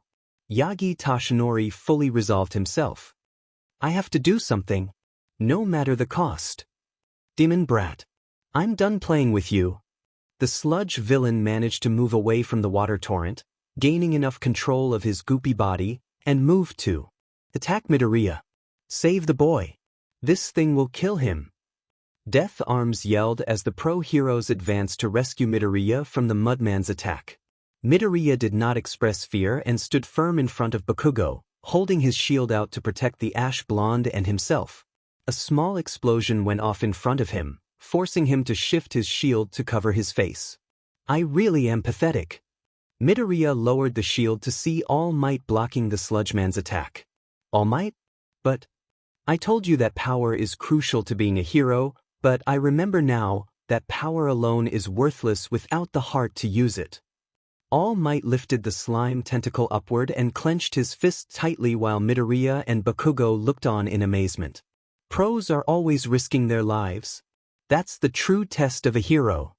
Yagi Tashinori fully resolved himself. I have to do something. No matter the cost. Demon brat. I'm done playing with you. The sludge villain managed to move away from the water torrent, gaining enough control of his goopy body, and moved to attack Midoriya. Save the boy. This thing will kill him. Death Arms yelled as the pro-heroes advanced to rescue Midoriya from the Mudman's attack. Midoriya did not express fear and stood firm in front of Bakugo, holding his shield out to protect the ash blonde and himself. A small explosion went off in front of him, forcing him to shift his shield to cover his face. I really am pathetic. Midoriya lowered the shield to see All Might blocking the Sludgeman's attack. All Might? But I told you that power is crucial to being a hero, but I remember now that power alone is worthless without the heart to use it. All Might lifted the slime tentacle upward and clenched his fist tightly while Midoriya and Bakugo looked on in amazement. Pros are always risking their lives. That's the true test of a hero.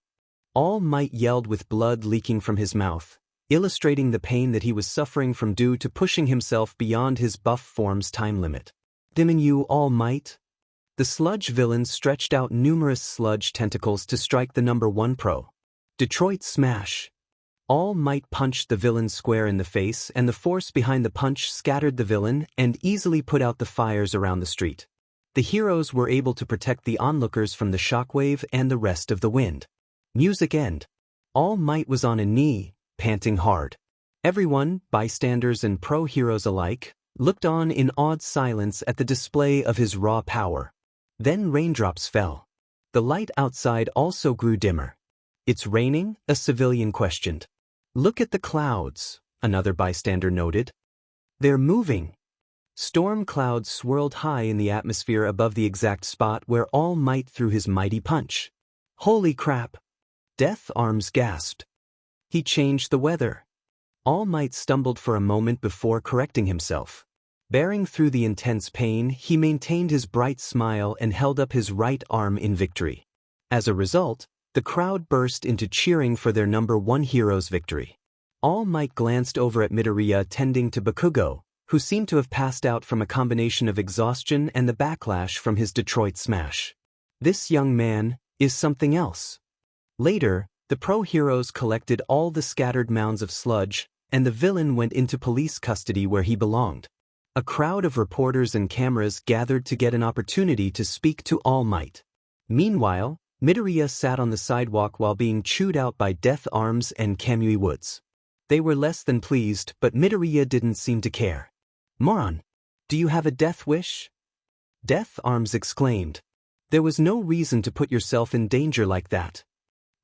All Might yelled with blood leaking from his mouth, illustrating the pain that he was suffering from due to pushing himself beyond his buff form's time limit. Damn you, All Might. The sludge villain stretched out numerous sludge tentacles to strike the number 1 pro. Detroit Smash. All Might punched the villain square in the face, and the force behind the punch scattered the villain and easily put out the fires around the street. The heroes were able to protect the onlookers from the shockwave and the rest of the wind. Music end. All Might was on a knee, panting hard. Everyone, bystanders and pro-heroes alike, looked on in awed silence at the display of his raw power. Then raindrops fell. The light outside also grew dimmer. It's raining? A civilian questioned. Look at the clouds, another bystander noted. They're moving. Storm clouds swirled high in the atmosphere above the exact spot where All Might threw his mighty punch. Holy crap! Death Arms gasped. He changed the weather. All Might stumbled for a moment before correcting himself. Bearing through the intense pain, he maintained his bright smile and held up his right arm in victory. As a result, the crowd burst into cheering for their number 1 hero's victory. All Might glanced over at Midoriya tending to Bakugo, who seemed to have passed out from a combination of exhaustion and the backlash from his Detroit Smash. This young man is something else. Later, the pro-heroes collected all the scattered mounds of sludge, and the villain went into police custody where he belonged. A crowd of reporters and cameras gathered to get an opportunity to speak to All Might. Meanwhile, Midoriya sat on the sidewalk while being chewed out by Death Arms and Kamui Woods. They were less than pleased, but Midoriya didn't seem to care. Moron, do you have a death wish? Death Arms exclaimed. There was no reason to put yourself in danger like that.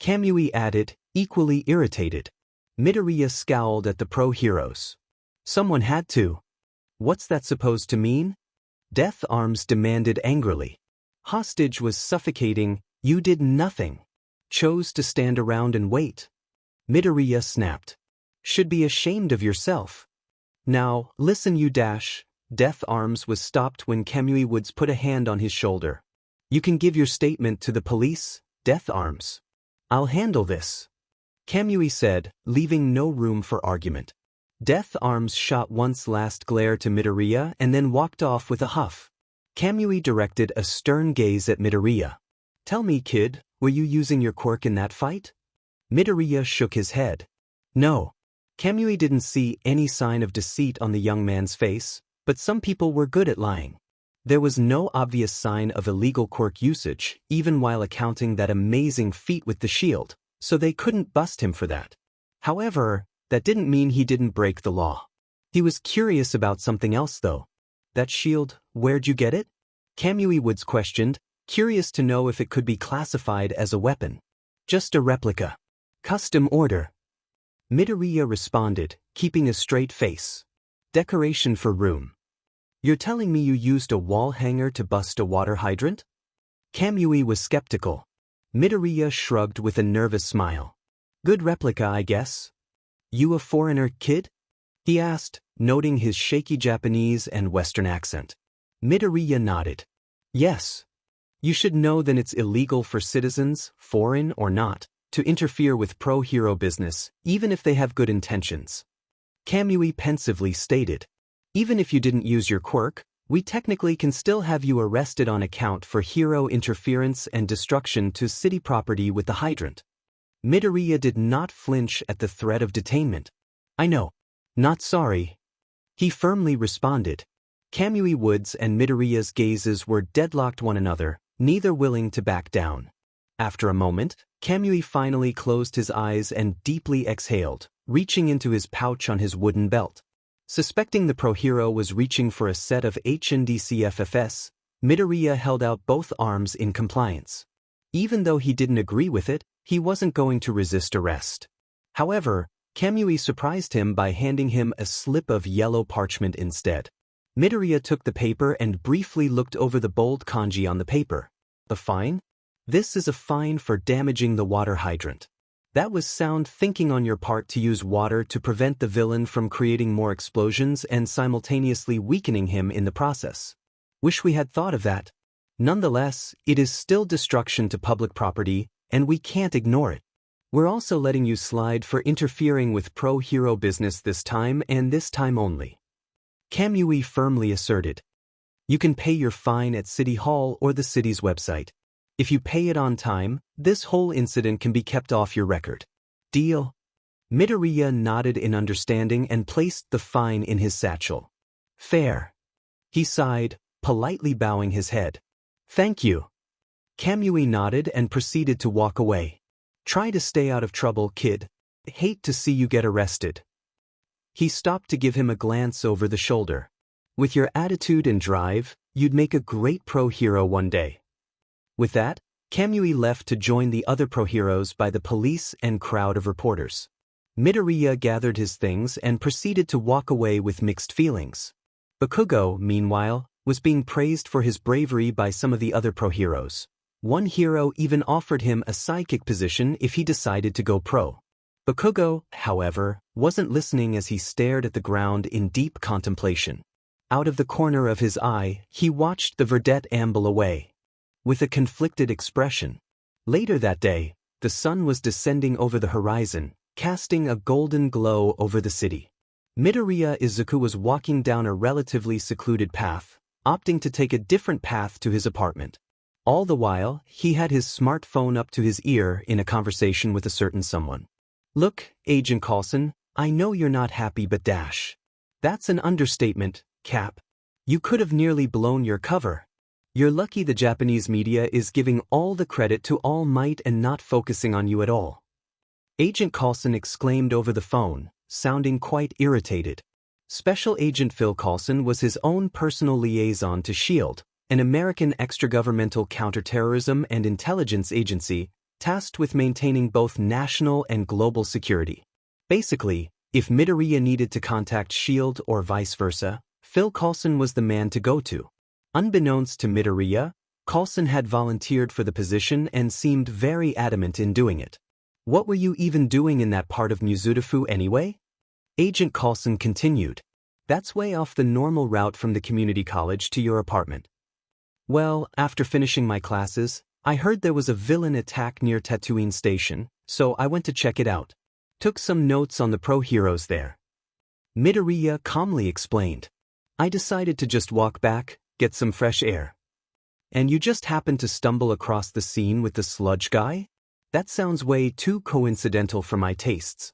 Kamui added, equally irritated. Midoriya scowled at the pro-heroes. Someone had to. What's that supposed to mean? Death Arms demanded angrily. Hostage was suffocating, you did nothing. Chose to stand around and wait. Midoriya snapped. Should be ashamed of yourself. Now, listen you dash. Death Arms was stopped when Kamui Woods put a hand on his shoulder. You can give your statement to the police, Death Arms. I'll handle this. Kamui said, leaving no room for argument. Death Arms shot once last glare to Midoriya and then walked off with a huff. Kamui directed a stern gaze at Midoriya. Tell me, kid, were you using your quirk in that fight? Midoriya shook his head. No. Kamui didn't see any sign of deceit on the young man's face, but some people were good at lying. There was no obvious sign of illegal quirk usage, even while accounting that amazing feat with the shield, so they couldn't bust him for that. However, that didn't mean he didn't break the law. He was curious about something else though. That shield, where'd you get it? Kamui Woods questioned, curious to know if it could be classified as a weapon. Just a replica. Custom order. Midoriya responded, keeping a straight face. Decoration for room. You're telling me you used a wall hanger to bust a water hydrant? Kamui was skeptical. Midoriya shrugged with a nervous smile. Good replica, I guess. You a foreigner, kid? He asked, noting his shaky Japanese and Western accent. Midoriya nodded. Yes. You should know that it's illegal for citizens, foreign or not, to interfere with pro-hero business, even if they have good intentions. Kamui pensively stated. Even if you didn't use your quirk, we technically can still have you arrested on account for hero interference and destruction to city property with the hydrant. Midoriya did not flinch at the threat of detainment. I know. Not sorry. He firmly responded. Kamui Woods and Midoriya's gazes were deadlocked one another, neither willing to back down. After a moment, Kamui finally closed his eyes and deeply exhaled, reaching into his pouch on his wooden belt. Suspecting the pro-hero was reaching for a set of HNDCFFS, Midoriya held out both arms in compliance. Even though he didn't agree with it, he wasn't going to resist arrest. However, Kamui surprised him by handing him a slip of yellow parchment instead. Midoriya took the paper and briefly looked over the bold kanji on the paper. The fine? This is a fine for damaging the water hydrant. That was sound thinking on your part to use water to prevent the villain from creating more explosions and simultaneously weakening him in the process. Wish we had thought of that. Nonetheless, it is still destruction to public property, and we can't ignore it. We're also letting you slide for interfering with pro-hero business this time and this time only. Kamui firmly asserted. You can pay your fine at City Hall or the city's website. If you pay it on time, this whole incident can be kept off your record. Deal? Midoriya nodded in understanding and placed the fine in his satchel. Fair. He sighed, politely bowing his head. Thank you. Kamui nodded and proceeded to walk away. Try to stay out of trouble, kid. Hate to see you get arrested. He stopped to give him a glance over the shoulder. With your attitude and drive, you'd make a great pro-hero one day. With that, Kamui left to join the other pro-heroes by the police and crowd of reporters. Midoriya gathered his things and proceeded to walk away with mixed feelings. Bakugo, meanwhile, was being praised for his bravery by some of the other pro-heroes. One hero even offered him a sidekick position if he decided to go pro. Bakugo, however, wasn't listening as he stared at the ground in deep contemplation. Out of the corner of his eye, he watched the verdette amble away. With a conflicted expression. Later that day, the sun was descending over the horizon, casting a golden glow over the city. Midoriya Izuku was walking down a relatively secluded path, opting to take a different path to his apartment. All the while, he had his smartphone up to his ear in a conversation with a certain someone. Look, Agent Coulson, I know you're not happy but dash. That's an understatement, Cap. You could have nearly blown your cover. You're lucky the Japanese media is giving all the credit to All Might and not focusing on you at all. Agent Coulson exclaimed over the phone, sounding quite irritated. Special Agent Phil Coulson was his own personal liaison to S.H.I.E.L.D., an American extragovernmental counterterrorism and intelligence agency tasked with maintaining both national and global security. Basically, if Midoriya needed to contact S.H.I.E.L.D. or vice versa, Phil Coulson was the man to go to. Unbeknownst to Midoriya, Coulson had volunteered for the position and seemed very adamant in doing it. What were you even doing in that part of Mizudafu anyway? Agent Coulson continued. That's way off the normal route from the community college to your apartment. Well, after finishing my classes, I heard there was a villain attack near Tatooine Station, so I went to check it out. Took some notes on the pro-heroes there. Midoriya calmly explained. I decided to just walk back, get some fresh air. And you just happened to stumble across the scene with the sludge guy? That sounds way too coincidental for my tastes.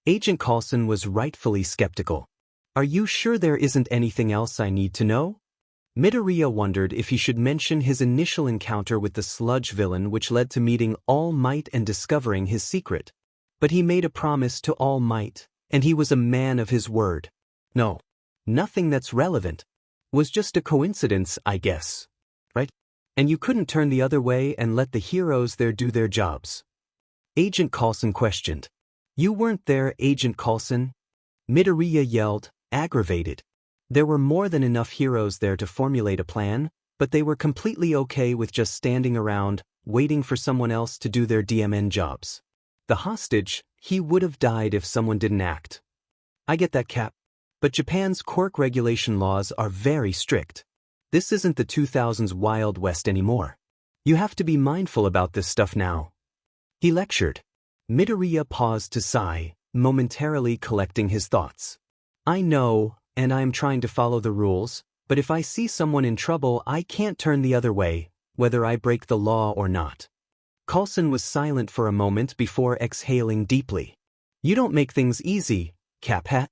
Agent Coulson was rightfully skeptical. Are you sure there isn't anything else I need to know? Midoriya wondered if he should mention his initial encounter with the sludge villain which led to meeting All Might and discovering his secret. But he made a promise to All Might, and he was a man of his word. No, nothing that's relevant. Was just a coincidence, I guess. Right? And you couldn't turn the other way and let the heroes there do their jobs. Agent Coulson questioned. You weren't there, Agent Coulson? Midoriya yelled, aggravated. There were more than enough heroes there to formulate a plan, but they were completely okay with just standing around, waiting for someone else to do their DMN jobs. The hostage, he would have died if someone didn't act. I get that, Cap. But Japan's quirk regulation laws are very strict. This isn't the 2000s Wild West anymore. You have to be mindful about this stuff now. He lectured. Midoriya paused to sigh, momentarily collecting his thoughts. I know, and I am trying to follow the rules, but if I see someone in trouble I can't turn the other way, whether I break the law or not. Coulson was silent for a moment before exhaling deeply. You don't make things easy, Cap Hat.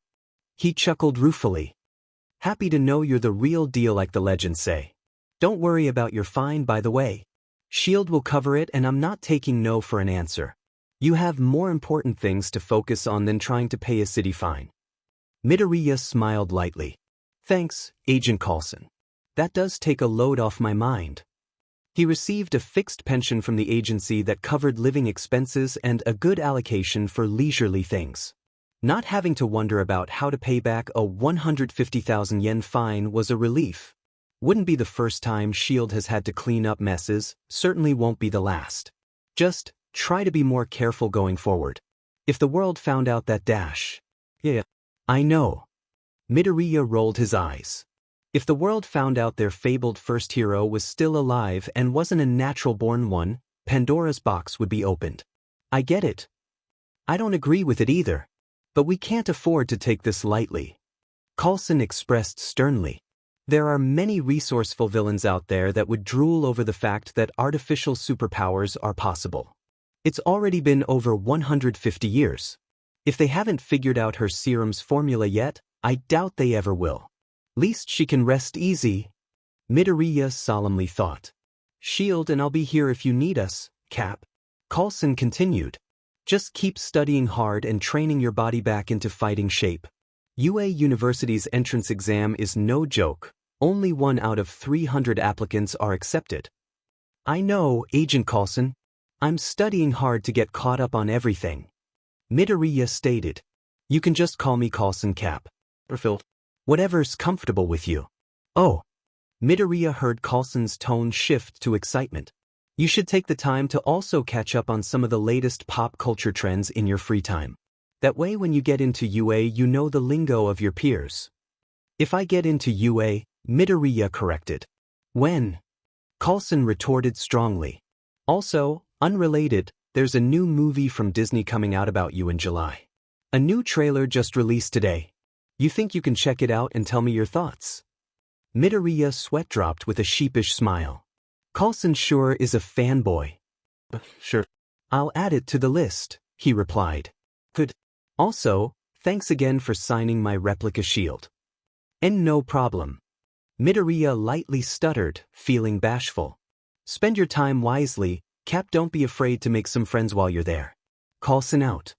He chuckled ruefully. Happy to know you're the real deal like the legends say. Don't worry about your fine, by the way. S.H.I.E.L.D. will cover it and I'm not taking no for an answer. You have more important things to focus on than trying to pay a city fine. Midoriya smiled lightly. Thanks, Agent Coulson. That does take a load off my mind. He received a fixed pension from the agency that covered living expenses and a good allocation for leisurely things. Not having to wonder about how to pay back a 150,000 yen fine was a relief. Wouldn't be the first time S.H.I.E.L.D. has had to clean up messes, certainly won't be the last. Just try to be more careful going forward. If the world found out that Yeah, I know. Midoriya rolled his eyes. If the world found out their fabled first hero was still alive and wasn't a natural-born one, Pandora's box would be opened. I get it. I don't agree with it either. But we can't afford to take this lightly. Coulson expressed sternly. There are many resourceful villains out there that would drool over the fact that artificial superpowers are possible. It's already been over 150 years. If they haven't figured out her serum's formula yet, I doubt they ever will. Least she can rest easy. Midoriya solemnly thought. S.H.I.E.L.D. and I'll be here if you need us, Cap. Coulson continued. Just keep studying hard and training your body back into fighting shape. UA University's entrance exam is no joke. Only 1 out of 300 applicants are accepted. I know, Agent Coulson. I'm studying hard to get caught up on everything. Midoriya stated. You can just call me Coulson, Cap. Or Phil. Whatever's comfortable with you. Oh. Midoriya heard Coulson's tone shift to excitement. You should take the time to also catch up on some of the latest pop culture trends in your free time. That way when you get into UA you know the lingo of your peers. If I get into UA, Midoriya corrected. When? Coulson retorted strongly. Also, unrelated, there's a new movie from Disney coming out about you in July. A new trailer just released today. You think you can check it out and tell me your thoughts? Midoriya sweat dropped with a sheepish smile. Coulson sure is a fanboy. Sure. I'll add it to the list, he replied. Good. Also, thanks again for signing my replica shield. And no problem. Midoriya lightly stuttered, feeling bashful. Spend your time wisely, Cap. Don't be afraid to make some friends while you're there. Coulson out.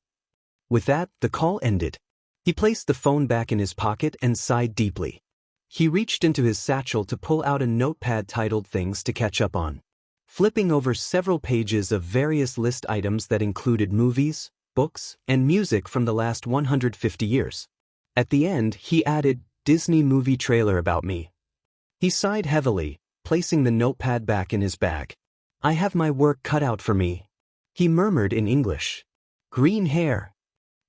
With that, the call ended. He placed the phone back in his pocket and sighed deeply. He reached into his satchel to pull out a notepad titled Things to Catch Up On. Flipping over several pages of various list items that included movies, books, and music from the last 150 years. At the end, he added, Disney movie trailer about me. He sighed heavily, placing the notepad back in his bag. I have my work cut out for me. He murmured in English. Green hair.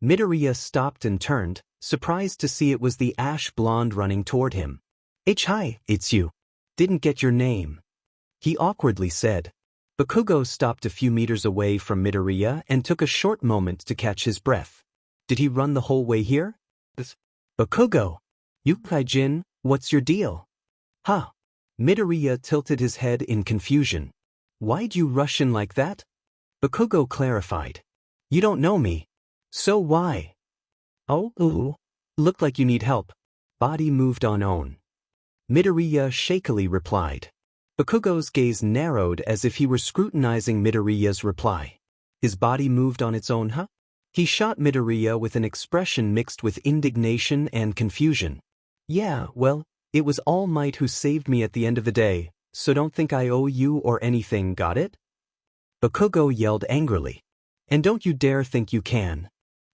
Midoriya stopped and turned, surprised to see it was the ash blonde running toward him. Hi, it's you. Didn't get your name. He awkwardly said. Bakugo stopped a few meters away from Midoriya and took a short moment to catch his breath. Did he run the whole way here? Bakugo. Yukai-jin, what's your deal? Huh. Midoriya tilted his head in confusion. Why'd you rush in like that? Bakugo clarified. You don't know me. So why? Oh, look like you need help. Body moved on own. Midoriya shakily replied. Bakugo's gaze narrowed as if he were scrutinizing Midoriya's reply. His body moved on its own, huh? He shot Midoriya with an expression mixed with indignation and confusion. Yeah, well, it was All Might who saved me at the end of the day, so don't think I owe you or anything, got it? Bakugo yelled angrily. And don't you dare think you can.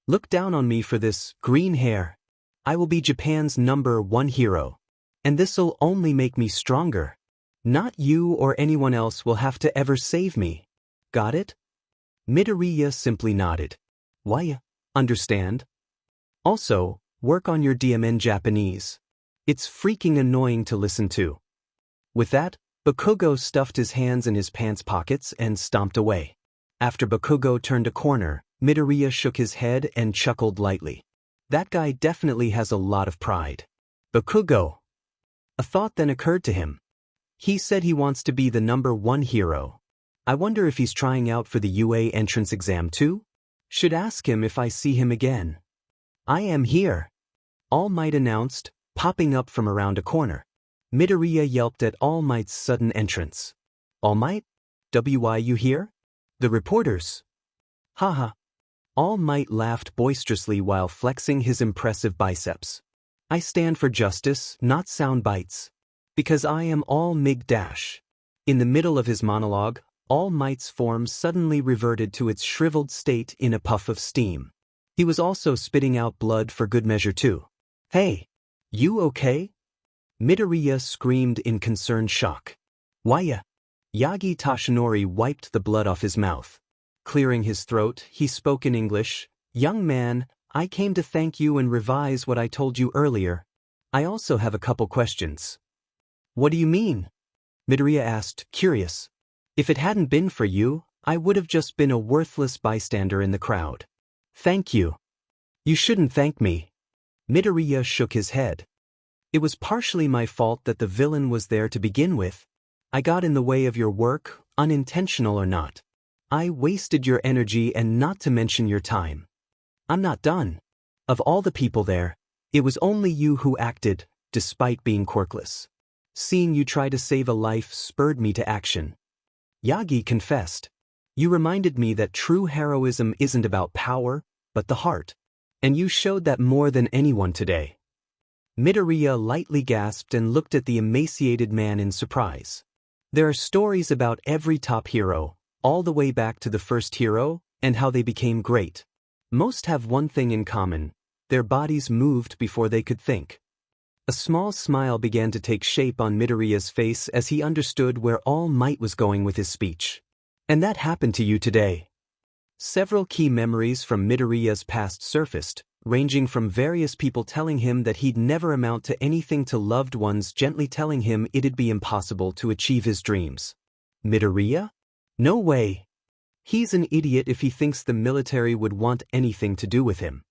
Look down on me for this, green hair. I will be Japan's #1 hero. And this'll only make me stronger. Not you or anyone else will have to ever save me. Got it? Midoriya simply nodded. Why? Understand? Also, work on your DMN Japanese. It's freaking annoying to listen to. With that, Bakugo stuffed his hands in his pants pockets and stomped away. After Bakugo turned a corner, Midoriya shook his head and chuckled lightly. That guy definitely has a lot of pride. Bakugo. A thought then occurred to him. He said he wants to be the #1 hero. I wonder if he's trying out for the UA entrance exam too? Should ask him if I see him again. I am here. All Might announced, popping up from around a corner. Midoriya yelped at All Might's sudden entrance. All Might? Why you here? The reporters. Haha. All Might laughed boisterously while flexing his impressive biceps. I stand for justice, not sound bites. Because I am All Mig Dash. In the middle of his monologue, All Might's form suddenly reverted to its shriveled state in a puff of steam. He was also spitting out blood for good measure too. Hey, you okay? Midoriya screamed in concerned shock. Why? Yagi Tashinori wiped the blood off his mouth. Clearing his throat, he spoke in English. Young man, I came to thank you and revise what I told you earlier. I also have a couple questions. What do you mean? Midoriya asked, curious. If it hadn't been for you, I would have just been a worthless bystander in the crowd. Thank you. You shouldn't thank me. Midoriya shook his head. It was partially my fault that the villain was there to begin with. I got in the way of your work, unintentional or not. I wasted your energy and not to mention your time. I'm not done. Of all the people there, it was only you who acted, despite being quirkless. Seeing you try to save a life spurred me to action. Yagi confessed. You reminded me that true heroism isn't about power, but the heart. And you showed that more than anyone today. Midoriya lightly gasped and looked at the emaciated man in surprise. There are stories about every top hero, all the way back to the first hero, and how they became great. Most have one thing in common. Their bodies moved before they could think. A small smile began to take shape on Midoriya's face as he understood where All Might was going with his speech. And that happened to you today. Several key memories from Midoriya's past surfaced, ranging from various people telling him that he'd never amount to anything to loved ones gently telling him it'd be impossible to achieve his dreams. Midoriya? No way. He's an idiot if he thinks the military would want anything to do with him.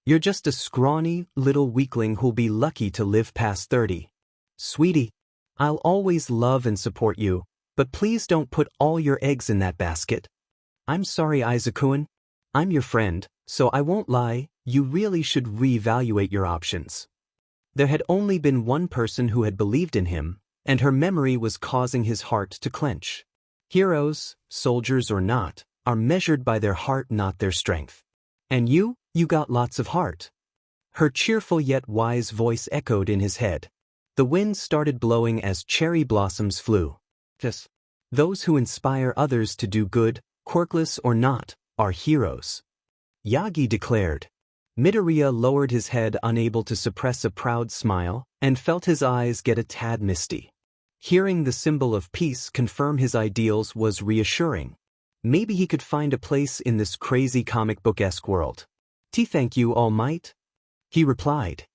You're just a scrawny, little weakling who'll be lucky to live past 30. Sweetie, I'll always love and support you, but please don't put all your eggs in that basket. I'm sorry, Izuku-kun. I'm your friend, so I won't lie, you really should reevaluate your options. There had only been one person who had believed in him, and her memory was causing his heart to clench. Heroes, soldiers or not, are measured by their heart, not their strength. And you got lots of heart. Her cheerful yet wise voice echoed in his head. The wind started blowing as cherry blossoms flew. Those who inspire others to do good, quirkless or not, are heroes. Yagi declared. Midoriya lowered his head, unable to suppress a proud smile, and felt his eyes get a tad misty. Hearing the symbol of peace confirm his ideals was reassuring. Maybe he could find a place in this crazy comic book-esque world. Thank you, All Might, he replied.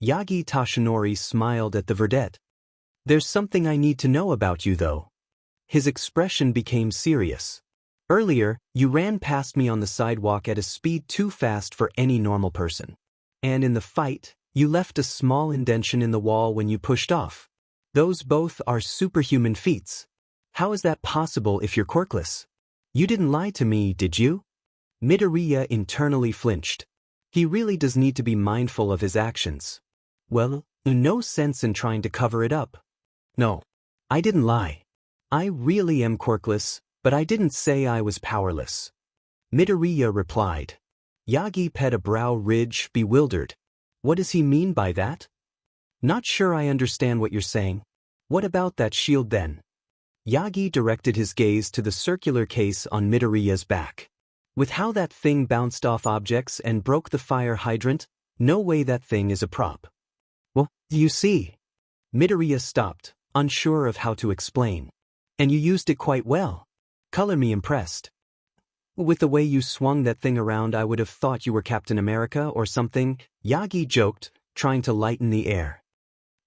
Yagi Tashinori smiled at the verdette. There's something I need to know about you, though. His expression became serious. Earlier, you ran past me on the sidewalk at a speed too fast for any normal person. And in the fight, you left a small indentation in the wall when you pushed off. Those both are superhuman feats. How is that possible if you're quirkless? You didn't lie to me, did you? Midoriya internally flinched. He really does need to be mindful of his actions. Well, no sense in trying to cover it up. No, I didn't lie. I really am quirkless, but I didn't say I was powerless. Midoriya replied. Yagi pet a brow ridge, bewildered. What does he mean by that? Not sure I understand what you're saying. What about that shield then? Yagi directed his gaze to the circular case on Midoriya's back. With how that thing bounced off objects and broke the fire hydrant, no way that thing is a prop. Well, you see. Midoriya stopped, unsure of how to explain. And you used it quite well. Color me impressed. With the way you swung that thing around, I would have thought you were Captain America or something, Yagi joked, trying to lighten the air.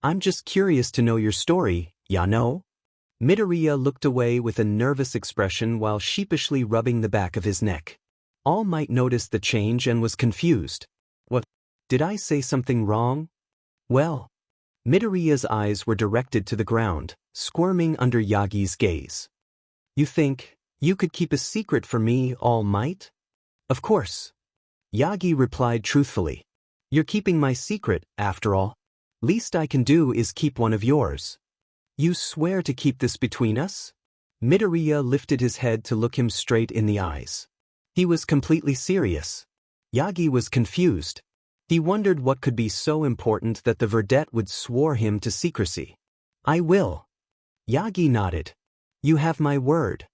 I'm just curious to know your story, ya know? Midoriya looked away with a nervous expression while sheepishly rubbing the back of his neck. All Might noticed the change and was confused. What? Did I say something wrong? Well. Midoriya's eyes were directed to the ground, squirming under Yagi's gaze. You think you could keep a secret from me, All Might? Of course. Yagi replied truthfully. You're keeping my secret, after all. Least I can do is keep one of yours. You swear to keep this between us? Midoriya lifted his head to look him straight in the eyes. He was completely serious. Yagi was confused. He wondered what could be so important that the verdette would swear him to secrecy. I will. Yagi nodded. You have my word.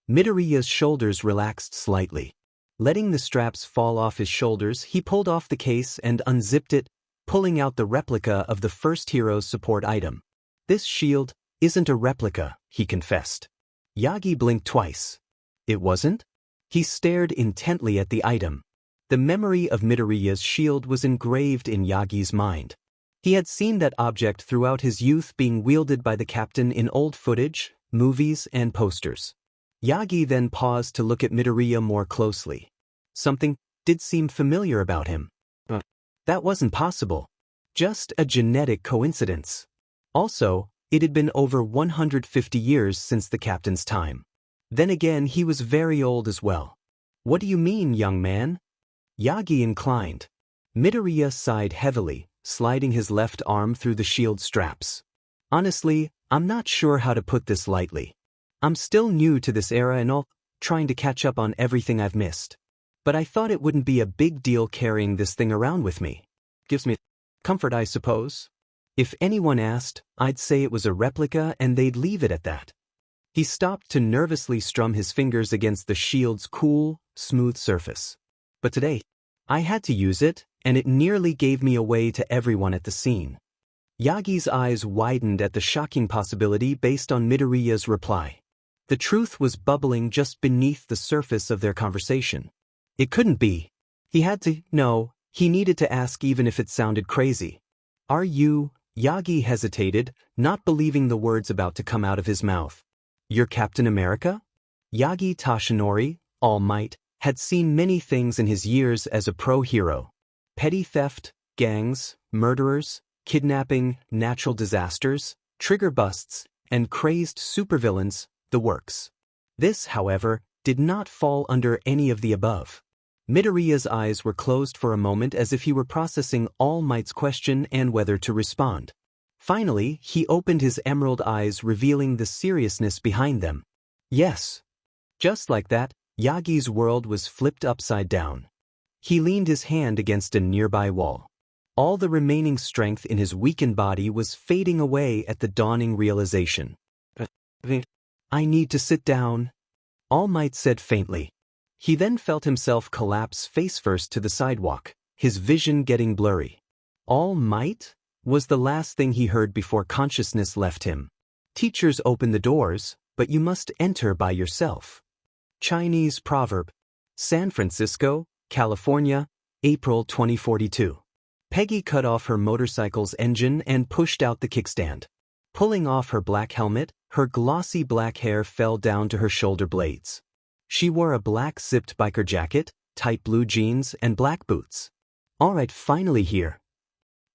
Midoriya's shoulders relaxed slightly. Letting the straps fall off his shoulders, he pulled off the case and unzipped it, pulling out the replica of the first hero's support item. This shield isn't a replica, he confessed. Yagi blinked twice. It wasn't? He stared intently at the item. The memory of Midoriya's shield was engraved in Yagi's mind. He had seen that object throughout his youth being wielded by the captain in old footage, movies, and posters. Yagi then paused to look at Midoriya more closely. Something did seem familiar about him. That wasn't possible. Just a genetic coincidence. Also, it had been over 150 years since the captain's time. Then again, he was very old as well. What do you mean, young man? Yagi inclined. Midoriya sighed heavily, sliding his left arm through the shield straps. Honestly, I'm not sure how to put this lightly. I'm still new to this era and all, trying to catch up on everything I've missed. But I thought it wouldn't be a big deal carrying this thing around with me. Gives me comfort, I suppose. If anyone asked, I'd say it was a replica and they'd leave it at that. He stopped to nervously strum his fingers against the shield's cool, smooth surface. But today, I had to use it, and it nearly gave me away to everyone at the scene. Yagi's eyes widened at the shocking possibility based on Midoriya's reply. The truth was bubbling just beneath the surface of their conversation. It couldn't be. He had to know, he needed to ask even if it sounded crazy. Are you? Yagi hesitated, not believing the words about to come out of his mouth. You're Captain America? Yagi Tashinori, All Might, had seen many things in his years as a pro-hero. Petty theft, gangs, murderers, kidnapping, natural disasters, trigger busts, and crazed supervillains, the works. This, however, did not fall under any of the above. Midoriya's eyes were closed for a moment as if he were processing All Might's question and whether to respond. Finally, he opened his emerald eyes, revealing the seriousness behind them. Yes. Just like that, Yagi's world was flipped upside down. He leaned his hand against a nearby wall. All the remaining strength in his weakened body was fading away at the dawning realization. I need to sit down, All Might said faintly. He then felt himself collapse face-first to the sidewalk, his vision getting blurry. All might was the last thing he heard before consciousness left him. Teachers open the doors, but you must enter by yourself. Chinese proverb. San Francisco, California, April 2042. Peggy cut off her motorcycle's engine and pushed out the kickstand. Pulling off her black helmet, her glossy black hair fell down to her shoulder blades. She wore a black zipped biker jacket, tight blue jeans, and black boots. All right, finally here.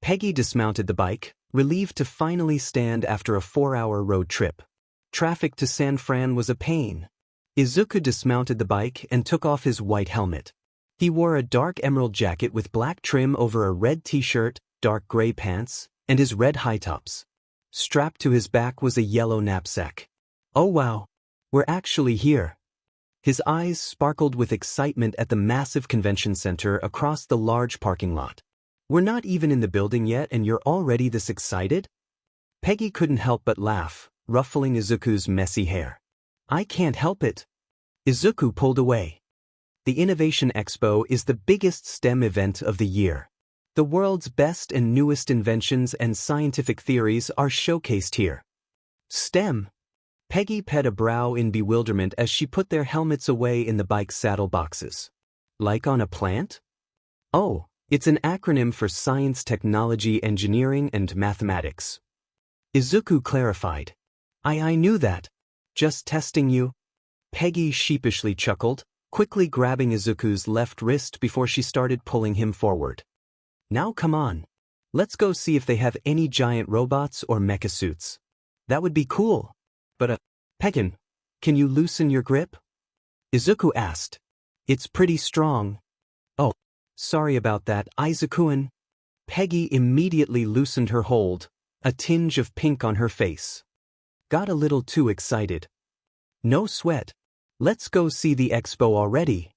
Peggy dismounted the bike, relieved to finally stand after a 4-hour road trip. Traffic to San Fran was a pain. Izuku dismounted the bike and took off his white helmet. He wore a dark emerald jacket with black trim over a red t-shirt, dark gray pants, and his red high tops. Strapped to his back was a yellow knapsack. Oh wow, we're actually here. His eyes sparkled with excitement at the massive convention center across the large parking lot. We're not even in the building yet and you're already this excited? Peggy couldn't help but laugh, ruffling Izuku's messy hair. I can't help it. Izuku pulled away. The Innovation Expo is the biggest STEM event of the year. The world's best and newest inventions and scientific theories are showcased here. STEM? Peggy pet a brow in bewilderment as she put their helmets away in the bike's saddle boxes. Like on a plant? Oh, it's an acronym for Science, Technology, Engineering, and Mathematics. Izuku clarified. I knew that. Just testing you. Peggy sheepishly chuckled, quickly grabbing Izuku's left wrist before she started pulling him forward. Now come on. Let's go see if they have any giant robots or mecha suits. That would be cool. But Peggin, can you loosen your grip? Izuku asked. It's pretty strong. Oh, sorry about that, Izuku-an. Peggy immediately loosened her hold, a tinge of pink on her face. Got a little too excited. No sweat. Let's go see the expo already,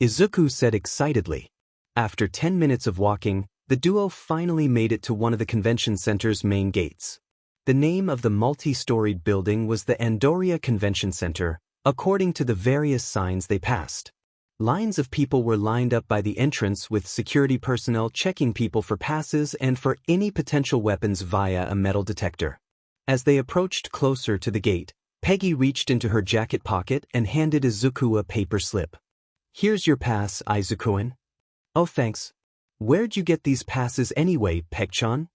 Izuku said excitedly. After 10 minutes of walking, the duo finally made it to one of the convention center's main gates. The name of the multi-storied building was the Andoria Convention Center, according to the various signs they passed. Lines of people were lined up by the entrance with security personnel checking people for passes and for any potential weapons via a metal detector. As they approached closer to the gate, Peggy reached into her jacket pocket and handed Izuku a paper slip. Here's your pass, Izuku-an. Oh thanks. Where'd you get these passes anyway, Peg-chan?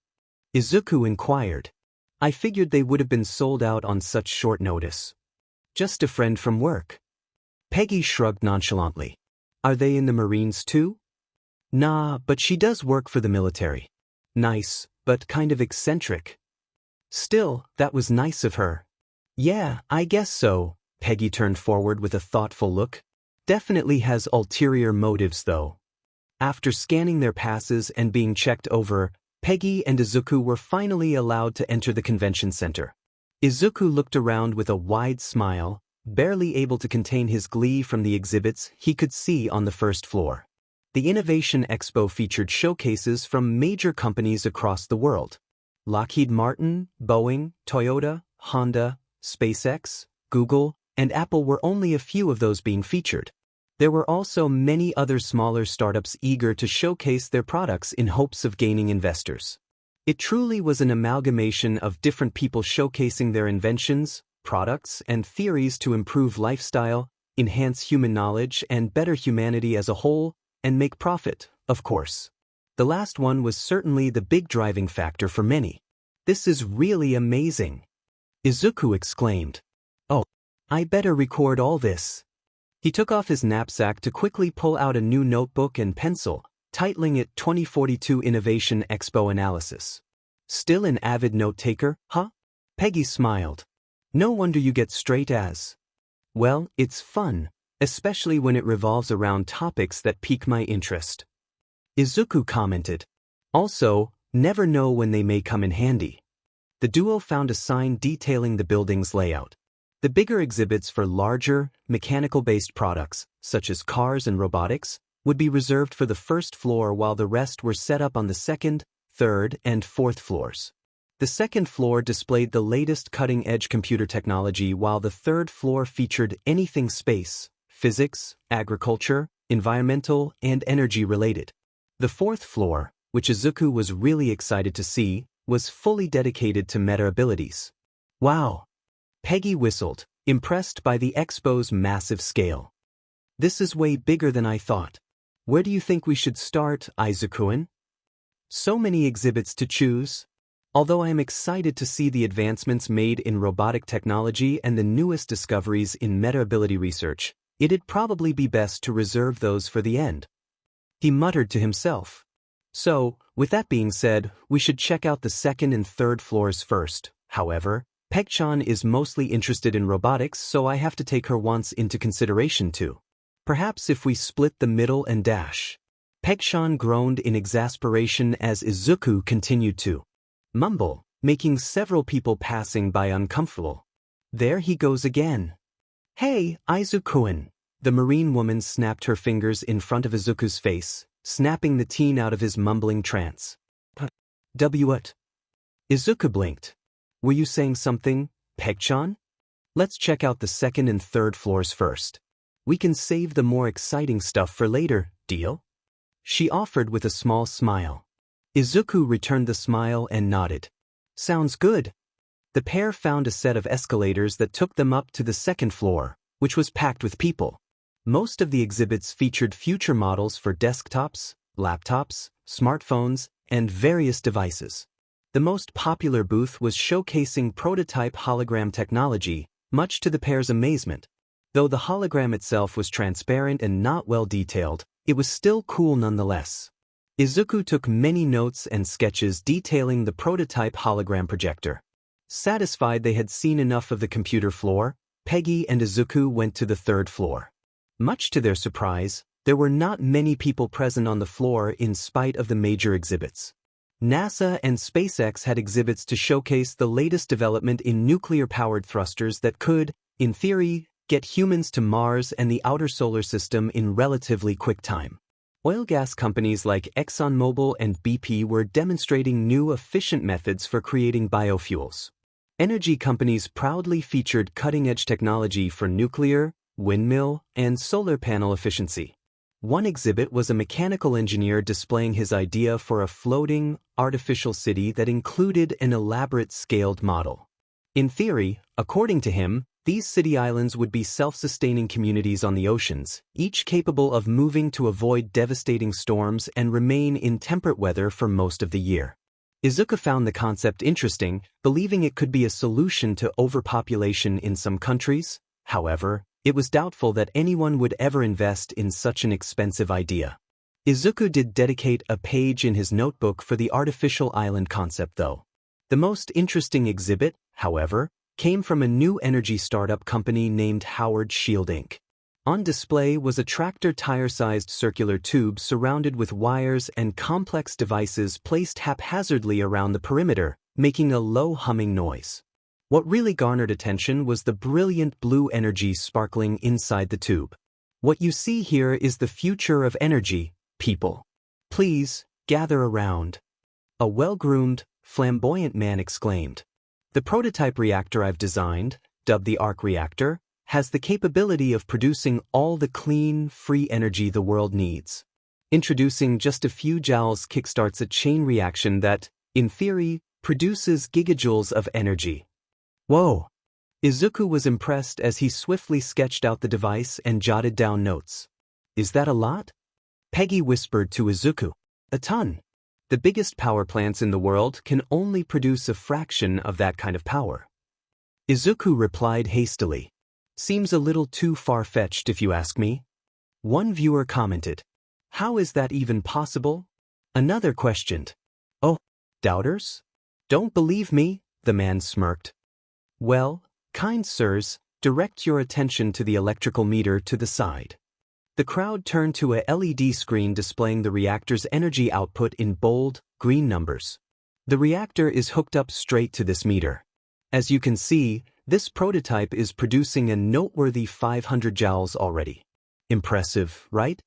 Izuku inquired. I figured they would have been sold out on such short notice. Just a friend from work. Peggy shrugged nonchalantly. Are they in the Marines too? Nah, but she does work for the military. Nice, but kind of eccentric. Still, that was nice of her. Yeah, I guess so. Peggy turned forward with a thoughtful look. Definitely has ulterior motives though. After scanning their passes and being checked over, Peggy and Izuku were finally allowed to enter the convention center. Izuku looked around with a wide smile, barely able to contain his glee from the exhibits he could see on the first floor. The Innovation Expo featured showcases from major companies across the world. Lockheed Martin, Boeing, Toyota, Honda, SpaceX, Google, and Apple were only a few of those being featured. There were also many other smaller startups eager to showcase their products in hopes of gaining investors. It truly was an amalgamation of different people showcasing their inventions, products, and theories to improve lifestyle, enhance human knowledge, and better humanity as a whole, and make profit, of course. The last one was certainly the big driving factor for many. This is really amazing, Izuku exclaimed. Oh, I better record all this. He took off his knapsack to quickly pull out a new notebook and pencil, titling it 2042 Innovation Expo Analysis. Still an avid note-taker, huh? Peggy smiled. No wonder you get straight A's. Well, it's fun, especially when it revolves around topics that pique my interest. Izuku commented. Also, never know when they may come in handy. The duo found a sign detailing the building's layout. The bigger exhibits for larger, mechanical-based products, such as cars and robotics, would be reserved for the first floor while the rest were set up on the second, third, and fourth floors. The second floor displayed the latest cutting-edge computer technology while the third floor featured anything space, physics, agriculture, environmental, and energy-related. The fourth floor, which Izuku was really excited to see, was fully dedicated to meta abilities. Wow! Peggy whistled, impressed by the expo's massive scale. This is way bigger than I thought. Where do you think we should start, Izuku-san? So many exhibits to choose. Although I am excited to see the advancements made in robotic technology and the newest discoveries in meta-ability research, it'd probably be best to reserve those for the end. He muttered to himself. So, with that being said, we should check out the second and third floors first. However, Peg-chan is mostly interested in robotics, so I have to take her wants into consideration too. Perhaps if we split the middle and dash. Peg-chan groaned in exasperation as Izuku continued to mumble, making several people passing by uncomfortable. There he goes again. Hey, Izuku-san. The marine woman snapped her fingers in front of Izuku's face, snapping the teen out of his mumbling trance. What? Izuku blinked. Were you saying something, Peg-chan? Let's check out the second and third floors first. We can save the more exciting stuff for later, deal? She offered with a small smile. Izuku returned the smile and nodded. Sounds good. The pair found a set of escalators that took them up to the second floor, which was packed with people. Most of the exhibits featured future models for desktops, laptops, smartphones, and various devices. The most popular booth was showcasing prototype hologram technology, much to the pair's amazement. Though the hologram itself was transparent and not well detailed, it was still cool nonetheless. Izuku took many notes and sketches detailing the prototype hologram projector. Satisfied they had seen enough of the computer floor, Peggy and Izuku went to the third floor. Much to their surprise, there were not many people present on the floor in spite of the major exhibits. NASA and SpaceX had exhibits to showcase the latest development in nuclear-powered thrusters that could, in theory, get humans to Mars and the outer solar system in relatively quick time. Oil gas companies like ExxonMobil and BP were demonstrating new efficient methods for creating biofuels. Energy companies proudly featured cutting-edge technology for nuclear, windmill, and solar panel efficiency. One exhibit was a mechanical engineer displaying his idea for a floating, artificial city that included an elaborate scaled model. In theory, according to him, these city islands would be self-sustaining communities on the oceans, each capable of moving to avoid devastating storms and remain in temperate weather for most of the year. Izuku found the concept interesting, believing it could be a solution to overpopulation in some countries. However, it was doubtful that anyone would ever invest in such an expensive idea. Izuku did dedicate a page in his notebook for the artificial island concept though. The most interesting exhibit, however, came from a new energy startup company named Howard Shield Inc. On display was a tractor tire-sized circular tube surrounded with wires and complex devices placed haphazardly around the perimeter, making a low humming noise. What really garnered attention was the brilliant blue energy sparkling inside the tube. What you see here is the future of energy, people. Please, gather around. A well-groomed, flamboyant man exclaimed. The prototype reactor I've designed, dubbed the arc reactor, has the capability of producing all the clean, free energy the world needs. Introducing just a few joules kickstarts a chain reaction that, in theory, produces gigajoules of energy. Whoa! Izuku was impressed as he swiftly sketched out the device and jotted down notes. Is that a lot? Peggy whispered to Izuku. A ton. The biggest power plants in the world can only produce a fraction of that kind of power. Izuku replied hastily. Seems a little too far-fetched if you ask me. One viewer commented. How is that even possible? Another questioned. Oh, doubters? Don't believe me, the man smirked. Well, kind sirs, direct your attention to the electrical meter to the side. The crowd turned to a LED screen displaying the reactor's energy output in bold, green numbers. The reactor is hooked up straight to this meter. As you can see, this prototype is producing a noteworthy 500 joules already. Impressive, right?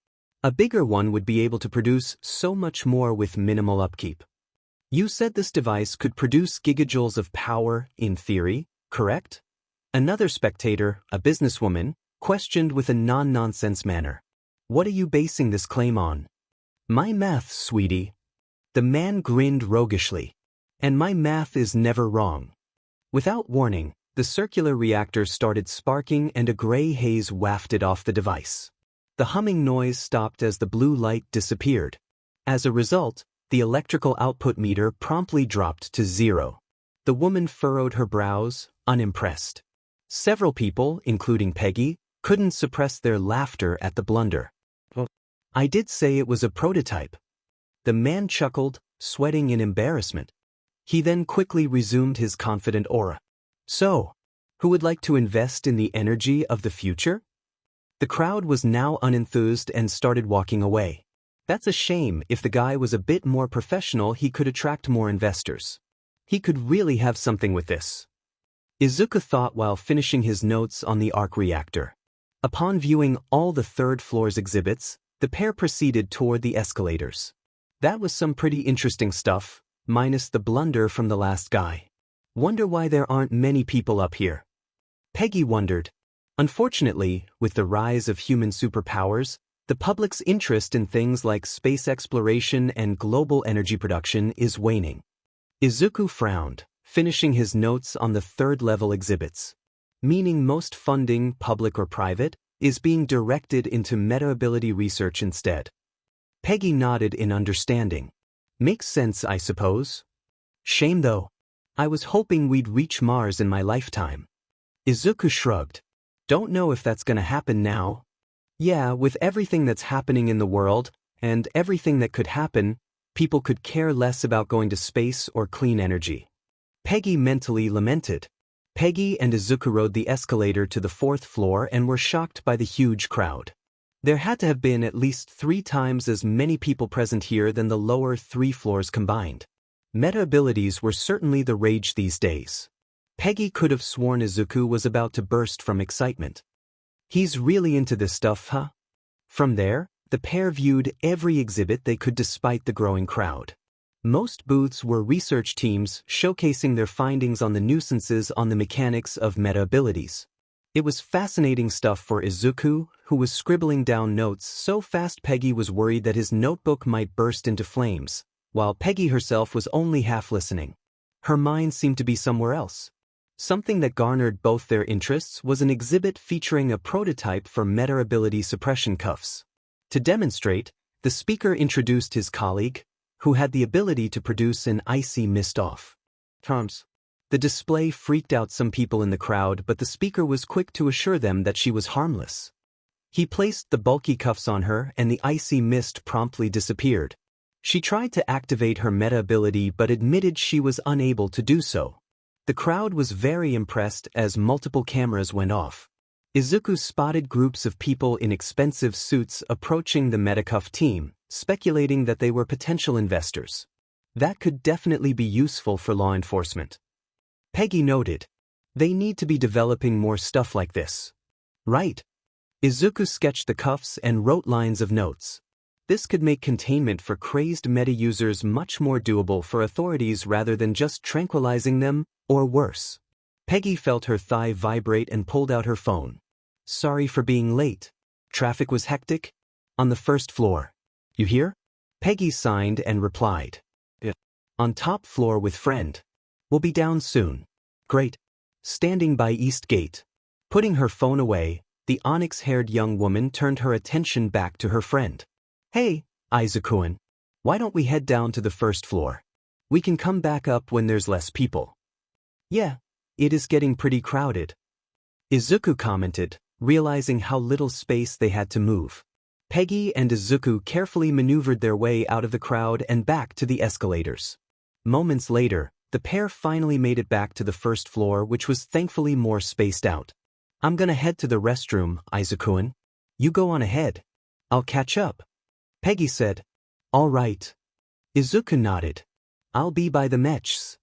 A bigger one would be able to produce so much more with minimal upkeep. You said this device could produce gigajoules of power, in theory, correct? Another spectator, a businesswoman, questioned with a non-nonsense manner. What are you basing this claim on? My math, sweetie. The man grinned roguishly. And my math is never wrong. Without warning, the circular reactor started sparking and a gray haze wafted off the device. The humming noise stopped as the blue light disappeared. As a result, the electrical output meter promptly dropped to 0. The woman furrowed her brows, unimpressed. Several people, including Peggy, couldn't suppress their laughter at the blunder. I did say it was a prototype. The man chuckled, sweating in embarrassment. He then quickly resumed his confident aura. So, who would like to invest in the energy of the future? The crowd was now unenthused and started walking away. That's a shame. If the guy was a bit more professional, he could attract more investors. He could really have something with this. Izuku thought while finishing his notes on the arc reactor. Upon viewing all the third floor's exhibits, the pair proceeded toward the escalators. That was some pretty interesting stuff, minus the blunder from the last guy. Wonder why there aren't many people up here. Peggy wondered. Unfortunately, with the rise of human superpowers, the public's interest in things like space exploration and global energy production is waning. Izuku frowned, finishing his notes on the third-level exhibits. Meaning most funding, public or private, is being directed into meta-ability research instead. Peggy nodded in understanding. Makes sense, I suppose. Shame though. I was hoping we'd reach Mars in my lifetime. Izuku shrugged. Don't know if that's gonna happen now. Yeah, with everything that's happening in the world, and everything that could happen, people could care less about going to space or clean energy. Peggy mentally lamented. Peggy and Izuku rode the escalator to the 4th floor and were shocked by the huge crowd. There had to have been at least 3 times as many people present here than the lower 3 floors combined. Meta abilities were certainly the rage these days. Peggy could have sworn Izuku was about to burst from excitement. He's really into this stuff, huh? From there, the pair viewed every exhibit they could despite the growing crowd. Most booths were research teams showcasing their findings on the nuisances on the mechanics of meta abilities. It was fascinating stuff for Izuku, who was scribbling down notes so fast Peggy was worried that his notebook might burst into flames, while Peggy herself was only half listening. Her mind seemed to be somewhere else. Something that garnered both their interests was an exhibit featuring a prototype for meta ability suppression cuffs. To demonstrate, the speaker introduced his colleague, who had the ability to produce an icy mist-off. The display freaked out some people in the crowd, but the speaker was quick to assure them that she was harmless. He placed the bulky cuffs on her and the icy mist promptly disappeared. She tried to activate her meta ability but admitted she was unable to do so. The crowd was very impressed as multiple cameras went off. Izuku spotted groups of people in expensive suits approaching the Metacuff team, speculating that they were potential investors. That could definitely be useful for law enforcement. Peggy noted. They need to be developing more stuff like this. Right. Izuku sketched the cuffs and wrote lines of notes. This could make containment for crazed meta users much more doable for authorities rather than just tranquilizing them, or worse. Peggy felt her thigh vibrate and pulled out her phone. Sorry for being late. Traffic was hectic? On the 1st floor. You hear? Peggy signed and replied. Yeah. On top floor with friend. We'll be down soon. Great. Standing by East Gate. Putting her phone away, the onyx-haired young woman turned her attention back to her friend. Hey, Izuku-san. Why don't we head down to the 1st floor? We can come back up when there's less people. Yeah, it is getting pretty crowded. Izuku commented, realizing how little space they had to move. Peggy and Izuku carefully maneuvered their way out of the crowd and back to the escalators. Moments later, the pair finally made it back to the 1st floor, which was thankfully more spaced out. I'm gonna head to the restroom, Izuku-san. You go on ahead. I'll catch up. Peggy said. All right. Izuku nodded. I'll be by the mechs.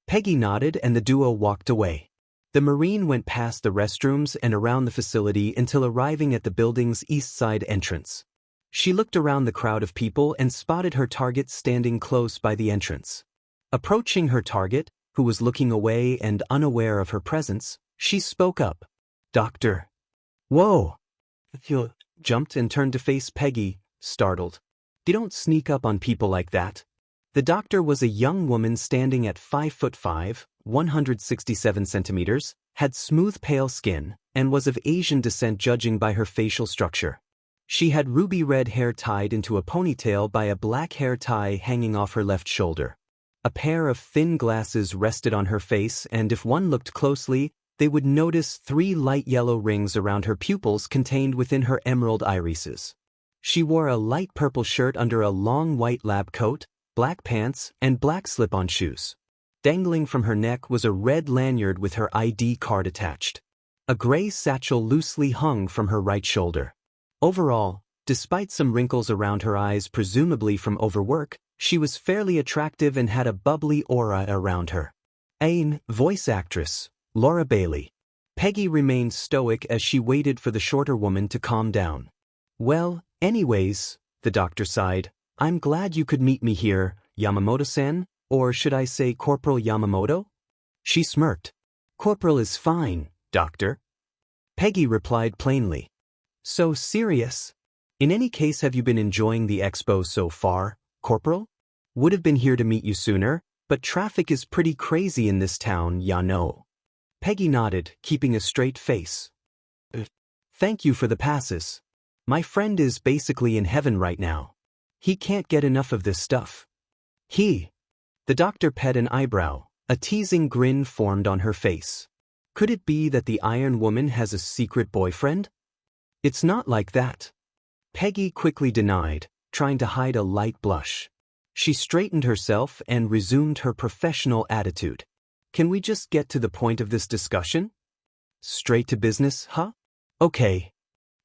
Peggy nodded and the duo walked away. The Marine went past the restrooms and around the facility until arriving at the building's east side entrance. She looked around the crowd of people and spotted her target standing close by the entrance. Approaching her target, who was looking away and unaware of her presence, she spoke up. Doctor. Whoa! He jumped and turned to face Peggy, startled. You don't sneak up on people like that. The doctor was a young woman standing at 5'5", 167 centimeters, had smooth pale skin, and was of Asian descent judging by her facial structure. She had ruby red hair tied into a ponytail by a black hair tie hanging off her left shoulder. A pair of thin glasses rested on her face, and if one looked closely, they would notice 3 light yellow rings around her pupils contained within her emerald irises. She wore a light purple shirt under a long white lab coat, black pants, and black slip-on shoes. Dangling from her neck was a red lanyard with her ID card attached. A gray satchel loosely hung from her right shoulder. Overall, despite some wrinkles around her eyes presumably from overwork, she was fairly attractive and had a bubbly aura around her. Voice actress, Laura Bailey. Peggy remained stoic as she waited for the shorter woman to calm down. Well, anyways, the doctor sighed, I'm glad you could meet me here, Yamamoto-san, or should I say Corporal Yamamoto? She smirked. Corporal is fine, doctor. Peggy replied plainly. So serious. In any case, have you been enjoying the expo so far, Corporal? Would have been here to meet you sooner, but traffic is pretty crazy in this town, ya know. Peggy nodded, keeping a straight face. Thank you for the passes. My friend is basically in heaven right now. He can't get enough of this stuff. The doctor pet an eyebrow, a teasing grin formed on her face. Could it be that the Iron Woman has a secret boyfriend? It's not like that. Peggy quickly denied, trying to hide a light blush. She straightened herself and resumed her professional attitude. Can we just get to the point of this discussion? Straight to business, huh? Okay.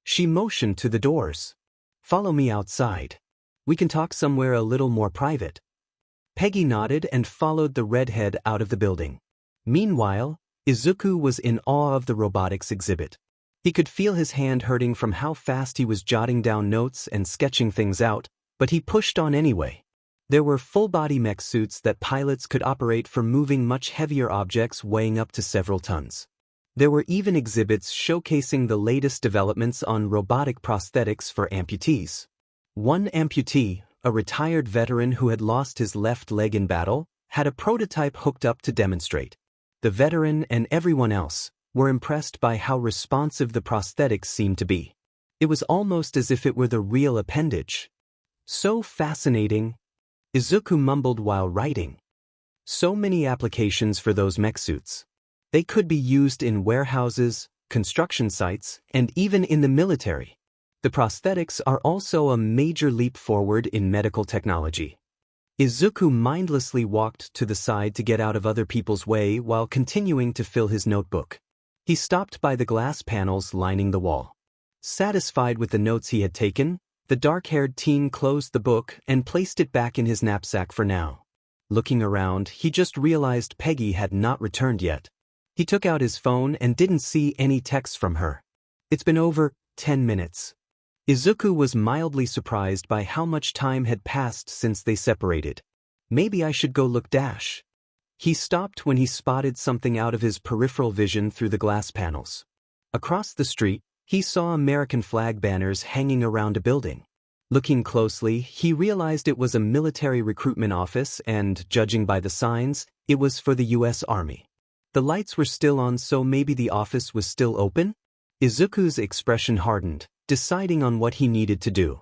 She motioned to the doors. Follow me outside. We can talk somewhere a little more private. Peggy nodded and followed the redhead out of the building. Meanwhile, Izuku was in awe of the robotics exhibit. He could feel his hand hurting from how fast he was jotting down notes and sketching things out, but he pushed on anyway. There were full-body mech suits that pilots could operate for moving much heavier objects weighing up to several tons. There were even exhibits showcasing the latest developments on robotic prosthetics for amputees. One amputee, a retired veteran who had lost his left leg in battle, had a prototype hooked up to demonstrate. The veteran and everyone else were impressed by how responsive the prosthetics seemed to be. It was almost as if it were the real appendage. So fascinating, Izuku mumbled while writing. So many applications for those mech suits. They could be used in warehouses, construction sites, and even in the military. The prosthetics are also a major leap forward in medical technology. Izuku mindlessly walked to the side to get out of other people's way while continuing to fill his notebook. He stopped by the glass panels lining the wall. Satisfied with the notes he had taken, the dark-haired teen closed the book and placed it back in his knapsack for now. Looking around, he just realized Peggy had not returned yet. He took out his phone and didn't see any texts from her. It's been over 10 minutes. Izuku was mildly surprised by how much time had passed since they separated. Maybe I should go look dash. He stopped when he spotted something out of his peripheral vision through the glass panels. Across the street, he saw American flag banners hanging around a building. Looking closely, he realized it was a military recruitment office and, judging by the signs, it was for the U.S. Army. The lights were still on, so maybe the office was still open? Izuku's expression hardened, deciding on what he needed to do.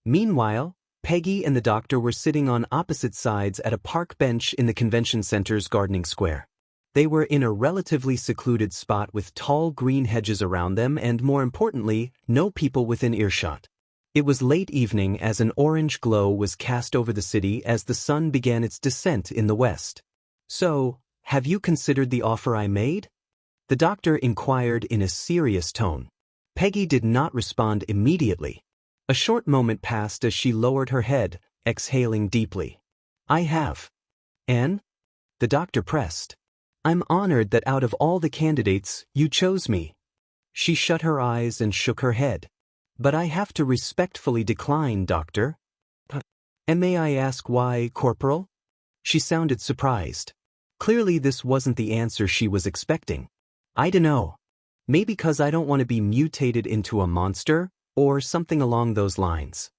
Meanwhile, Peggy and the doctor were sitting on opposite sides at a park bench in the convention center's gardening square. They were in a relatively secluded spot with tall green hedges around them and, more importantly, no people within earshot. It was late evening as an orange glow was cast over the city as the sun began its descent in the west. So, have you considered the offer I made? The doctor inquired in a serious tone. Peggy did not respond immediately. A short moment passed as she lowered her head, exhaling deeply. I have. And? The doctor pressed. I'm honored that out of all the candidates, you chose me. She shut her eyes and shook her head. But I have to respectfully decline, Doctor. And may I ask why, Corporal? She sounded surprised. Clearly this wasn't the answer she was expecting. I dunno. Maybe because I don't want to be mutated into a monster, or something along those lines.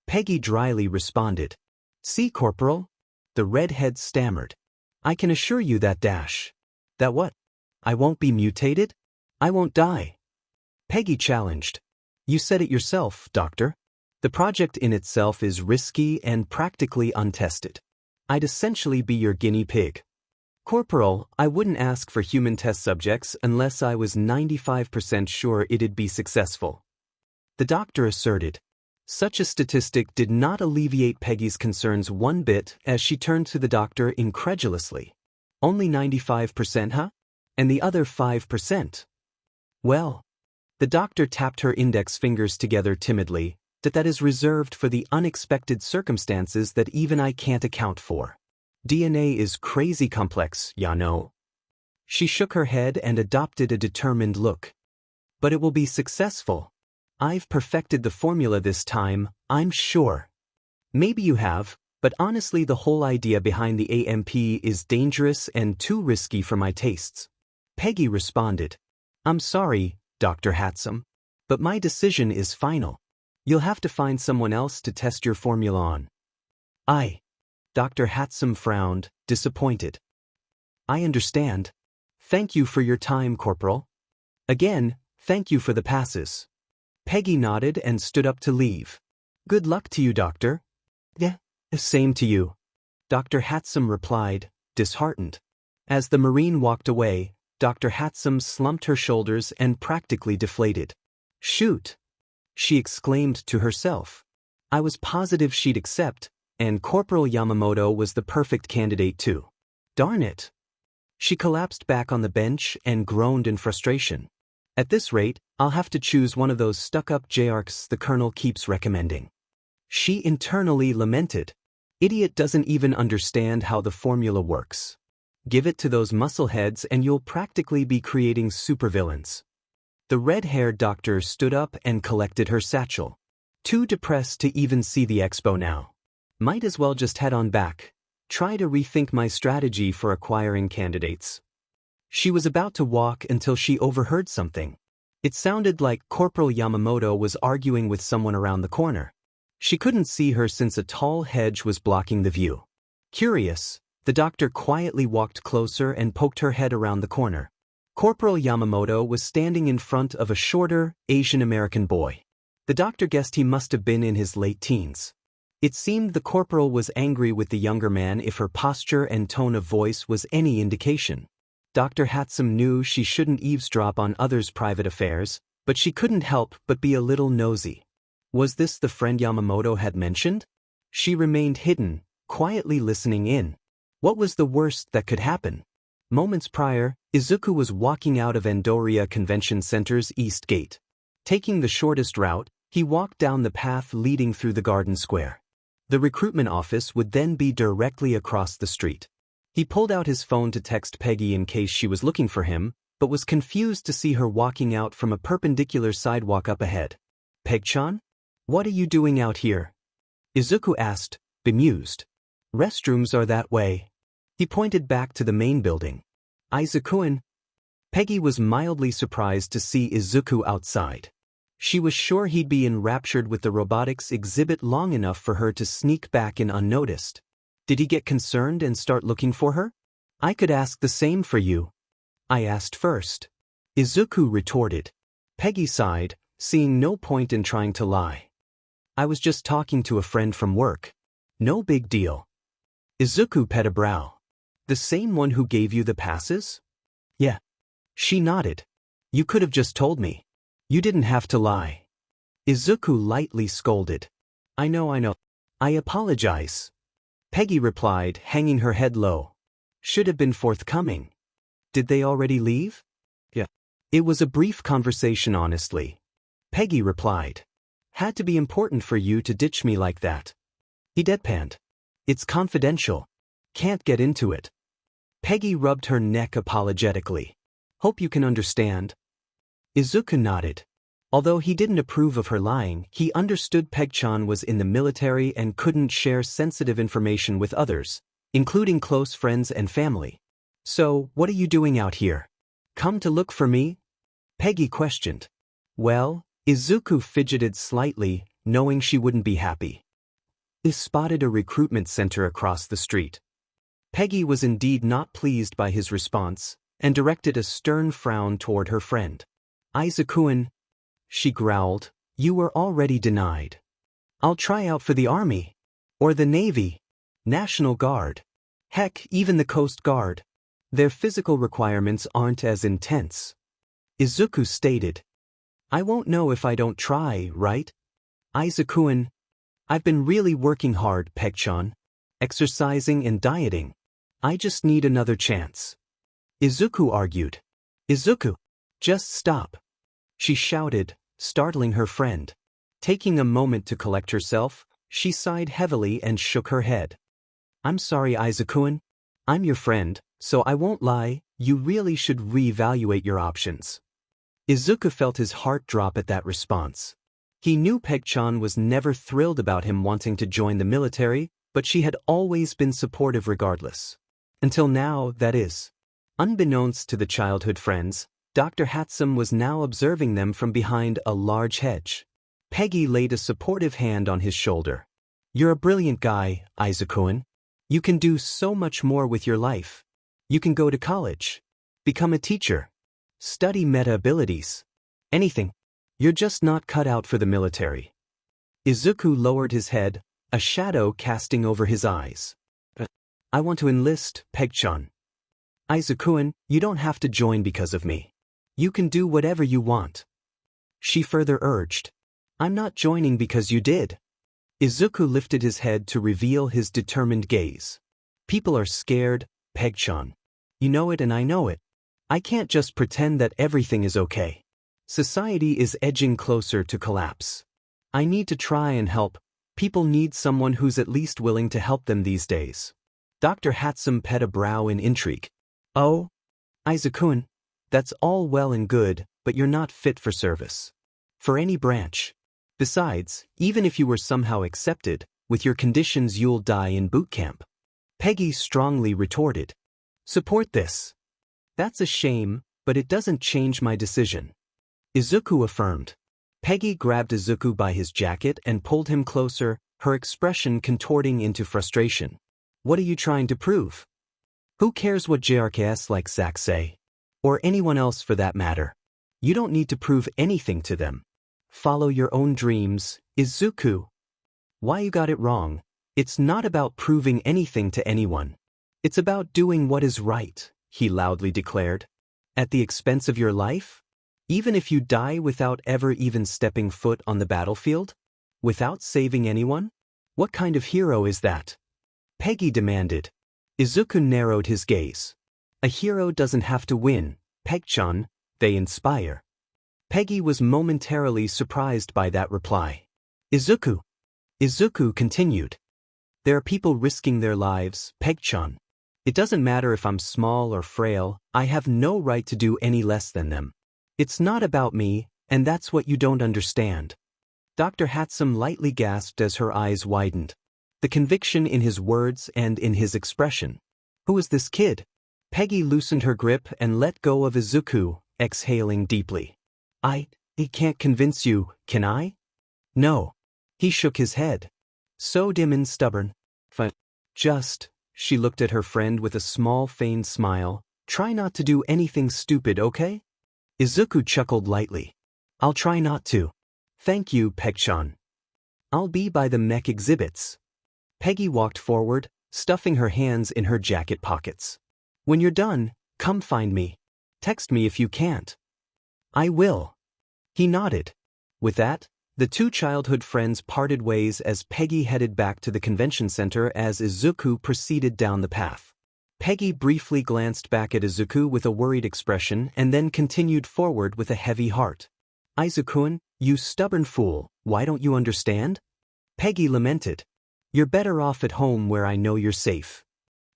Peggy dryly responded. See, Corporal? The redhead stammered. I can assure you that That what? I won't be mutated? I won't die. Peggy challenged. You said it yourself, Doctor. The project in itself is risky and practically untested. I'd essentially be your guinea pig. Corporal, I wouldn't ask for human test subjects unless I was 95% sure it'd be successful. The doctor asserted. Such a statistic did not alleviate Peggy's concerns one bit as she turned to the doctor incredulously. Only 95%, huh? And the other 5%? Well, the doctor tapped her index fingers together timidly, that is reserved for the unexpected circumstances that even I can't account for. DNA is crazy complex, ya know. She shook her head and adopted a determined look. But it will be successful. I've perfected the formula this time, I'm sure. Maybe you have, but honestly the whole idea behind the AMP is dangerous and too risky for my tastes. Peggy responded. I'm sorry, Dr. Hatsum, but my decision is final. You'll have to find someone else to test your formula on. Dr. Hatsum frowned, disappointed. I understand. Thank you for your time, Corporal. Again, thank you for the passes. Peggy nodded and stood up to leave. Good luck to you, Doctor. Yeah, same to you. Dr. Hatsum replied, disheartened. As the Marine walked away, Dr. Hatsum slumped her shoulders and practically deflated. Shoot! She exclaimed to herself. I was positive she'd accept, and Corporal Yamamoto was the perfect candidate too. Darn it! She collapsed back on the bench and groaned in frustration. At this rate, I'll have to choose one of those stuck-up JARCs the Colonel keeps recommending. She internally lamented. Idiot doesn't even understand how the formula works. Give it to those muscleheads and you'll practically be creating supervillains. The red-haired doctor stood up and collected her satchel. Too depressed to even see the expo now. Might as well just head on back. Try to rethink my strategy for acquiring candidates. She was about to walk until she overheard something. It sounded like Corporal Yamamoto was arguing with someone around the corner. She couldn't see her since a tall hedge was blocking the view. Curious, the doctor quietly walked closer and poked her head around the corner. Corporal Yamamoto was standing in front of a shorter, Asian-American boy. The doctor guessed he must have been in his late teens. It seemed the corporal was angry with the younger man if her posture and tone of voice was any indication. Dr. Hatsum knew she shouldn't eavesdrop on others' private affairs, but she couldn't help but be a little nosy. Was this the friend Yamamoto had mentioned? She remained hidden, quietly listening in. What was the worst that could happen? Moments prior, Izuku was walking out of Andoria Convention Center's East Gate. Taking the shortest route, he walked down the path leading through the garden square. The recruitment office would then be directly across the street. He pulled out his phone to text Peggy in case she was looking for him, but was confused to see her walking out from a perpendicular sidewalk up ahead. Peg-chan? What are you doing out here? Izuku asked, bemused. Restrooms are that way. He pointed back to the main building. Izuku-in? Peggy was mildly surprised to see Izuku outside. She was sure he'd be enraptured with the robotics exhibit long enough for her to sneak back in unnoticed. Did he get concerned and start looking for her? I could ask the same for you. I asked first. Izuku retorted. Peggy sighed, seeing no point in trying to lie. I was just talking to a friend from work. No big deal. Izuku pet a brow. The same one who gave you the passes? Yeah. She nodded. You could have just told me. You didn't have to lie. Izuku lightly scolded. I know. I apologize. Peggy replied, hanging her head low. Should have been forthcoming. Did they already leave? Yeah. It was a brief conversation, honestly. Peggy replied. Had to be important for you to ditch me like that. He deadpanned. It's confidential. Can't get into it. Peggy rubbed her neck apologetically. Hope you can understand. Izuku nodded. Although he didn't approve of her lying, he understood Peg-chan was in the military and couldn't share sensitive information with others, including close friends and family. So, what are you doing out here? Come to look for me? Peggy questioned. Well, Izuku fidgeted slightly, knowing she wouldn't be happy. They spotted a recruitment center across the street. Peggy was indeed not pleased by his response, and directed a stern frown toward her friend. Izuku-an, she growled, you were already denied. I'll try out for the Army. Or the Navy. National Guard. Heck, even the Coast Guard. Their physical requirements aren't as intense. Izuku stated. I won't know if I don't try, right? Izuku-an, I've been really working hard, Peg-chan. Exercising and dieting. I just need another chance. Izuku argued. Izuku, just stop. She shouted, startling her friend. Taking a moment to collect herself, she sighed heavily and shook her head. I'm sorry, Izuku-an. I'm your friend, so I won't lie, you really should reevaluate your options. Izuku felt his heart drop at that response. He knew Peg-chan was never thrilled about him wanting to join the military, but she had always been supportive regardless. Until now, that is. Unbeknownst to the childhood friends, Dr. Hatsum was now observing them from behind a large hedge. Peggy laid a supportive hand on his shoulder. You're a brilliant guy, Izuku-an. You can do so much more with your life. You can go to college. Become a teacher. Study meta abilities. Anything. You're just not cut out for the military. Izuku lowered his head, a shadow casting over his eyes. I want to enlist, Peg-chan. Izuku-an, you don't have to join because of me. You can do whatever you want. She further urged. I'm not joining because you did. Izuku lifted his head to reveal his determined gaze. People are scared, Peg-chan. You know it and I know it. I can't just pretend that everything is okay. Society is edging closer to collapse. I need to try and help. People need someone who's at least willing to help them these days. Dr. Hatsum pet a brow in intrigue. Oh? Izuku-an, that's all well and good, but you're not fit for service. For any branch. Besides, even if you were somehow accepted, with your conditions you'll die in boot camp. Peggy strongly retorted. Support this. That's a shame, but it doesn't change my decision. Izuku affirmed. Peggy grabbed Izuku by his jacket and pulled him closer, her expression contorting into frustration. What are you trying to prove? Who cares what JRKS like Zack say? Or anyone else for that matter. You don't need to prove anything to them. Follow your own dreams, Izuku. Why you got it wrong? It's not about proving anything to anyone. It's about doing what is right, he loudly declared. At the expense of your life? Even if you die without ever even stepping foot on the battlefield? Without saving anyone? What kind of hero is that? Peggy demanded. Izuku narrowed his gaze. A hero doesn't have to win, Peg-chan, they inspire. Peggy was momentarily surprised by that reply. Izuku continued. There are people risking their lives, Peg-chan. It doesn't matter if I'm small or frail, I have no right to do any less than them. It's not about me, and that's what you don't understand. Dr. Hatsum lightly gasped as her eyes widened. The conviction in his words and in his expression. Who is this kid? Peggy loosened her grip and let go of Izuku, exhaling deeply. I can't convince you, can I? No. He shook his head. So dim and stubborn. She looked at her friend with a small feigned smile. Try not to do anything stupid, okay? Izuku chuckled lightly. I'll try not to. Thank you, Peg-chan. I'll be by the mech exhibits. Peggy walked forward, stuffing her hands in her jacket pockets. When you're done, come find me. Text me if you can't. I will. He nodded. With that, the two childhood friends parted ways as Peggy headed back to the convention center as Izuku proceeded down the path. Peggy briefly glanced back at Izuku with a worried expression and then continued forward with a heavy heart. Izuku-an, you stubborn fool, why don't you understand? Peggy lamented. You're better off at home where I know you're safe.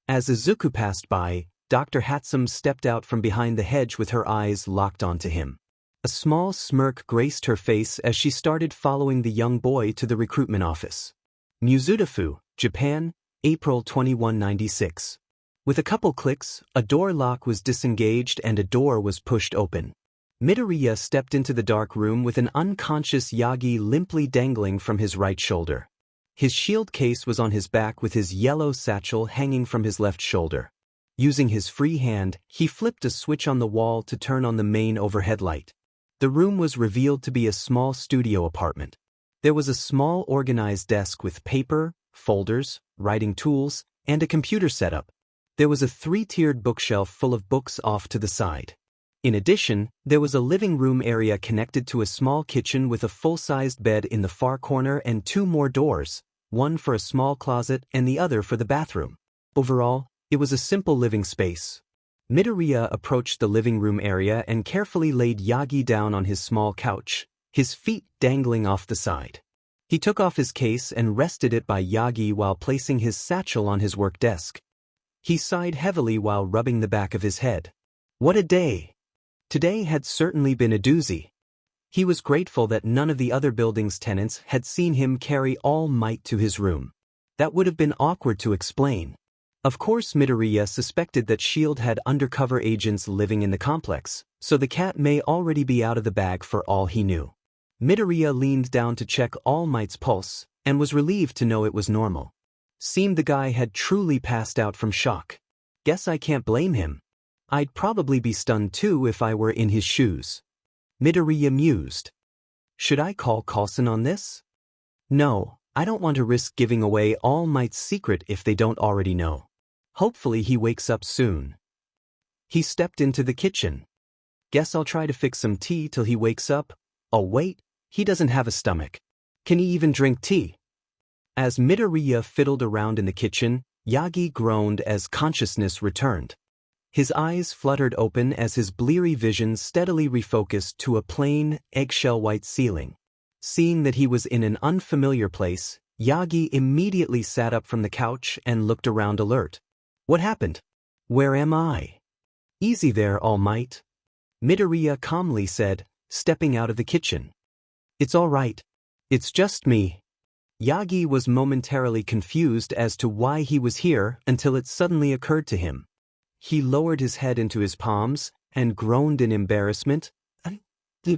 As Izuku passed by, Dr. Hatsum stepped out from behind the hedge with her eyes locked onto him. A small smirk graced her face as she started following the young boy to the recruitment office. Muzutafu, Japan, April 2196. With a couple clicks, a door lock was disengaged and a door was pushed open. Midoriya stepped into the dark room with an unconscious Yagi limply dangling from his right shoulder. His shield case was on his back with his yellow satchel hanging from his left shoulder. Using his free hand, he flipped a switch on the wall to turn on the main overhead light. The room was revealed to be a small studio apartment. There was a small organized desk with paper, folders, writing tools, and a computer setup. There was a 3-tiered bookshelf full of books off to the side. In addition, there was a living room area connected to a small kitchen with a full-sized bed in the far corner and 2 more doors, one for a small closet and the other for the bathroom. Overall, it was a simple living space. Midoriya approached the living room area and carefully laid Yagi down on his small couch, his feet dangling off the side. He took off his case and rested it by Yagi while placing his satchel on his work desk. He sighed heavily while rubbing the back of his head. What a day! Today had certainly been a doozy. He was grateful that none of the other building's tenants had seen him carry All Might to his room. That would have been awkward to explain. Of course, Midoriya suspected that S.H.I.E.L.D. had undercover agents living in the complex, so the cat may already be out of the bag for all he knew. Midoriya leaned down to check All Might's pulse, and was relieved to know it was normal. Seemed the guy had truly passed out from shock. Guess I can't blame him. I'd probably be stunned too if I were in his shoes. Midoriya mused. Should I call Coulson on this? No, I don't want to risk giving away All Might's secret if they don't already know. Hopefully he wakes up soon. He stepped into the kitchen. Guess I'll try to fix some tea till he wakes up. Oh wait, he doesn't have a stomach. Can he even drink tea? As Midoriya fiddled around in the kitchen, Yagi groaned as consciousness returned. His eyes fluttered open as his bleary vision steadily refocused to a plain, eggshell-white ceiling. Seeing that he was in an unfamiliar place, Yagi immediately sat up from the couch and looked around alert. What happened? Where am I? Easy there, All Might. Midoriya calmly said, stepping out of the kitchen. It's all right. It's just me. Yagi was momentarily confused as to why he was here until it suddenly occurred to him. He lowered his head into his palms and groaned in embarrassment. I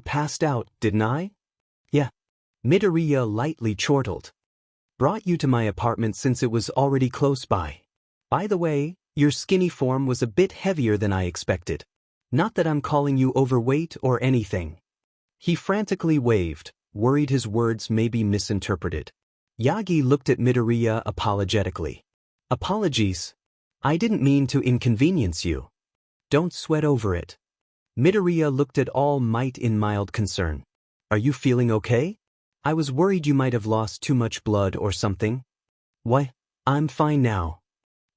passed out, didn't I? Yeah. Midoriya lightly chortled. Brought you to my apartment since it was already close by. By the way, your skinny form was a bit heavier than I expected. Not that I'm calling you overweight or anything. He frantically waved, worried his words may be misinterpreted. Yagi looked at Midoriya apologetically. Apologies. I didn't mean to inconvenience you. Don't sweat over it. Midoriya looked at All Might in mild concern. Are you feeling okay? I was worried you might have lost too much blood or something. Why, I'm fine now.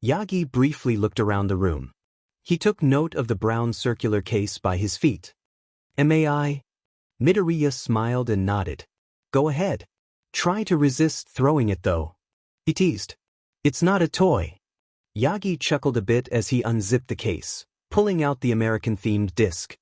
Yagi briefly looked around the room. He took note of the brown circular case by his feet. May I? Midoriya smiled and nodded. Go ahead. Try to resist throwing it though. He teased. It's not a toy. Yagi chuckled a bit as he unzipped the case, pulling out the American-themed disc.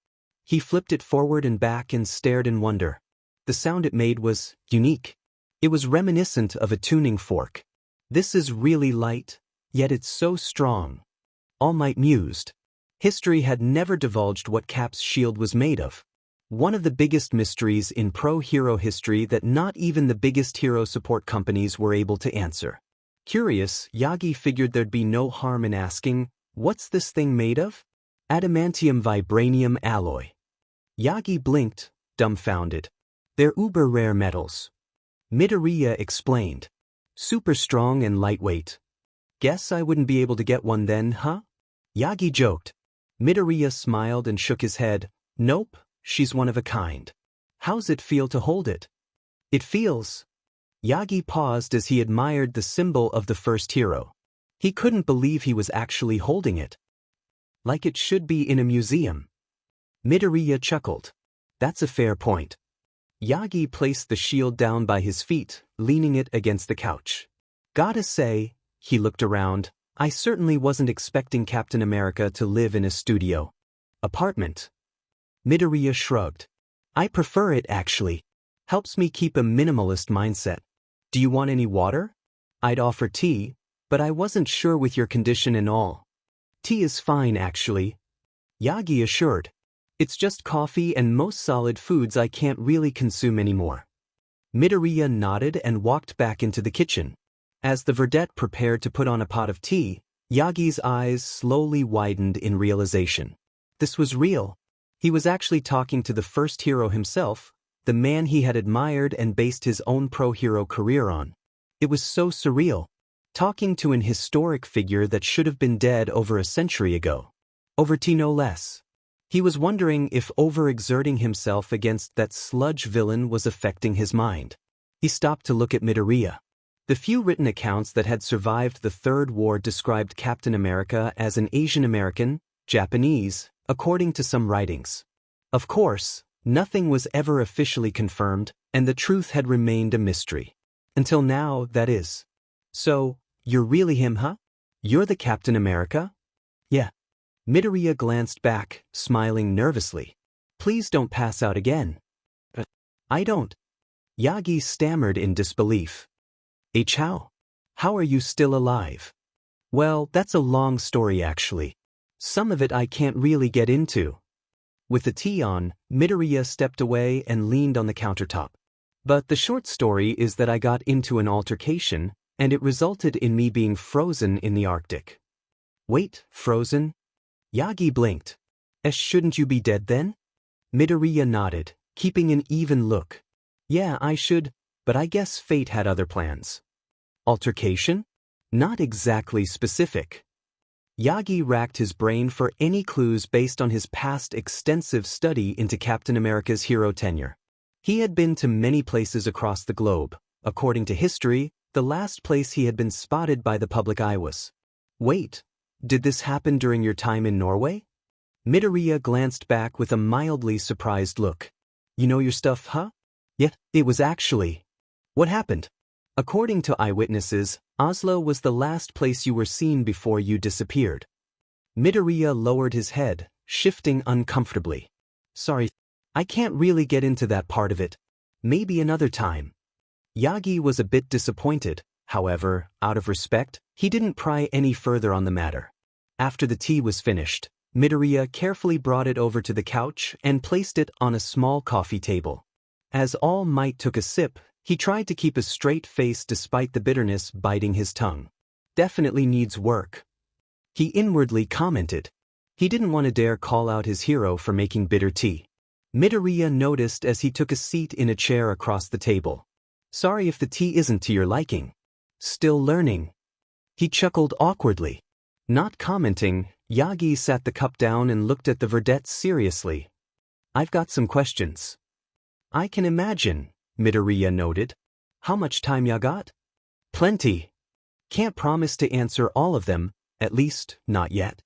He flipped it forward and back and stared in wonder. The sound it made was unique. It was reminiscent of a tuning fork. This is really light, yet it's so strong. All Might mused. History had never divulged what Cap's shield was made of. One of the biggest mysteries in pro-hero history that not even the biggest hero support companies were able to answer. Curious, Yagi figured there'd be no harm in asking, what's this thing made of? Adamantium vibranium alloy. Yagi blinked, dumbfounded. They're uber-rare metals. Midoriya explained. Super strong and lightweight. Guess I wouldn't be able to get one then, huh? Yagi joked. Midoriya smiled and shook his head. Nope, she's one of a kind. How's it feel to hold it? It feels... Yagi paused as he admired the symbol of the first hero. He couldn't believe he was actually holding it. Like it should be in a museum. Midoriya chuckled. That's a fair point. Yagi placed the shield down by his feet, leaning it against the couch. Gotta say, he looked around, I certainly wasn't expecting Captain America to live in a studio apartment. Midoriya shrugged. I prefer it actually. Helps me keep a minimalist mindset. Do you want any water? I'd offer tea, but I wasn't sure with your condition and all. Tea is fine actually. Yagi assured. It's just coffee and most solid foods I can't really consume anymore. Midoriya nodded and walked back into the kitchen. As the vedette prepared to put on a pot of tea, Yagi's eyes slowly widened in realization. This was real. He was actually talking to the first hero himself, the man he had admired and based his own pro-hero career on. It was so surreal. Talking to an historic figure that should have been dead over a century ago. Over tea no less. He was wondering if overexerting himself against that sludge villain was affecting his mind. He stopped to look at Midoriya. The few written accounts that had survived the Third War described Captain America as an Asian American, Japanese, according to some writings. Of course, nothing was ever officially confirmed, and the truth had remained a mystery. Until now, that is. So, you're really him, huh? You're the Captain America? Yeah. Midoriya glanced back, smiling nervously. Please don't pass out again. I don't. Yagi stammered in disbelief. How? How are you still alive? Well, that's a long story actually. Some of it I can't really get into. With the tea on, Midoriya stepped away and leaned on the countertop. But the short story is that I got into an altercation, and it resulted in me being frozen in the Arctic. Wait, frozen? Yagi blinked. Shouldn't you be dead then? Midoriya nodded, keeping an even look. Yeah, I should, but I guess fate had other plans. Altercation? Not exactly specific. Yagi racked his brain for any clues based on his past extensive study into Captain America's hero tenure. He had been to many places across the globe. According to history, the last place he had been spotted by the public eye was. Wait, did this happen during your time in Norway? Midoriya glanced back with a mildly surprised look. You know your stuff, huh? Yeah, it was actually. What happened? According to eyewitnesses, Oslo was the last place you were seen before you disappeared. Midoriya lowered his head, shifting uncomfortably. Sorry, I can't really get into that part of it. Maybe another time. Yagi was a bit disappointed. However, out of respect, he didn't pry any further on the matter. After the tea was finished, Midoriya carefully brought it over to the couch and placed it on a small coffee table. As All Might took a sip, he tried to keep a straight face despite the bitterness biting his tongue. Definitely needs work. He inwardly commented. He didn't want to dare call out his hero for making bitter tea. Midoriya noticed as he took a seat in a chair across the table. Sorry if the tea isn't to your liking. Still learning. He chuckled awkwardly. Not commenting, Yagi sat the cup down and looked at the vedette seriously. I've got some questions. I can imagine, Midoriya noted. How much time ya got? Plenty. Can't promise to answer all of them, at least, not yet.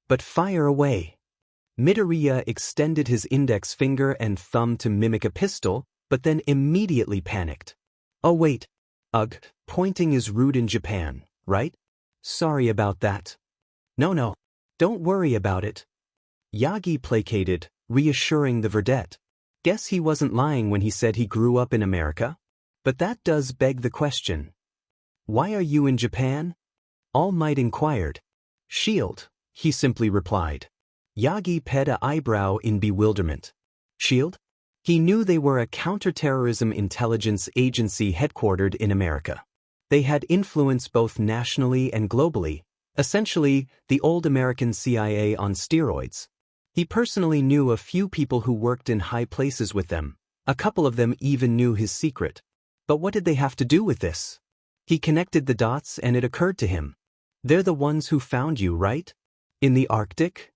But fire away. Midoriya extended his index finger and thumb to mimic a pistol, but then immediately panicked. Oh wait. Ugh, pointing is rude in Japan, right? Sorry about that. No, don't worry about it. Yagi placated, reassuring the vedette. Guess he wasn't lying when he said he grew up in America? But that does beg the question. Why are you in Japan? All Might inquired. Shield, he simply replied. Yagi pet an eyebrow in bewilderment. Shield? He knew they were a counterterrorism intelligence agency headquartered in America. They had influence both nationally and globally, essentially the old American CIA on steroids. He personally knew a few people who worked in high places with them. A couple of them even knew his secret. But what did they have to do with this? He connected the dots and it occurred to him. They're the ones who found you, right? In the Arctic?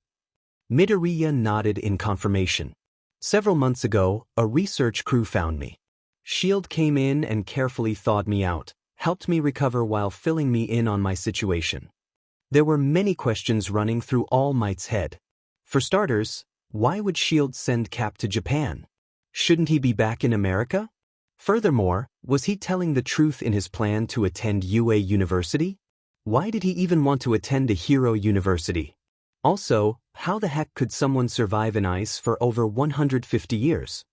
Midoriya nodded in confirmation. Several months ago, a research crew found me. SHIELD came in and carefully thawed me out, helped me recover while filling me in on my situation. There were many questions running through All Might's head. For starters, why would SHIELD send Cap to Japan? Shouldn't he be back in America? Furthermore, was he telling the truth in his plan to attend UA University? Why did he even want to attend a hero university? Also, how the heck could someone survive in ice for over 150 years?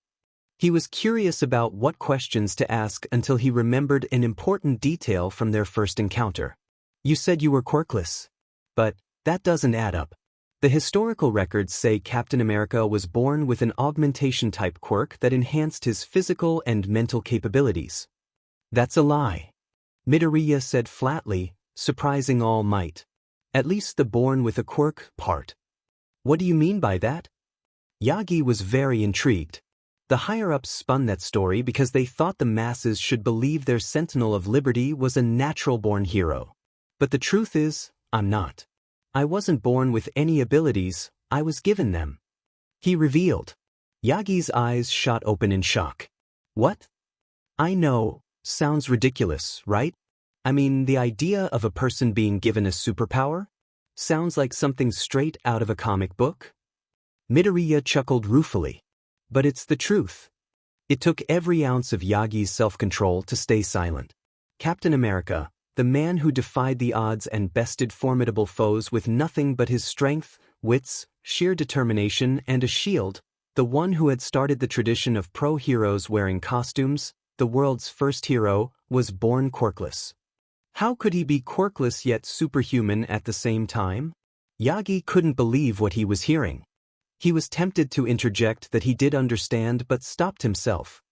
He was curious about what questions to ask until he remembered an important detail from their first encounter. You said you were quirkless. But that doesn't add up. The historical records say Captain America was born with an augmentation-type quirk that enhanced his physical and mental capabilities. That's a lie, Midoriya said flatly, surprising All Might. At least the born with a quirk part. What do you mean by that? Yagi was very intrigued. The higher-ups spun that story because they thought the masses should believe their Sentinel of Liberty was a natural-born hero. But the truth is, I'm not. I wasn't born with any abilities, I was given them. He revealed. Yagi's eyes shot open in shock. What? I know, sounds ridiculous, right? I mean, the idea of a person being given a superpower? Sounds like something straight out of a comic book? Midoriya chuckled ruefully. But it's the truth. It took every ounce of Yagi's self-control to stay silent. Captain America, the man who defied the odds and bested formidable foes with nothing but his strength, wits, sheer determination, and a shield, the one who had started the tradition of pro-heroes wearing costumes, the world's first hero, was born quirkless. How could he be quirkless yet superhuman at the same time? Yagi couldn't believe what he was hearing. He was tempted to interject that he did understand but stopped himself.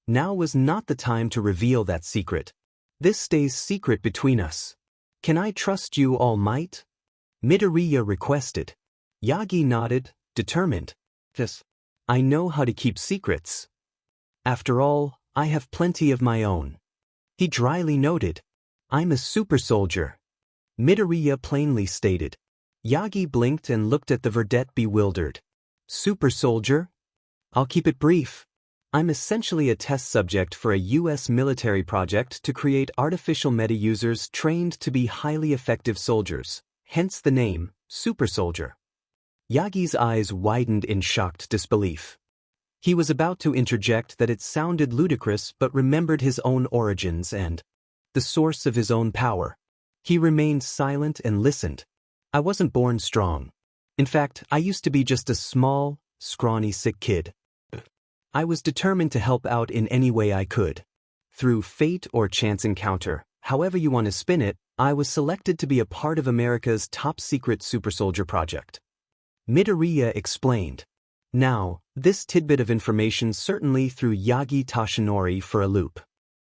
Now was not the time to reveal that secret. This stays secret between us. Can I trust you, All Might? Midoriya requested. Yagi nodded, determined. Yes. I know how to keep secrets. After all, I have plenty of my own. He dryly noted. I'm a super soldier. Midoriya plainly stated. Yagi blinked and looked at the verdette bewildered. Super soldier? I'll keep it brief. I'm essentially a test subject for a US military project to create artificial meta-users trained to be highly effective soldiers, hence the name, Super Soldier. Yagi's eyes widened in shocked disbelief. He was about to interject that it sounded ludicrous but remembered his own origins and the source of his own power. He remained silent and listened. I wasn't born strong. In fact, I used to be just a small, scrawny sick kid. I was determined to help out in any way I could. Through fate or chance encounter, however you want to spin it, I was selected to be a part of America's top-secret super soldier project. Midoriya explained. Now, this tidbit of information certainly threw Yagi Toshinori for a loop.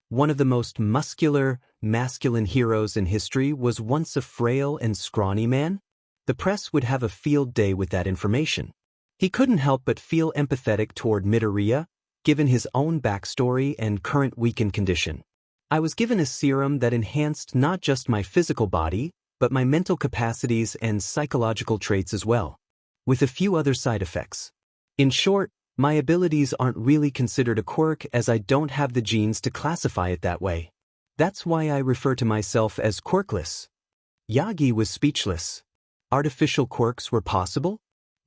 One of the most muscular, masculine heroes in history was once a frail and scrawny man? The press would have a field day with that information. He couldn't help but feel empathetic toward Midoriya, given his own backstory and current weakened condition. I was given a serum that enhanced not just my physical body, but my mental capacities and psychological traits as well, with a few other side effects. In short, my abilities aren't really considered a quirk as I don't have the genes to classify it that way. That's why I refer to myself as quirkless. Yagi was speechless. Artificial quirks were possible?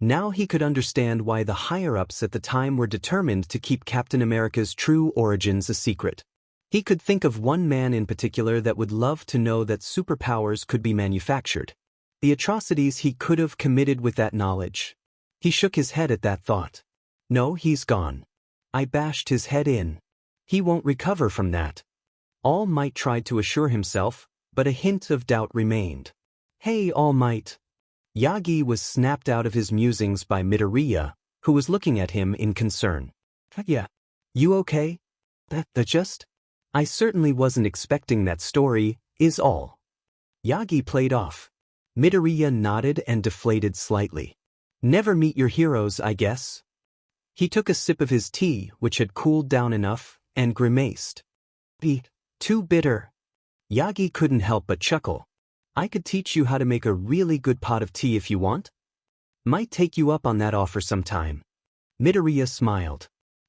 Now he could understand why the higher-ups at the time were determined to keep Captain America's true origins a secret. He could think of one man in particular that would love to know that superpowers could be manufactured. The atrocities he could have committed with that knowledge. He shook his head at that thought. No, he's gone. I bashed his head in. He won't recover from that. All Might tried to assure himself, but a hint of doubt remained. Hey, All Might. Yagi was snapped out of his musings by Midoriya, who was looking at him in concern. Yeah. You okay? That just? I certainly wasn't expecting that story, is all. Yagi played off. Midoriya nodded and deflated slightly. Never meet your heroes, I guess. He took a sip of his tea, which had cooled down enough, and grimaced. Too bitter. Yagi couldn't help but chuckle. I could teach you how to make a really good pot of tea if you want. Might take you up on that offer sometime. Midoriya smiled.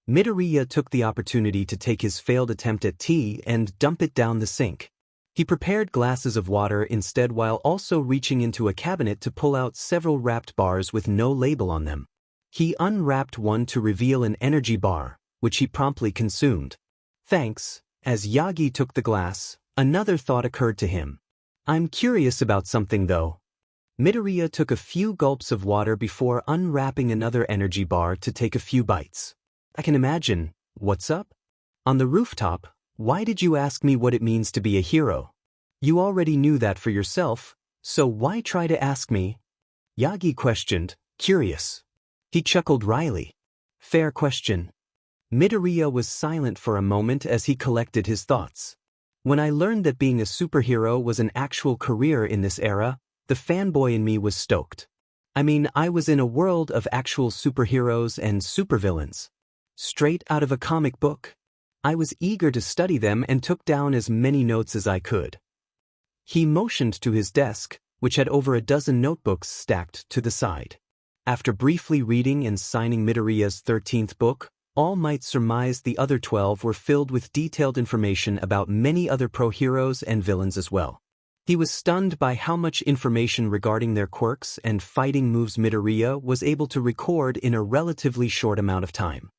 Midoriya took the opportunity to take his failed attempt at tea and dump it down the sink. He prepared glasses of water instead while also reaching into a cabinet to pull out several wrapped bars with no label on them. He unwrapped one to reveal an energy bar, which he promptly consumed. Thanks. As Yagi took the glass, another thought occurred to him. I'm curious about something though. Midoriya took a few gulps of water before unwrapping another energy bar to take a few bites. I can imagine. What's up? On the rooftop, why did you ask me what it means to be a hero? You already knew that for yourself, so why try to ask me? Yagi questioned, curious. He chuckled wryly. Fair question. Midoriya was silent for a moment as he collected his thoughts. When I learned that being a superhero was an actual career in this era, the fanboy in me was stoked. I mean, I was in a world of actual superheroes and supervillains. Straight out of a comic book. I was eager to study them and took down as many notes as I could. He motioned to his desk, which had over a dozen notebooks stacked to the side. After briefly reading and signing Midoriya's 13th book, All Might surmised the other 12 were filled with detailed information about many other pro-heroes and villains as well. He was stunned by how much information regarding their quirks and fighting moves Midoriya was able to record in a relatively short amount of time.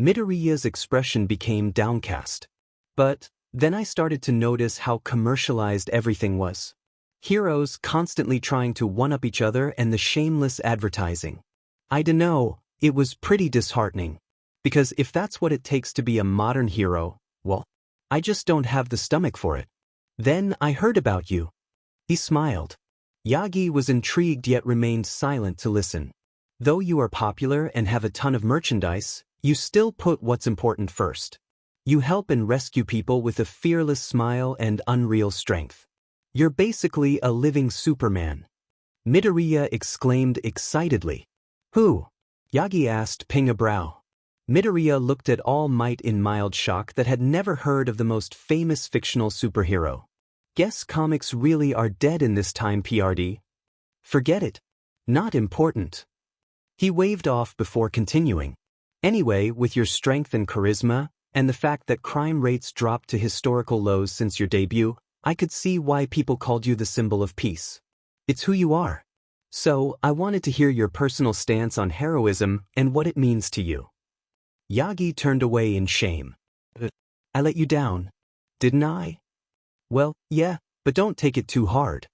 Midoriya's expression became downcast. But then I started to notice how commercialized everything was. Heroes constantly trying to one-up each other and the shameless advertising. I dunno, it was pretty disheartening. Because if that's what it takes to be a modern hero, well, I just don't have the stomach for it. Then I heard about you. He smiled. Yagi was intrigued yet remained silent to listen. Though you are popular and have a ton of merchandise, you still put what's important first. You help and rescue people with a fearless smile and unreal strength. You're basically a living Superman. Midoriya exclaimed excitedly. Who? Yagi asked, ping a brow. Midoriya looked at All Might in mild shock that had never heard of the most famous fictional superhero. Guess comics really are dead in this time, PRD. Forget it. Not important. He waved off before continuing. Anyway, with your strength and charisma, and the fact that crime rates dropped to historical lows since your debut, I could see why people called you the symbol of peace. It's who you are. So, I wanted to hear your personal stance on heroism and what it means to you. Yagi turned away in shame. I let you down, didn't I? Well, yeah, but don't take it too hard.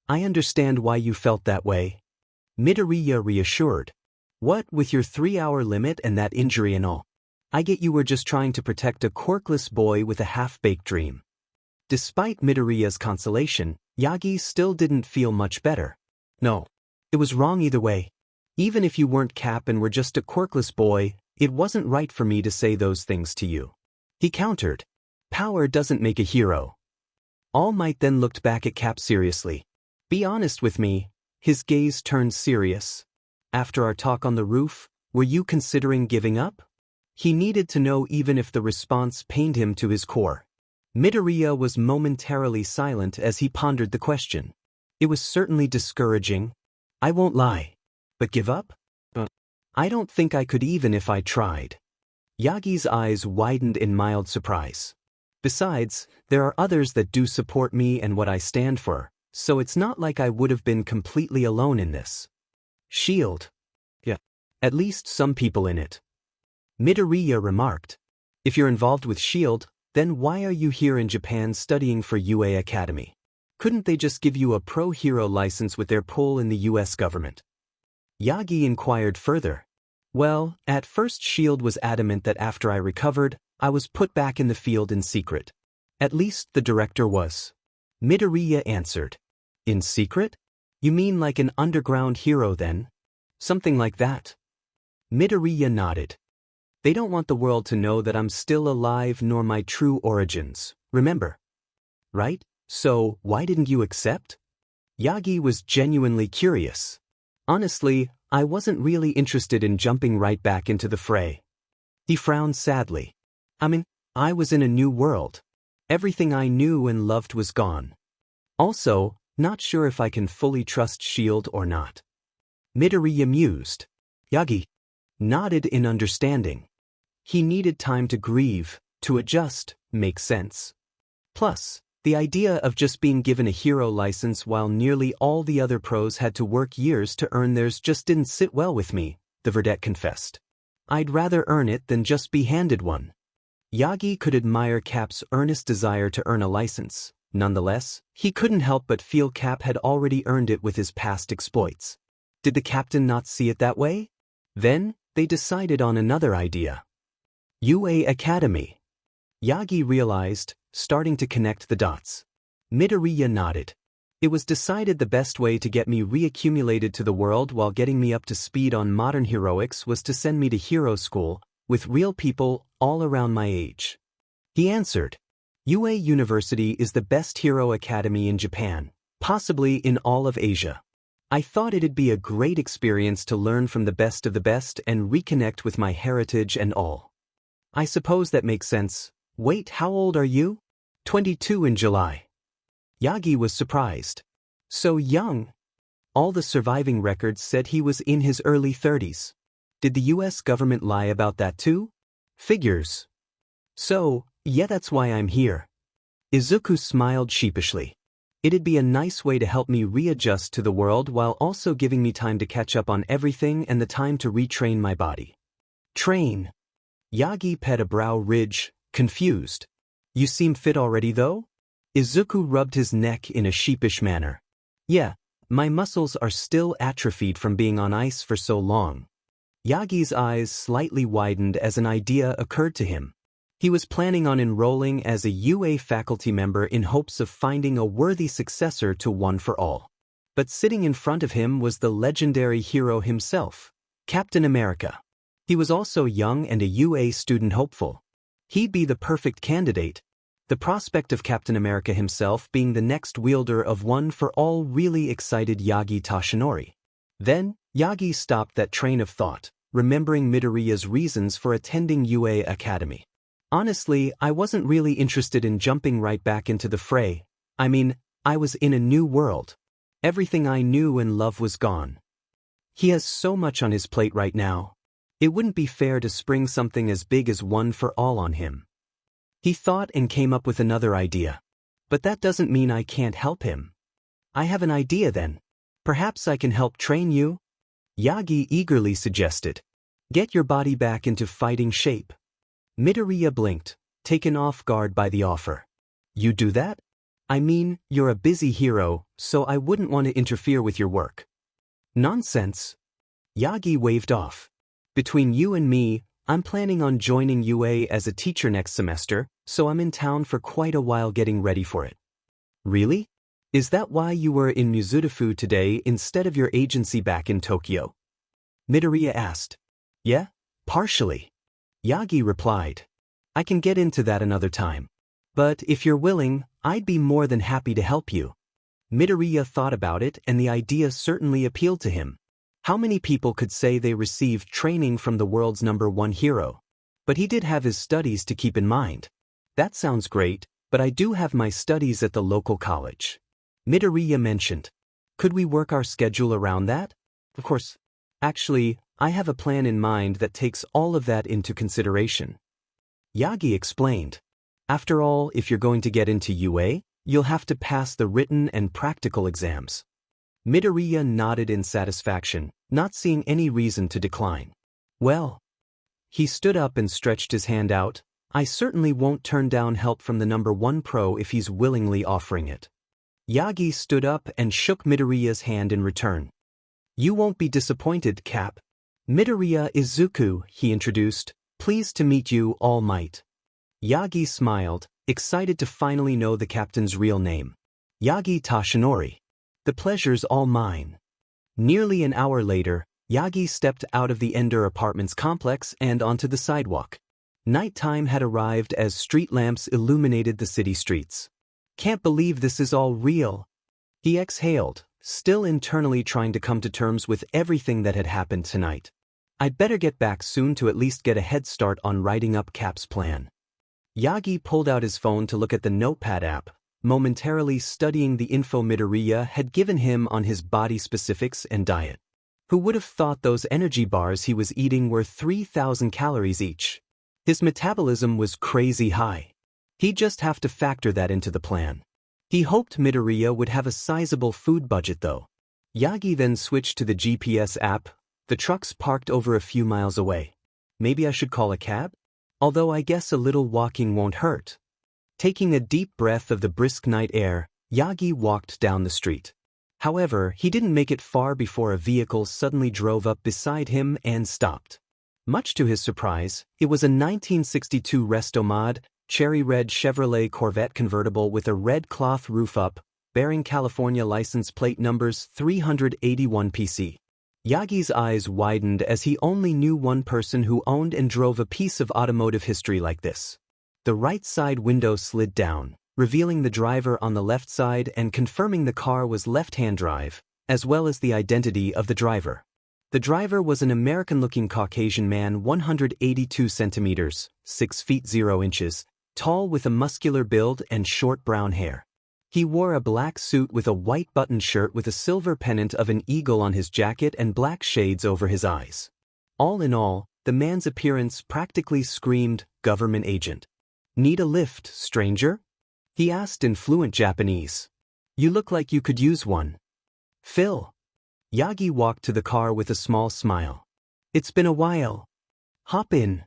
I understand why you felt that way. Midoriya reassured. What with your 3-hour limit and that injury and all? I get you were just trying to protect a quirkless boy with a half-baked dream. Despite Midoriya's consolation, Yagi still didn't feel much better. No, it was wrong either way. Even if you weren't Cap and were just a quirkless boy, it wasn't right for me to say those things to you. He countered. Power doesn't make a hero. All Might then looked back at Cap seriously. Be honest with me. His gaze turned serious. After our talk on the roof, were you considering giving up? He needed to know even if the response pained him to his core. Midoriya was momentarily silent as he pondered the question. It was certainly discouraging. I won't lie. But give up? I don't think I could even if I tried. Yagi's eyes widened in mild surprise. Besides, there are others that do support me and what I stand for, so it's not like I would have been completely alone in this. SHIELD. Yeah. At least some people in it. Midoriya remarked. If you're involved with SHIELD, then why are you here in Japan studying for UA Academy? Couldn't they just give you a pro-hero license with their pull in the US government? Yagi inquired further. Well, at first SHIELD was adamant that after I recovered, I was put back in the field in secret. At least the director was. Midoriya answered. In secret? You mean like an underground hero then? Something like that. Midoriya nodded. They don't want the world to know that I'm still alive nor my true origins, remember? Right? So, why didn't you accept? Yagi was genuinely curious. Honestly, I wasn't really interested in jumping right back into the fray. He frowned sadly. I was in a new world. Everything I knew and loved was gone. Also, not sure if I can fully trust SHIELD or not. Midoriya mused. Yagi nodded in understanding. He needed time to grieve, to adjust, make sense. Plus, the idea of just being given a hero license while nearly all the other pros had to work years to earn theirs just didn't sit well with me, the vedette confessed. I'd rather earn it than just be handed one. Yagi could admire Cap's earnest desire to earn a license. Nonetheless, he couldn't help but feel Cap had already earned it with his past exploits. Did the captain not see it that way? Then, they decided on another idea. UA Academy. Yagi realized, starting to connect the dots. Midoriya nodded. It was decided the best way to get me reaccumulated to the world while getting me up to speed on modern heroics was to send me to hero school, with real people all around my age. He answered. UA University is the best hero academy in Japan, possibly in all of Asia. I thought it'd be a great experience to learn from the best of the best and reconnect with my heritage and all. I suppose that makes sense. Wait, how old are you? 22 in July. Yagi was surprised. So young. All the surviving records said he was in his early 30s. Did the US government lie about that too? Figures. So, yeah, that's why I'm here. Izuku smiled sheepishly. It'd be a nice way to help me readjust to the world while also giving me time to catch up on everything and the time to retrain my body. Train. Yagi pet a brow ridge, confused. You seem fit already though? Izuku rubbed his neck in a sheepish manner. Yeah, my muscles are still atrophied from being on ice for so long. Yagi's eyes slightly widened as an idea occurred to him. He was planning on enrolling as a UA faculty member in hopes of finding a worthy successor to One for All. But sitting in front of him was the legendary hero himself, Captain America. He was also young and a UA student hopeful. He'd be the perfect candidate. The prospect of Captain America himself being the next wielder of One for All really excited Yagi Toshinori. Then, Yagi stopped that train of thought, remembering Midoriya's reasons for attending UA Academy. Honestly, I wasn't really interested in jumping right back into the fray. I mean, I was in a new world. Everything I knew and loved was gone. He has so much on his plate right now. It wouldn't be fair to spring something as big as One for All on him. He thought and came up with another idea. But that doesn't mean I can't help him. I have an idea then. Perhaps I can help train you? Yagi eagerly suggested. Get your body back into fighting shape. Midoriya blinked, taken off guard by the offer. You do that? I mean, you're a busy hero, so I wouldn't want to interfere with your work. Nonsense. Yagi waved off. Between you and me, I'm planning on joining UA as a teacher next semester, so I'm in town for quite a while getting ready for it. Really? Is that why you were in Mizudafu today instead of your agency back in Tokyo? Midoriya asked. Yeah, partially. Yagi replied. I can get into that another time. But if you're willing, I'd be more than happy to help you. Midoriya thought about it and the idea certainly appealed to him. How many people could say they received training from the world's #1 hero? But he did have his studies to keep in mind. That sounds great, but I do have my studies at the local college. Midoriya mentioned. Could we work our schedule around that? Of course. Actually, I have a plan in mind that takes all of that into consideration. Yagi explained. After all, if you're going to get into UA, you'll have to pass the written and practical exams. Midoriya nodded in satisfaction, not seeing any reason to decline. Well. He stood up and stretched his hand out. I certainly won't turn down help from the #1 pro if he's willingly offering it. Yagi stood up and shook Midoriya's hand in return. You won't be disappointed, Cap. Midoriya Izuku, he introduced. Pleased to meet you, All Might. Yagi smiled, excited to finally know the captain's real name. Yagi Toshinori. The pleasure's all mine. Nearly an hour later, Yagi stepped out of the Ender Apartments complex and onto the sidewalk. Nighttime had arrived as street lamps illuminated the city streets. Can't believe this is all real. He exhaled, still internally trying to come to terms with everything that had happened tonight. I'd better get back soon to at least get a head start on writing up Cap's plan. Yagi pulled out his phone to look at the notepad app, momentarily studying the info Midoriya had given him on his body specifics and diet. Who would have thought those energy bars he was eating were 3,000 calories each? His metabolism was crazy high. He'd just have to factor that into the plan. He hoped Midoriya would have a sizable food budget though. Yagi then switched to the GPS app. The truck's parked over a few miles away. Maybe I should call a cab? Although I guess a little walking won't hurt. Taking a deep breath of the brisk night air, Yagi walked down the street. However, he didn't make it far before a vehicle suddenly drove up beside him and stopped. Much to his surprise, it was a 1962 Resto Mod, cherry red Chevrolet Corvette convertible with a red cloth roof up, bearing California license plate numbers 381 PC. Yagi's eyes widened as he only knew one person who owned and drove a piece of automotive history like this. The right side window slid down, revealing the driver on the left side and confirming the car was left-hand drive, as well as the identity of the driver. The driver was an American-looking Caucasian man 182 centimeters, 6 feet 0 inches, tall with a muscular build and short brown hair. He wore a black suit with a white button shirt with a silver pennant of an eagle on his jacket and black shades over his eyes. All in all, the man's appearance practically screamed government agent. "Need a lift, stranger?" he asked in fluent Japanese. "You look like you could use one." "Phil." Yagi walked to the car with a small smile. "It's been a while. Hop in."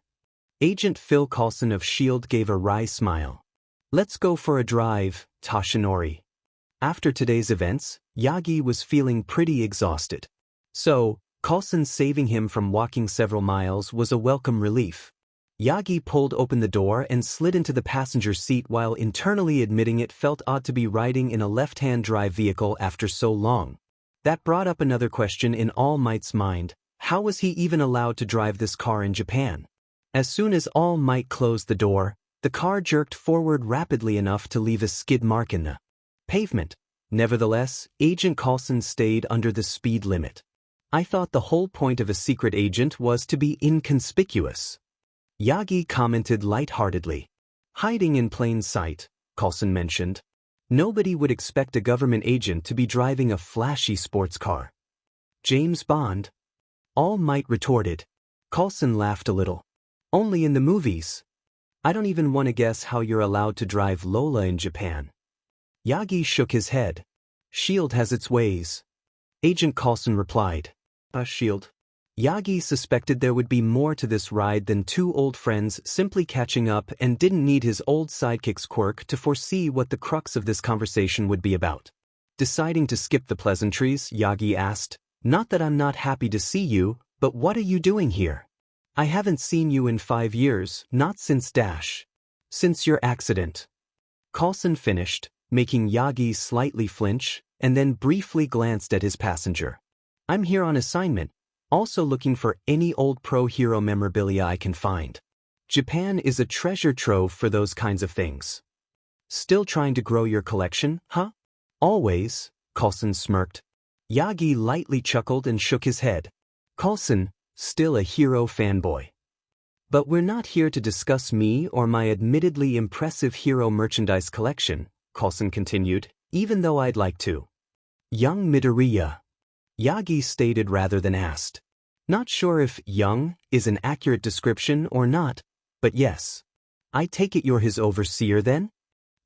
Agent Phil Coulson of S.H.I.E.L.D. gave a wry smile. "Let's go for a drive, Toshinori." After today's events, Yagi was feeling pretty exhausted. So, Coulson saving him from walking several miles was a welcome relief. Yagi pulled open the door and slid into the passenger seat while internally admitting it felt odd to be riding in a left-hand drive vehicle after so long. That brought up another question in All Might's mind: how was he even allowed to drive this car in Japan? As soon as All Might closed the door, the car jerked forward rapidly enough to leave a skid mark in the pavement. Nevertheless, Agent Coulson stayed under the speed limit. "I thought the whole point of a secret agent was to be inconspicuous," Yagi commented lightheartedly. "Hiding in plain sight," Coulson mentioned. "Nobody would expect a government agent to be driving a flashy sports car." "James Bond?" All Might retorted. Coulson laughed a little. "Only in the movies. I don't even want to guess how you're allowed to drive Lola in Japan." Yagi shook his head. "S.H.I.E.L.D. has its ways." Agent Coulson replied. S.H.I.E.L.D. Yagi suspected there would be more to this ride than two old friends simply catching up and didn't need his old sidekick's quirk to foresee what the crux of this conversation would be about. Deciding to skip the pleasantries, Yagi asked, "Not that I'm not happy to see you, but what are you doing here? I haven't seen you in 5 years, not since your accident." Coulson finished, making Yagi slightly flinch, and then briefly glanced at his passenger. "I'm here on assignment, also looking for any old pro-hero memorabilia I can find. Japan is a treasure trove for those kinds of things." "Still trying to grow your collection, huh?" "Always," Coulson smirked. Yagi lightly chuckled and shook his head. "Coulson, still a hero fanboy. But we're not here to discuss me or my admittedly impressive hero merchandise collection," Coulson continued, "even though I'd like to." "Young Midoriya," Yagi stated rather than asked. Not sure if young is an accurate description or not, but yes. "I take it you're his overseer then?"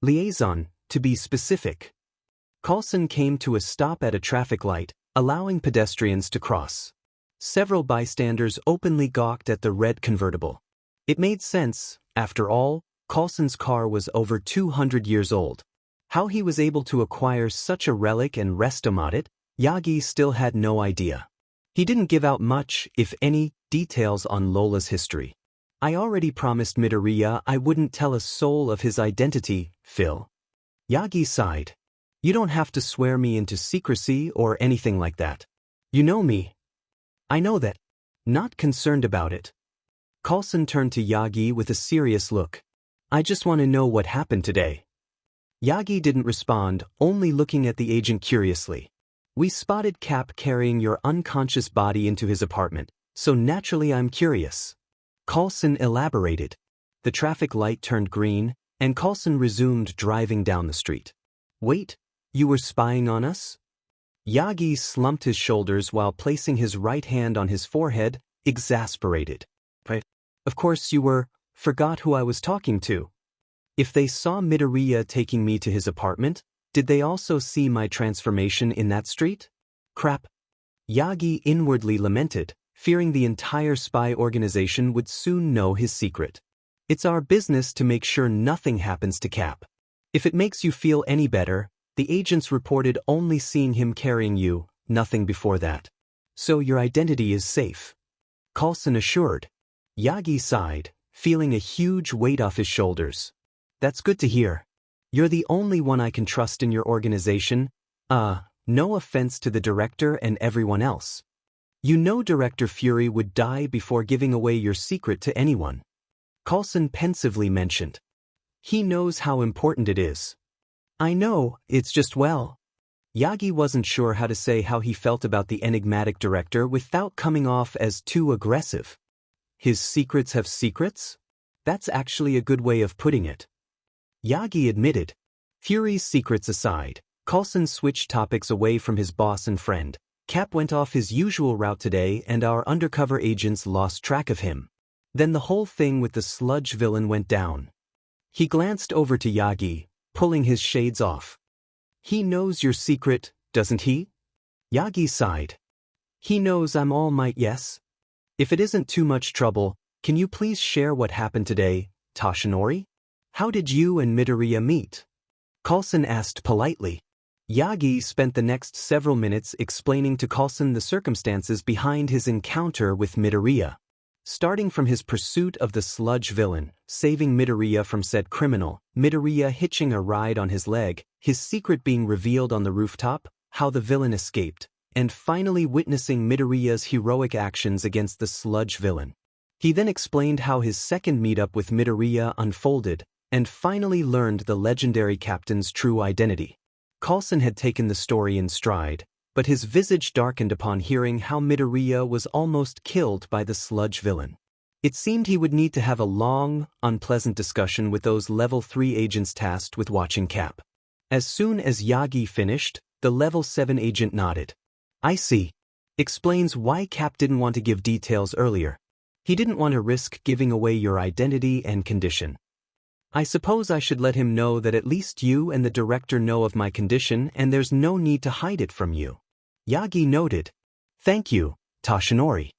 "Liaison, to be specific." Coulson came to a stop at a traffic light, allowing pedestrians to cross. Several bystanders openly gawked at the red convertible. It made sense, after all, Coulson's car was over 200 years old. How he was able to acquire such a relic and restomat it, Yagi still had no idea. He didn't give out much, if any, details on Lola's history. "I already promised Midoriya I wouldn't tell a soul of his identity, Phil." Yagi sighed. "You don't have to swear me into secrecy or anything like that. You know me." "I know that." "Not concerned about it." Coulson turned to Yagi with a serious look. "I just want to know what happened today." Yagi didn't respond, only looking at the agent curiously. "We spotted Cap carrying your unconscious body into his apartment, so naturally I'm curious." Coulson elaborated. The traffic light turned green, and Coulson resumed driving down the street. "Wait, you were spying on us?" Yagi slumped his shoulders while placing his right hand on his forehead, exasperated. "Of course you were, forgot who I was talking to." "If they saw Midoriya taking me to his apartment, did they also see my transformation in that street?" "Crap." Yagi inwardly lamented, fearing the entire spy organization would soon know his secret. "It's our business to make sure nothing happens to Cap. If it makes you feel any better, the agents reported only seeing him carrying you, nothing before that. So your identity is safe," Coulson assured. Yagi sighed, feeling a huge weight off his shoulders. "That's good to hear." You're the only one I can trust in your organization. No offense to the director and everyone else. You know Director Fury would die before giving away your secret to anyone. Coulson pensively mentioned. He knows how important it is. I know, it's just well. Yagi wasn't sure how to say how he felt about the enigmatic director without coming off as too aggressive. His secrets have secrets? That's actually a good way of putting it. Yagi admitted. Fury's secrets aside, Coulson switched topics away from his boss and friend. Cap went off his usual route today and our undercover agents lost track of him. Then the whole thing with the sludge villain went down. He glanced over to Yagi, pulling his shades off. He knows your secret, doesn't he? Yagi sighed. He knows I'm All Might, yes? If it isn't too much trouble, can you please share what happened today, Toshinori? How did you and Midoriya meet? Coulson asked politely. Yagi spent the next several minutes explaining to Coulson the circumstances behind his encounter with Midoriya. Starting from his pursuit of the sludge villain, saving Midoriya from said criminal, Midoriya hitching a ride on his leg, his secret being revealed on the rooftop, how the villain escaped, and finally witnessing Midoriya's heroic actions against the sludge villain. He then explained how his second meetup with Midoriya unfolded, and finally learned the legendary captain's true identity. Coulson had taken the story in stride, but his visage darkened upon hearing how Midoriya was almost killed by the sludge villain. It seemed he would need to have a long, unpleasant discussion with those Level 3 agents tasked with watching Cap. As soon as Yagi finished, the Level 7 agent nodded. I see. Explains why Cap didn't want to give details earlier. He didn't want to risk giving away your identity and condition. I suppose I should let him know that at least you and the director know of my condition and there's no need to hide it from you. Yagi noted. Thank you, Toshinori.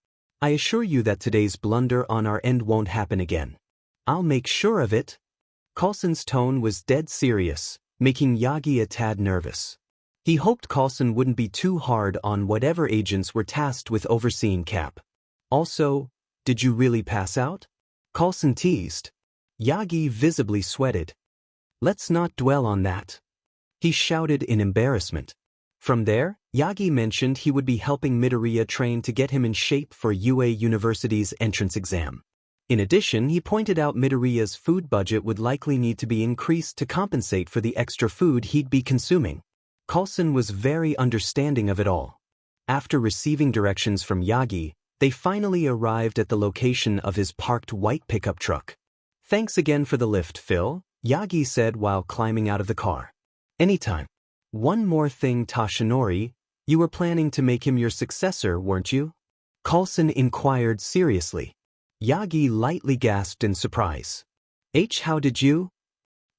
I assure you that today's blunder on our end won't happen again. I'll make sure of it. Coulson's tone was dead serious, making Yagi a tad nervous. He hoped Coulson wouldn't be too hard on whatever agents were tasked with overseeing Cap. Also, did you really pass out? Coulson teased. Yagi visibly sweated. Let's not dwell on that. He shouted in embarrassment. From there, Yagi mentioned he would be helping Midoriya train to get him in shape for UA University's entrance exam. In addition, he pointed out Midoriya's food budget would likely need to be increased to compensate for the extra food he'd be consuming. Coulson was very understanding of it all. After receiving directions from Yagi, they finally arrived at the location of his parked white pickup truck. Thanks again for the lift, Phil, Yagi said while climbing out of the car. Anytime. One more thing, Toshinori, you were planning to make him your successor, weren't you? Coulson inquired seriously. Yagi lightly gasped in surprise. How did you?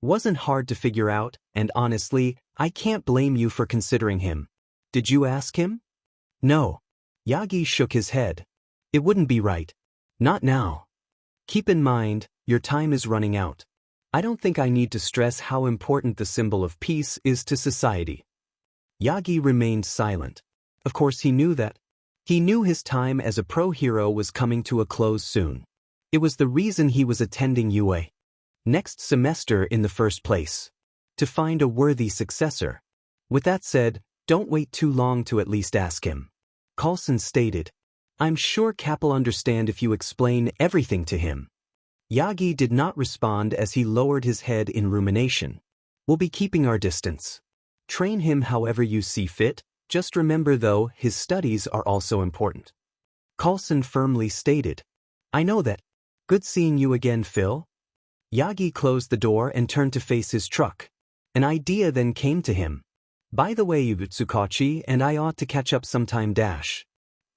Wasn't hard to figure out, and honestly, I can't blame you for considering him. Did you ask him? No. Yagi shook his head. It wouldn't be right. Not now. Keep in mind, your time is running out. I don't think I need to stress how important the symbol of peace is to society. Yagi remained silent. Of course he knew that. He knew his time as a pro-hero was coming to a close soon. It was the reason he was attending UA next semester in the first place. To find a worthy successor. With that said, don't wait too long to at least ask him. Coulson stated. I'm sure Cap'll understand if you explain everything to him. Yagi did not respond as he lowered his head in rumination. We'll be keeping our distance. Train him however you see fit, just remember though, his studies are also important. Coulson firmly stated. I know that. Good seeing you again, Phil. Yagi closed the door and turned to face his truck. An idea then came to him. By the way, Tsukachi and I ought to catch up sometime.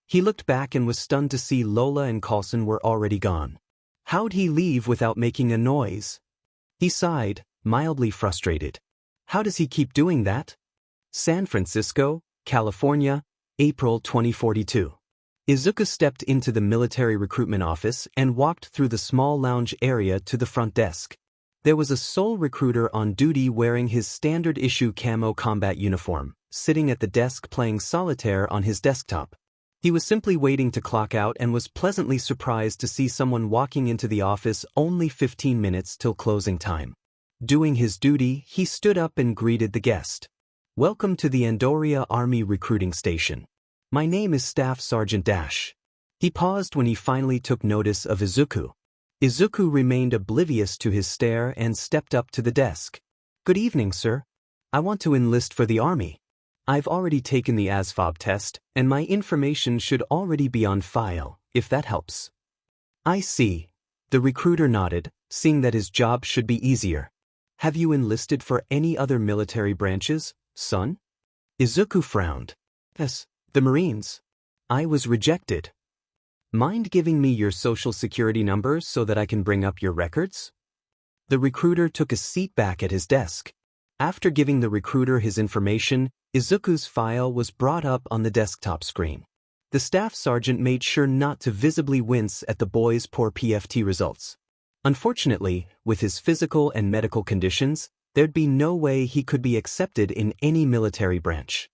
He looked back and was stunned to see Lola and Coulson were already gone. How'd he leave without making a noise? He sighed, mildly frustrated. How does he keep doing that? San Francisco, California, April 2042. Izuka stepped into the military recruitment office and walked through the small lounge area to the front desk. There was a sole recruiter on duty wearing his standard-issue camo combat uniform, sitting at the desk playing solitaire on his desktop. He was simply waiting to clock out and was pleasantly surprised to see someone walking into the office only 15 minutes till closing time. Doing his duty, he stood up and greeted the guest. Welcome to the Andoria Army Recruiting Station. My name is Staff Sergeant Dash. He paused when he finally took notice of Izuku. Izuku remained oblivious to his stare and stepped up to the desk. Good evening, sir. I want to enlist for the army. I've already taken the ASVAB test, and my information should already be on file, if that helps. I see. The recruiter nodded, seeing that his job should be easier. Have you enlisted for any other military branches, son? Izuku frowned. Yes, the Marines. I was rejected. Mind giving me your social security number so that I can bring up your records? The recruiter took a seat back at his desk. After giving the recruiter his information, Izuku's file was brought up on the desktop screen. The staff sergeant made sure not to visibly wince at the boy's poor PFT results. Unfortunately, with his physical and medical conditions, there'd be no way he could be accepted in any military branch.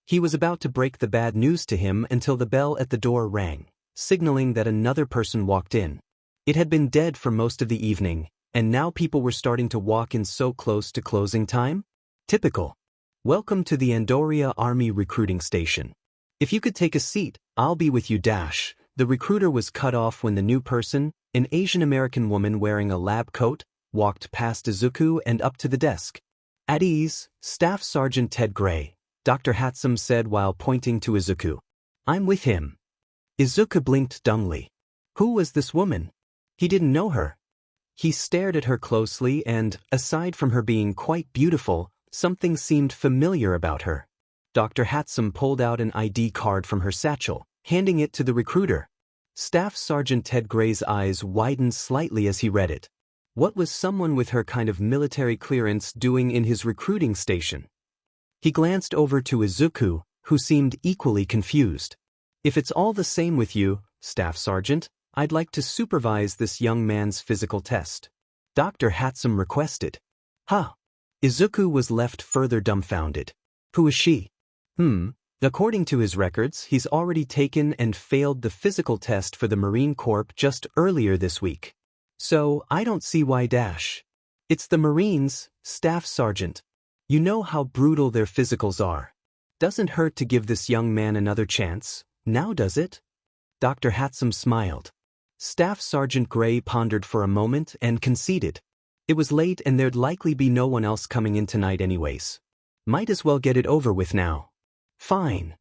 He was about to break the bad news to him until the bell at the door rang, signaling that another person walked in. It had been dead for most of the evening, and now people were starting to walk in so close to closing time? Typical. Welcome to the Andoria Army Recruiting Station. If you could take a seat, I'll be with you. Dash. The recruiter was cut off when the new person, an Asian American woman wearing a lab coat, walked past Izuku and up to the desk. At ease, Staff Sergeant Ted Gray, Dr. Hatsum said while pointing to Izuku. I'm with him. Izuku blinked dumbly. Who was this woman? He didn't know her. He stared at her closely and, aside from her being quite beautiful, something seemed familiar about her. Dr. Hatsum pulled out an ID card from her satchel, handing it to the recruiter. Staff Sergeant Ted Gray's eyes widened slightly as he read it. What was someone with her kind of military clearance doing in his recruiting station? He glanced over to Izuku, who seemed equally confused. If it's all the same with you, Staff Sergeant, I'd like to supervise this young man's physical test. Dr. Hatsum requested. Huh. Izuku was left further dumbfounded. Who is she? According to his records, he's already taken and failed the physical test for the Marine Corps just earlier this week. So, I don't see why Dash. It's the Marines, Staff Sergeant. You know how brutal their physicals are. Doesn't hurt to give this young man another chance, now does it? Dr. Hatsum smiled. Staff Sergeant Gray pondered for a moment and conceded. It was late and there'd likely be no one else coming in tonight anyways. Might as well get it over with now. Fine.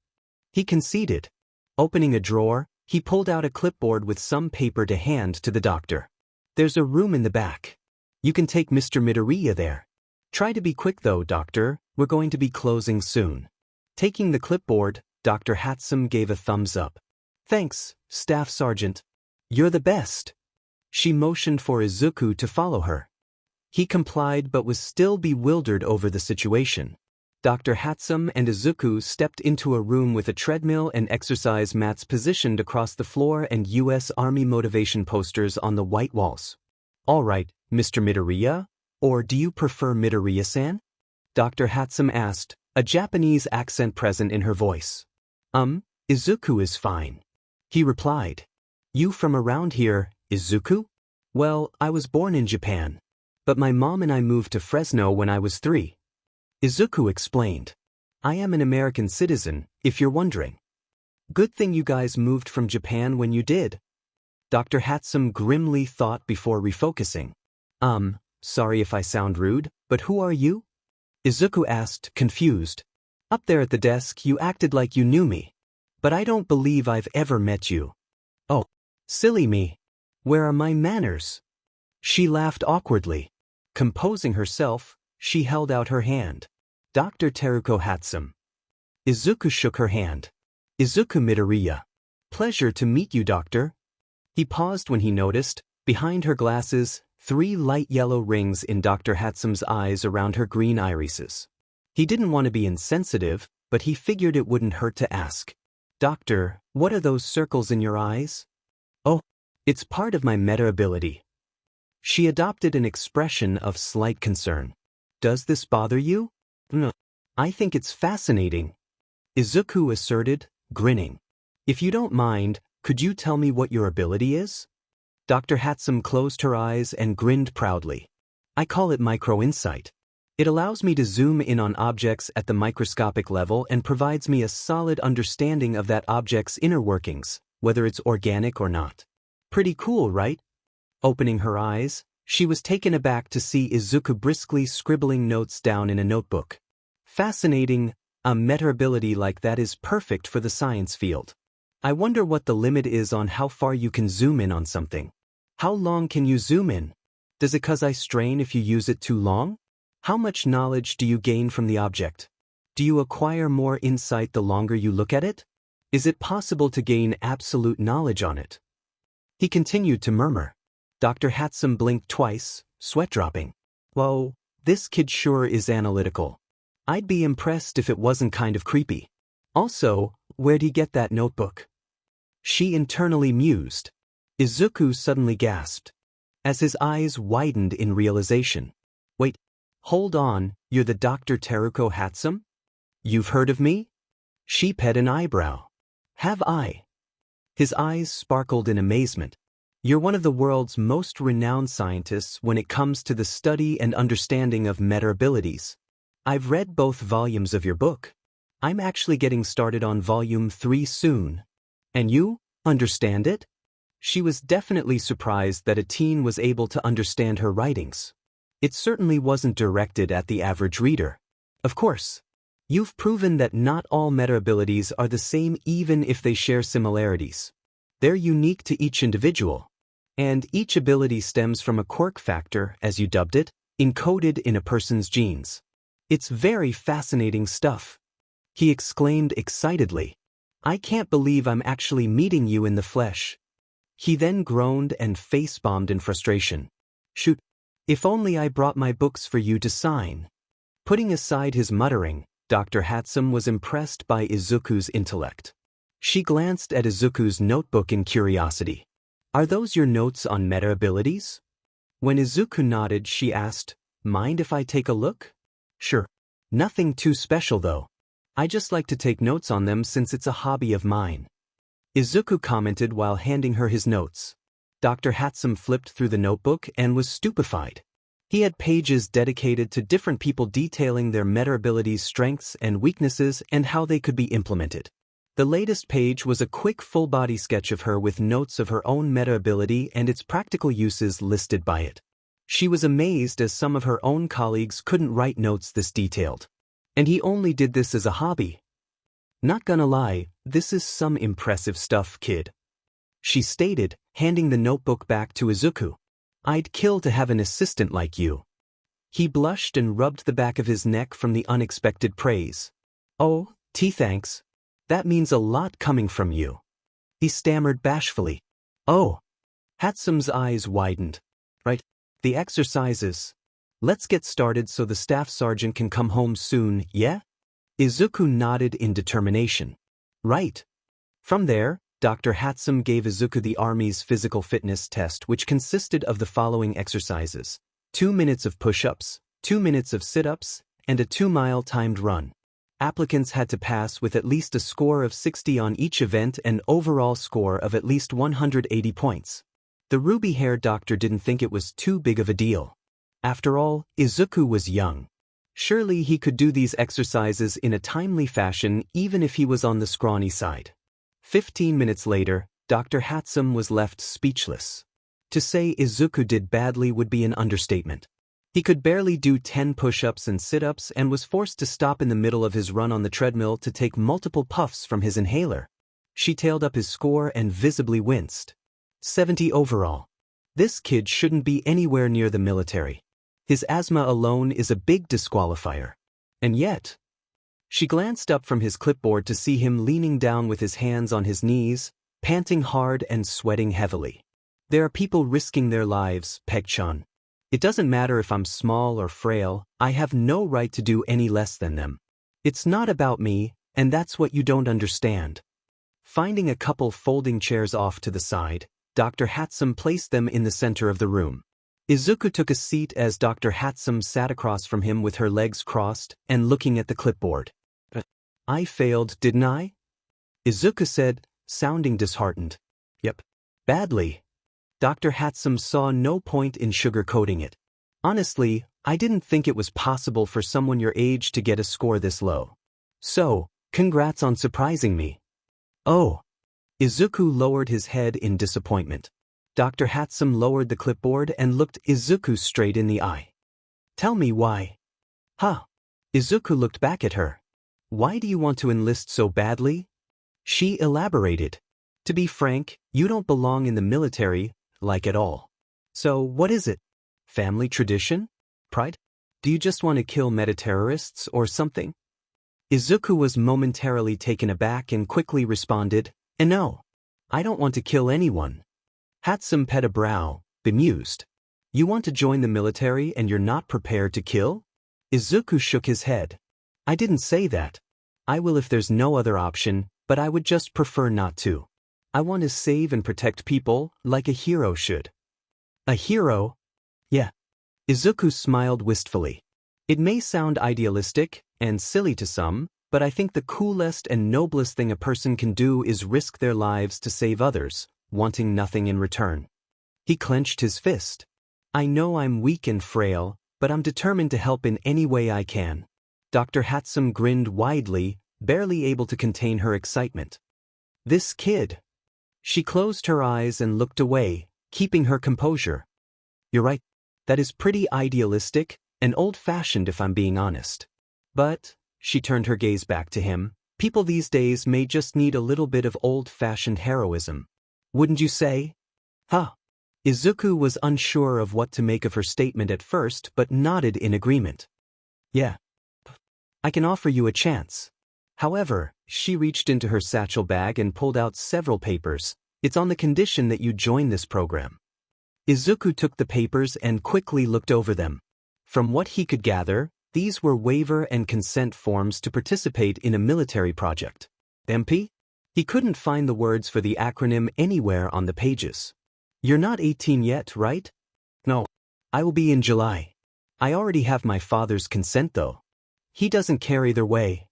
He conceded. Opening a drawer, he pulled out a clipboard with some paper to hand to the doctor. There's a room in the back. You can take Mr. Midoriya there. Try to be quick though, doctor, we're going to be closing soon. Taking the clipboard, Dr. Hatsum gave a thumbs up. Thanks, Staff Sergeant. You're the best. She motioned for Izuku to follow her. He complied but was still bewildered over the situation. Dr. Hatsum and Izuku stepped into a room with a treadmill and exercise mats positioned across the floor and U.S. Army motivation posters on the white walls. All right, Mr. Midoriya, or do you prefer Midoriya-san? Dr. Hatsum asked, a Japanese accent present in her voice. Izuku is fine. He replied. You from around here, Izuku? Well, I was born in Japan. But my mom and I moved to Fresno when I was 3. Izuku explained. I am an American citizen, if you're wondering. Good thing you guys moved from Japan when you did. Dr. Hatsum grimly thought before refocusing. Sorry if I sound rude, but who are you? Izuku asked, confused. Up there at the desk you acted like you knew me. But I don't believe I've ever met you. Oh, silly me. Where are my manners? She laughed awkwardly. Composing herself, she held out her hand. Dr. Teruko Hatsum. Izuku shook her hand. Izuku Midoriya. Pleasure to meet you, doctor. He paused when he noticed, behind her glasses, 3 light yellow rings in Dr. Hatsum's eyes around her green irises. He didn't want to be insensitive, but he figured it wouldn't hurt to ask. Doctor, what are those circles in your eyes? Oh, it's part of my meta ability. She adopted an expression of slight concern. Does this bother you? No. I think it's fascinating. Izuku asserted, grinning. If you don't mind, could you tell me what your ability is? Dr. Hatsum closed her eyes and grinned proudly. I call it micro-insight. It allows me to zoom in on objects at the microscopic level and provides me a solid understanding of that object's inner workings, whether it's organic or not. Pretty cool, right? Opening her eyes, she was taken aback to see Izuku briskly scribbling notes down in a notebook. Fascinating, a meta ability like that is perfect for the science field. I wonder what the limit is on how far you can zoom in on something. How long can you zoom in? Does it cause eye strain if you use it too long? How much knowledge do you gain from the object? Do you acquire more insight the longer you look at it? Is it possible to gain absolute knowledge on it? He continued to murmur. Dr. Hatsum blinked twice, sweat dropping. Whoa, this kid sure is analytical. I'd be impressed if it wasn't kind of creepy. Also, where'd he get that notebook? She internally mused. Izuku suddenly gasped, as his eyes widened in realization. Wait, hold on, you're the Dr. Teruko Hatsum? You've heard of me? She pet an eyebrow. Have I? His eyes sparkled in amazement. You're one of the world's most renowned scientists when it comes to the study and understanding of meta abilities. I've read both volumes of your book. I'm actually getting started on volume 3 soon. And you, understand it? She was definitely surprised that a teen was able to understand her writings. It certainly wasn't directed at the average reader. Of course. You've proven that not all meta abilities are the same even if they share similarities. They're unique to each individual. And each ability stems from a quirk factor, as you dubbed it, encoded in a person's genes. It's very fascinating stuff. He exclaimed excitedly. I can't believe I'm actually meeting you in the flesh. He then groaned and face-bombed in frustration. Shoot, if only I brought my books for you to sign. Putting aside his muttering, Dr. Hatsum was impressed by Izuku's intellect. She glanced at Izuku's notebook in curiosity. Are those your notes on meta abilities? When Izuku nodded, she asked, Mind if I take a look? Sure. Nothing too special though. I just like to take notes on them since it's a hobby of mine. Izuku commented while handing her his notes. Dr. Hatsum flipped through the notebook and was stupefied. He had pages dedicated to different people detailing their meta abilities' strengths and weaknesses and how they could be implemented. The latest page was a quick full-body sketch of her with notes of her own meta ability and its practical uses listed by it. She was amazed as some of her own colleagues couldn't write notes this detailed. And he only did this as a hobby. Not gonna lie, this is some impressive stuff, kid. She stated, handing the notebook back to Izuku. I'd kill to have an assistant like you. He blushed and rubbed the back of his neck from the unexpected praise. Oh, thanks. That means a lot coming from you. He stammered bashfully. Oh. Hatsum's eyes widened. Right. The exercises. Let's get started so the staff sergeant can come home soon, yeah? Izuku nodded in determination. Right. From there, Dr. Hatsum gave Izuku the Army's physical fitness test, which consisted of the following exercises. 2 minutes of push-ups, 2 minutes of sit-ups, and a 2-mile timed run. Applicants had to pass with at least a score of 60 on each event and overall score of at least 180 points. The ruby-haired doctor didn't think it was too big of a deal. After all, Izuku was young. Surely he could do these exercises in a timely fashion even if he was on the scrawny side. 15 minutes later, Dr. Hatsum was left speechless. To say Izuku did badly would be an understatement. He could barely do 10 push-ups and sit-ups and was forced to stop in the middle of his run on the treadmill to take multiple puffs from his inhaler. She tailed up his score and visibly winced. 70 overall. This kid shouldn't be anywhere near the military. His asthma alone is a big disqualifier. And yet, she glanced up from his clipboard to see him leaning down with his hands on his knees, panting hard and sweating heavily. There are people risking their lives, Peg-chan. It doesn't matter if I'm small or frail, I have no right to do any less than them. It's not about me, and that's what you don't understand. Finding a couple folding chairs off to the side, Dr. Hatsum placed them in the center of the room. Izuku took a seat as Dr. Hatsum sat across from him with her legs crossed and looking at the clipboard. I failed, didn't I? Izuku said, sounding disheartened. Yep. Badly. Dr. Hatsum saw no point in sugarcoating it. Honestly, I didn't think it was possible for someone your age to get a score this low. So, congrats on surprising me. Oh. Izuku lowered his head in disappointment. Dr. Hatsum lowered the clipboard and looked Izuku straight in the eye. Tell me why. Huh. Izuku looked back at her. Why do you want to enlist so badly? She elaborated. To be frank, you don't belong in the military, like at all. So what is it? Family tradition? Pride? Do you just want to kill meta-terrorists or something? Izuku was momentarily taken aback and quickly responded, No. I don't want to kill anyone. Hatsum pet a brow, bemused. You want to join the military and you're not prepared to kill? Izuku shook his head. I didn't say that. I will if there's no other option, but I would just prefer not to. I want to save and protect people, like a hero should. A hero? Yeah. Izuku smiled wistfully. It may sound idealistic and silly to some, but I think the coolest and noblest thing a person can do is risk their lives to save others, wanting nothing in return. He clenched his fist. I know I'm weak and frail, but I'm determined to help in any way I can. Dr. Hatsum grinned widely, barely able to contain her excitement. This kid. She closed her eyes and looked away, keeping her composure. You're right. That is pretty idealistic and old-fashioned if I'm being honest. But, she turned her gaze back to him, people these days may just need a little bit of old-fashioned heroism. Wouldn't you say? Huh. Izuku was unsure of what to make of her statement at first but nodded in agreement. Yeah. I can offer you a chance. However, she reached into her satchel bag and pulled out several papers. It's on the condition that you join this program. Izuku took the papers and quickly looked over them. From what he could gather, these were waiver and consent forms to participate in a military project. MP? He couldn't find the words for the acronym anywhere on the pages. You're not 18 yet, right? No. I will be in July. I already have my father's consent though. He doesn't care either way.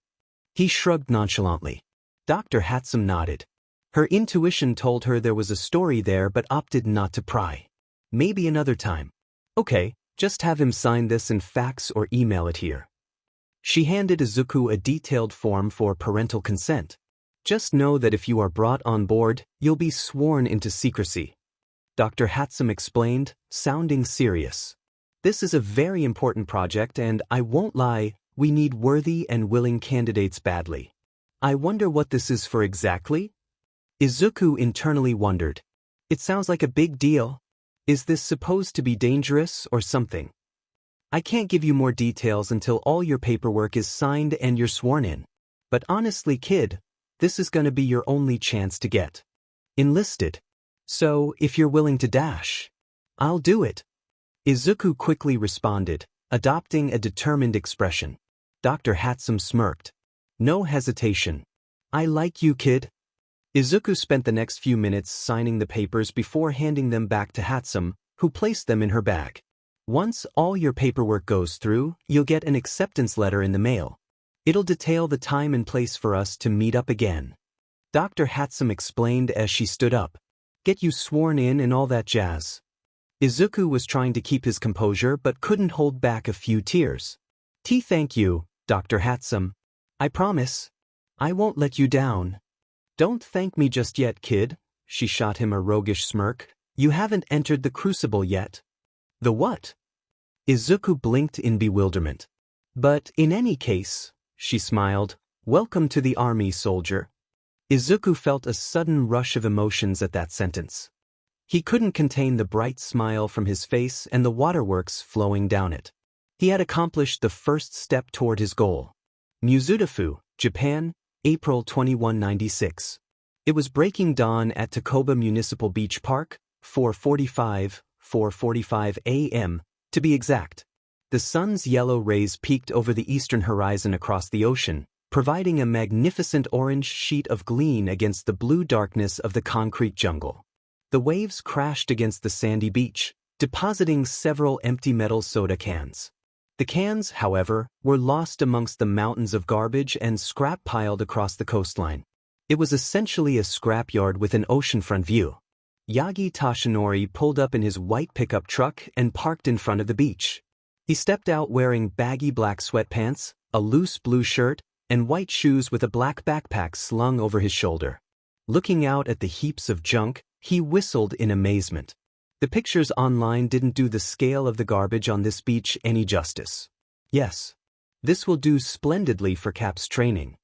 He shrugged nonchalantly. Dr. Hatsum nodded. Her intuition told her there was a story there but opted not to pry. Maybe another time. Okay, just have him sign this and fax or email it here. She handed Izuku a detailed form for parental consent. Just know that if you are brought on board, you'll be sworn into secrecy. Dr. Hatsum explained, sounding serious. This is a very important project and I won't lie, we need worthy and willing candidates badly. I wonder what this is for exactly? Izuku internally wondered. It sounds like a big deal. Is this supposed to be dangerous or something? I can't give you more details until all your paperwork is signed and you're sworn in. But honestly, kid, this is gonna be your only chance to get enlisted. So, if you're willing to dash, I'll do it. Izuku quickly responded, adopting a determined expression. Dr. Hatsum smirked. No hesitation. I like you, kid. Izuku spent the next few minutes signing the papers before handing them back to Hatsum, who placed them in her bag. Once all your paperwork goes through, you'll get an acceptance letter in the mail. It'll detail the time and place for us to meet up again. Dr. Hatsum explained as she stood up. Get you sworn in and all that jazz. Izuku was trying to keep his composure but couldn't hold back a few tears. Thank you, Dr. Hatsum. I promise. I won't let you down. Don't thank me just yet, kid. She shot him a roguish smirk. You haven't entered the crucible yet. The what? Izuku blinked in bewilderment. But in any case, she smiled, welcome to the army, soldier. Izuku felt a sudden rush of emotions at that sentence. He couldn't contain the bright smile from his face and the waterworks flowing down it. He had accomplished the first step toward his goal. Mizudafu, Japan, April 2196. It was breaking dawn at Takoba Municipal Beach Park, 4:45 a.m., to be exact. The sun's yellow rays peeked over the eastern horizon across the ocean, providing a magnificent orange sheet of gleam against the blue darkness of the concrete jungle. The waves crashed against the sandy beach, depositing several empty metal soda cans. The cans, however, were lost amongst the mountains of garbage and scrap piled across the coastline. It was essentially a scrapyard with an oceanfront view. Yagi Toshinori pulled up in his white pickup truck and parked in front of the beach. He stepped out wearing baggy black sweatpants, a loose blue shirt, and white shoes with a black backpack slung over his shoulder. Looking out at the heaps of junk, he whistled in amazement. The pictures online didn't do the scale of the garbage on this beach any justice. Yes, this will do splendidly for Cap's training.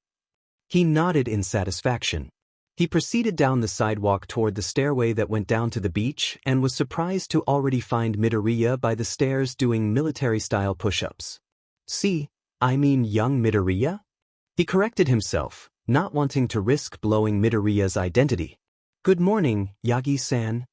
He nodded in satisfaction. He proceeded down the sidewalk toward the stairway that went down to the beach and was surprised to already find Midoriya by the stairs doing military-style push-ups. See, I mean young Midoriya? He corrected himself, not wanting to risk blowing Midoriya's identity. Good morning, Yagi-san.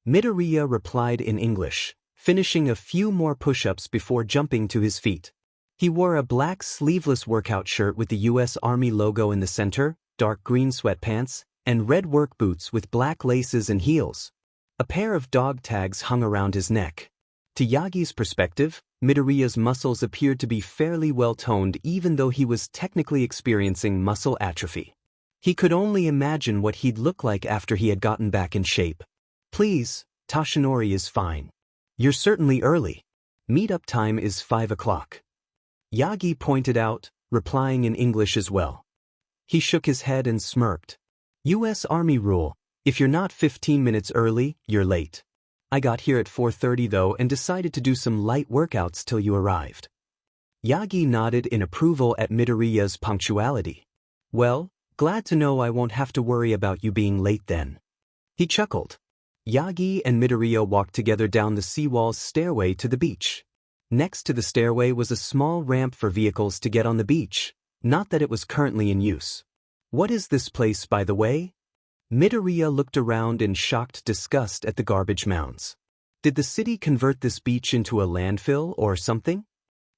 Midoriya replied in English, finishing a few more push-ups before jumping to his feet. He wore a black sleeveless workout shirt with the U.S. Army logo in the center, dark green sweatpants, and red work boots with black laces and heels. A pair of dog tags hung around his neck. To Yagi's perspective, Midoriya's muscles appeared to be fairly well-toned even though he was technically experiencing muscle atrophy. He could only imagine what he'd look like after he had gotten back in shape. Please, Toshinori is fine. You're certainly early. Meet-up time is 5 o'clock. Yagi pointed out, replying in English as well. He shook his head and smirked. U.S. Army rule, if you're not 15 minutes early, you're late. I got here at 4:30 though and decided to do some light workouts till you arrived. Yagi nodded in approval at Midoriya's punctuality. Well, glad to know I won't have to worry about you being late then. He chuckled. Yagi and Midoriya walked together down the seawall's stairway to the beach. Next to the stairway was a small ramp for vehicles to get on the beach, not that it was currently in use. What is this place, by the way? Midoriya looked around in shocked disgust at the garbage mounds. Did the city convert this beach into a landfill or something?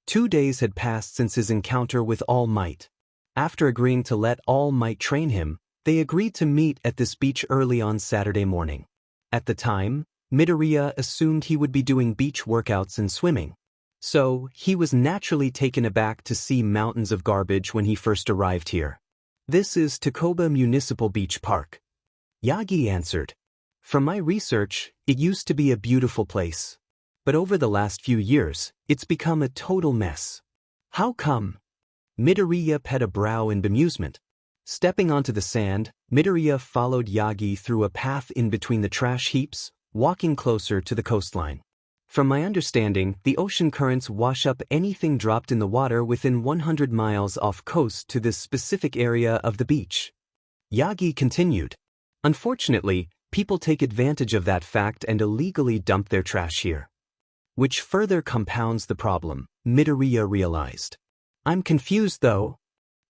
2 days had passed since his encounter with All Might. After agreeing to let All Might train him, they agreed to meet at this beach early on Saturday morning. At the time, Midoriya assumed he would be doing beach workouts and swimming. So, he was naturally taken aback to see mountains of garbage when he first arrived here. This is Takoba Municipal Beach Park. Yagi answered. From my research, it used to be a beautiful place. But over the last few years, it's become a total mess. How come? Midoriya pet a brow in bemusement. Stepping onto the sand, Midoriya followed Yagi through a path in between the trash heaps, walking closer to the coastline. From my understanding, the ocean currents wash up anything dropped in the water within 100 miles off coast to this specific area of the beach. Yagi continued. Unfortunately, people take advantage of that fact and illegally dump their trash here. Which further compounds the problem, Midoriya realized. I'm confused though.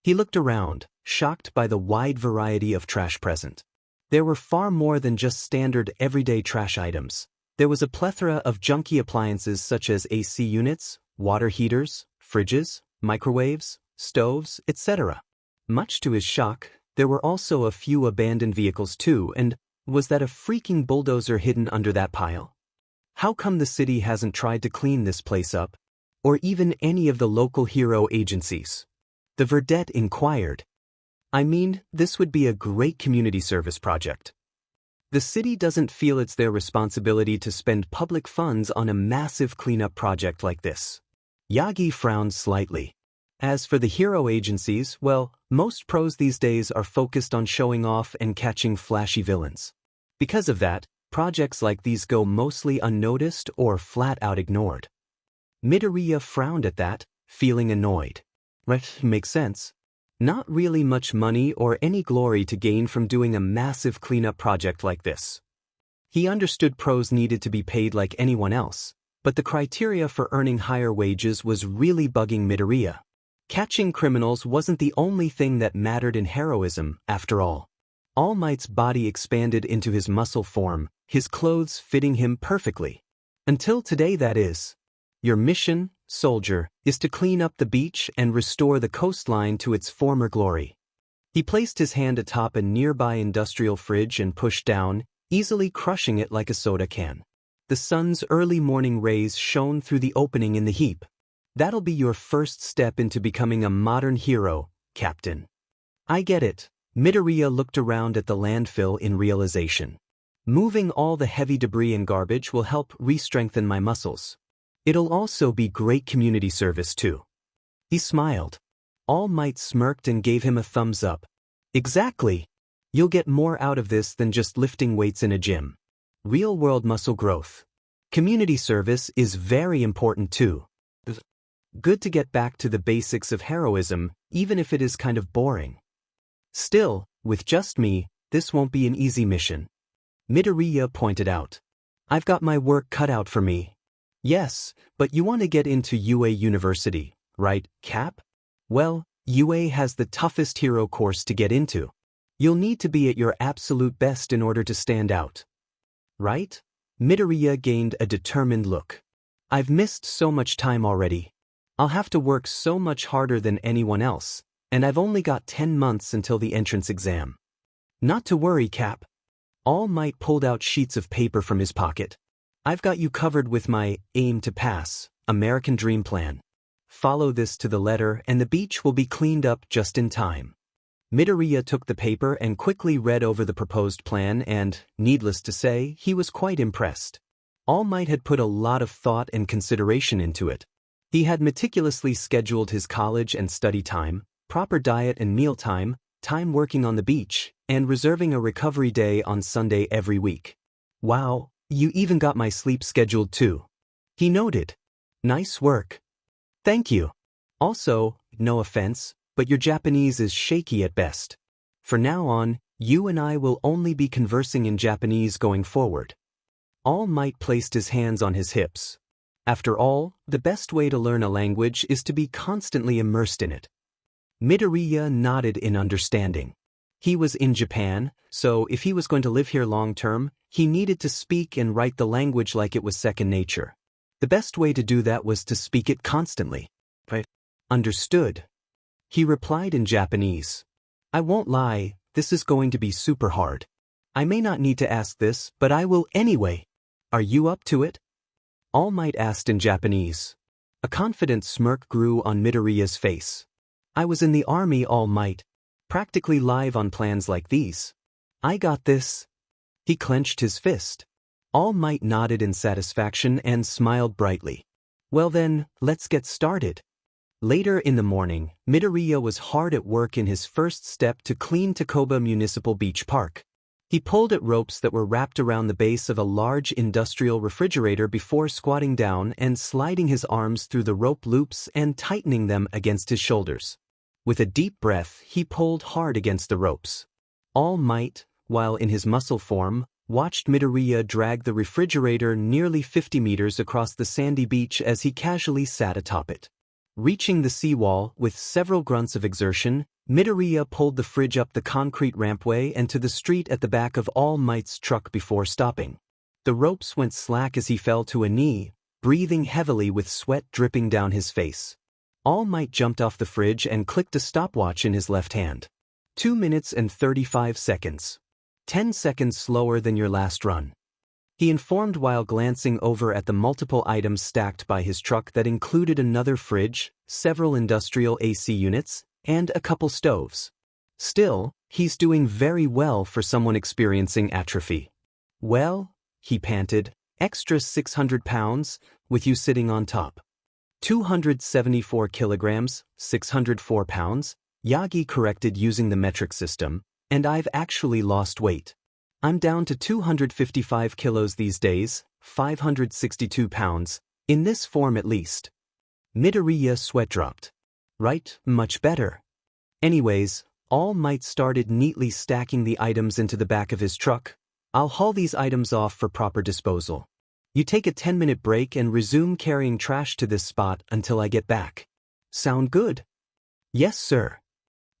He looked around, shocked by the wide variety of trash present. There were far more than just standard everyday trash items. There was a plethora of junky appliances such as AC units, water heaters, fridges, microwaves, stoves, etc. Much to his shock, there were also a few abandoned vehicles too, and was that a freaking bulldozer hidden under that pile? How come the city hasn't tried to clean this place up? Or even any of the local hero agencies? The Verdette inquired. I mean, this would be a great community service project. The city doesn't feel it's their responsibility to spend public funds on a massive cleanup project like this. Yagi frowned slightly. As for the hero agencies, well, most pros these days are focused on showing off and catching flashy villains. Because of that, projects like these go mostly unnoticed or flat-out ignored. Midoriya frowned at that, feeling annoyed. Right, makes sense. Not really much money or any glory to gain from doing a massive cleanup project like this. He understood pros needed to be paid like anyone else, but the criteria for earning higher wages was really bugging Midoriya. Catching criminals wasn't the only thing that mattered in heroism, after all. All Might's body expanded into his muscle form, his clothes fitting him perfectly. Until today, that is. Your mission, soldier, is to clean up the beach and restore the coastline to its former glory. He placed his hand atop a nearby industrial fridge and pushed down, easily crushing it like a soda can. The sun's early morning rays shone through the opening in the heap. That'll be your first step into becoming a modern hero, Captain. I get it. Midoriya looked around at the landfill in realization. Moving all the heavy debris and garbage will help re-strengthen my muscles. It'll also be great community service too. He smiled. All Might smirked and gave him a thumbs up. Exactly. You'll get more out of this than just lifting weights in a gym. Real-world muscle growth. Community service is very important too. Good to get back to the basics of heroism, even if it is kind of boring. Still, with just me, this won't be an easy mission. Midoriya pointed out. I've got my work cut out for me. Yes, but you want to get into UA University, right, Cap? Well, UA has the toughest hero course to get into. You'll need to be at your absolute best in order to stand out. Right? Midoriya gained a determined look. I've missed so much time already. I'll have to work so much harder than anyone else, and I've only got 10 months until the entrance exam. Not to worry, Cap. All Might pulled out sheets of paper from his pocket. I've got you covered with my aim to pass, American Dream Plan. Follow this to the letter and the beach will be cleaned up just in time. Midoriya took the paper and quickly read over the proposed plan and, needless to say, he was quite impressed. All Might had put a lot of thought and consideration into it. He had meticulously scheduled his college and study time, proper diet and meal time working on the beach, and reserving a recovery day on Sunday every week. Wow, you even got my sleep scheduled too. He noted. Nice work. Thank you. Also, no offense, but your Japanese is shaky at best. For now on, you and I will only be conversing in Japanese going forward. All Might placed his hands on his hips. After all, the best way to learn a language is to be constantly immersed in it. Midoriya nodded in understanding. He was in Japan, so if he was going to live here long-term, he needed to speak and write the language like it was second nature. The best way to do that was to speak it constantly. Right? Understood. He replied in Japanese. I won't lie, this is going to be super hard. I may not need to ask this, but I will anyway. Are you up to it? All Might asked in Japanese. A confident smirk grew on Midoriya's face. I was in the army, All Might. Practically live on plans like these. I got this. He clenched his fist. All Might nodded in satisfaction and smiled brightly. Well then, let's get started. Later in the morning, Midoriya was hard at work in his first step to clean Takoba Municipal Beach Park. He pulled at ropes that were wrapped around the base of a large industrial refrigerator before squatting down and sliding his arms through the rope loops and tightening them against his shoulders. With a deep breath, he pulled hard against the ropes. All Might, while in his muscle form, watched Midoriya drag the refrigerator nearly 50 meters across the sandy beach as he casually sat atop it. Reaching the seawall with several grunts of exertion, Midoriya pulled the fridge up the concrete rampway and to the street at the back of All Might's truck before stopping. The ropes went slack as he fell to a knee, breathing heavily with sweat dripping down his face. All Might jumped off the fridge and clicked a stopwatch in his left hand. 2 minutes and 35 seconds. 10 seconds slower than your last run. He informed while glancing over at the multiple items stacked by his truck that included another fridge, several industrial AC units, and a couple stoves. Still, he's doing very well for someone experiencing atrophy. Well, he panted, extra 600 pounds, with you sitting on top. 274 kilograms, 604 pounds, Yagi corrected using the metric system, and I've actually lost weight. I'm down to 255 kilos these days, 562 pounds, in this form at least. Midoriya sweat dropped. Right, much better. Anyways, All Might started neatly stacking the items into the back of his truck. I'll haul these items off for proper disposal. You take a 10-minute break and resume carrying trash to this spot until I get back. Sound good? Yes, sir.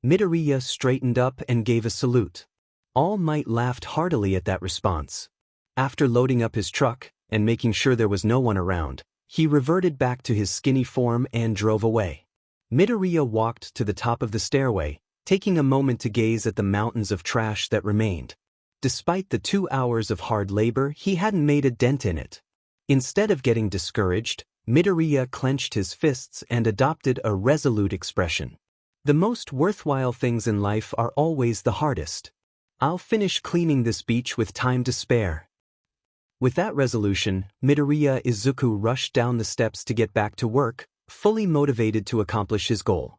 Midoriya straightened up and gave a salute. All Might laughed heartily at that response. After loading up his truck and making sure there was no one around, he reverted back to his skinny form and drove away. Midoriya walked to the top of the stairway, taking a moment to gaze at the mountains of trash that remained. Despite the 2 hours of hard labor, he hadn't made a dent in it. Instead of getting discouraged, Midoriya clenched his fists and adopted a resolute expression. The most worthwhile things in life are always the hardest. I'll finish cleaning this beach with time to spare. With that resolution, Midoriya Izuku rushed down the steps to get back to work, fully motivated to accomplish his goal.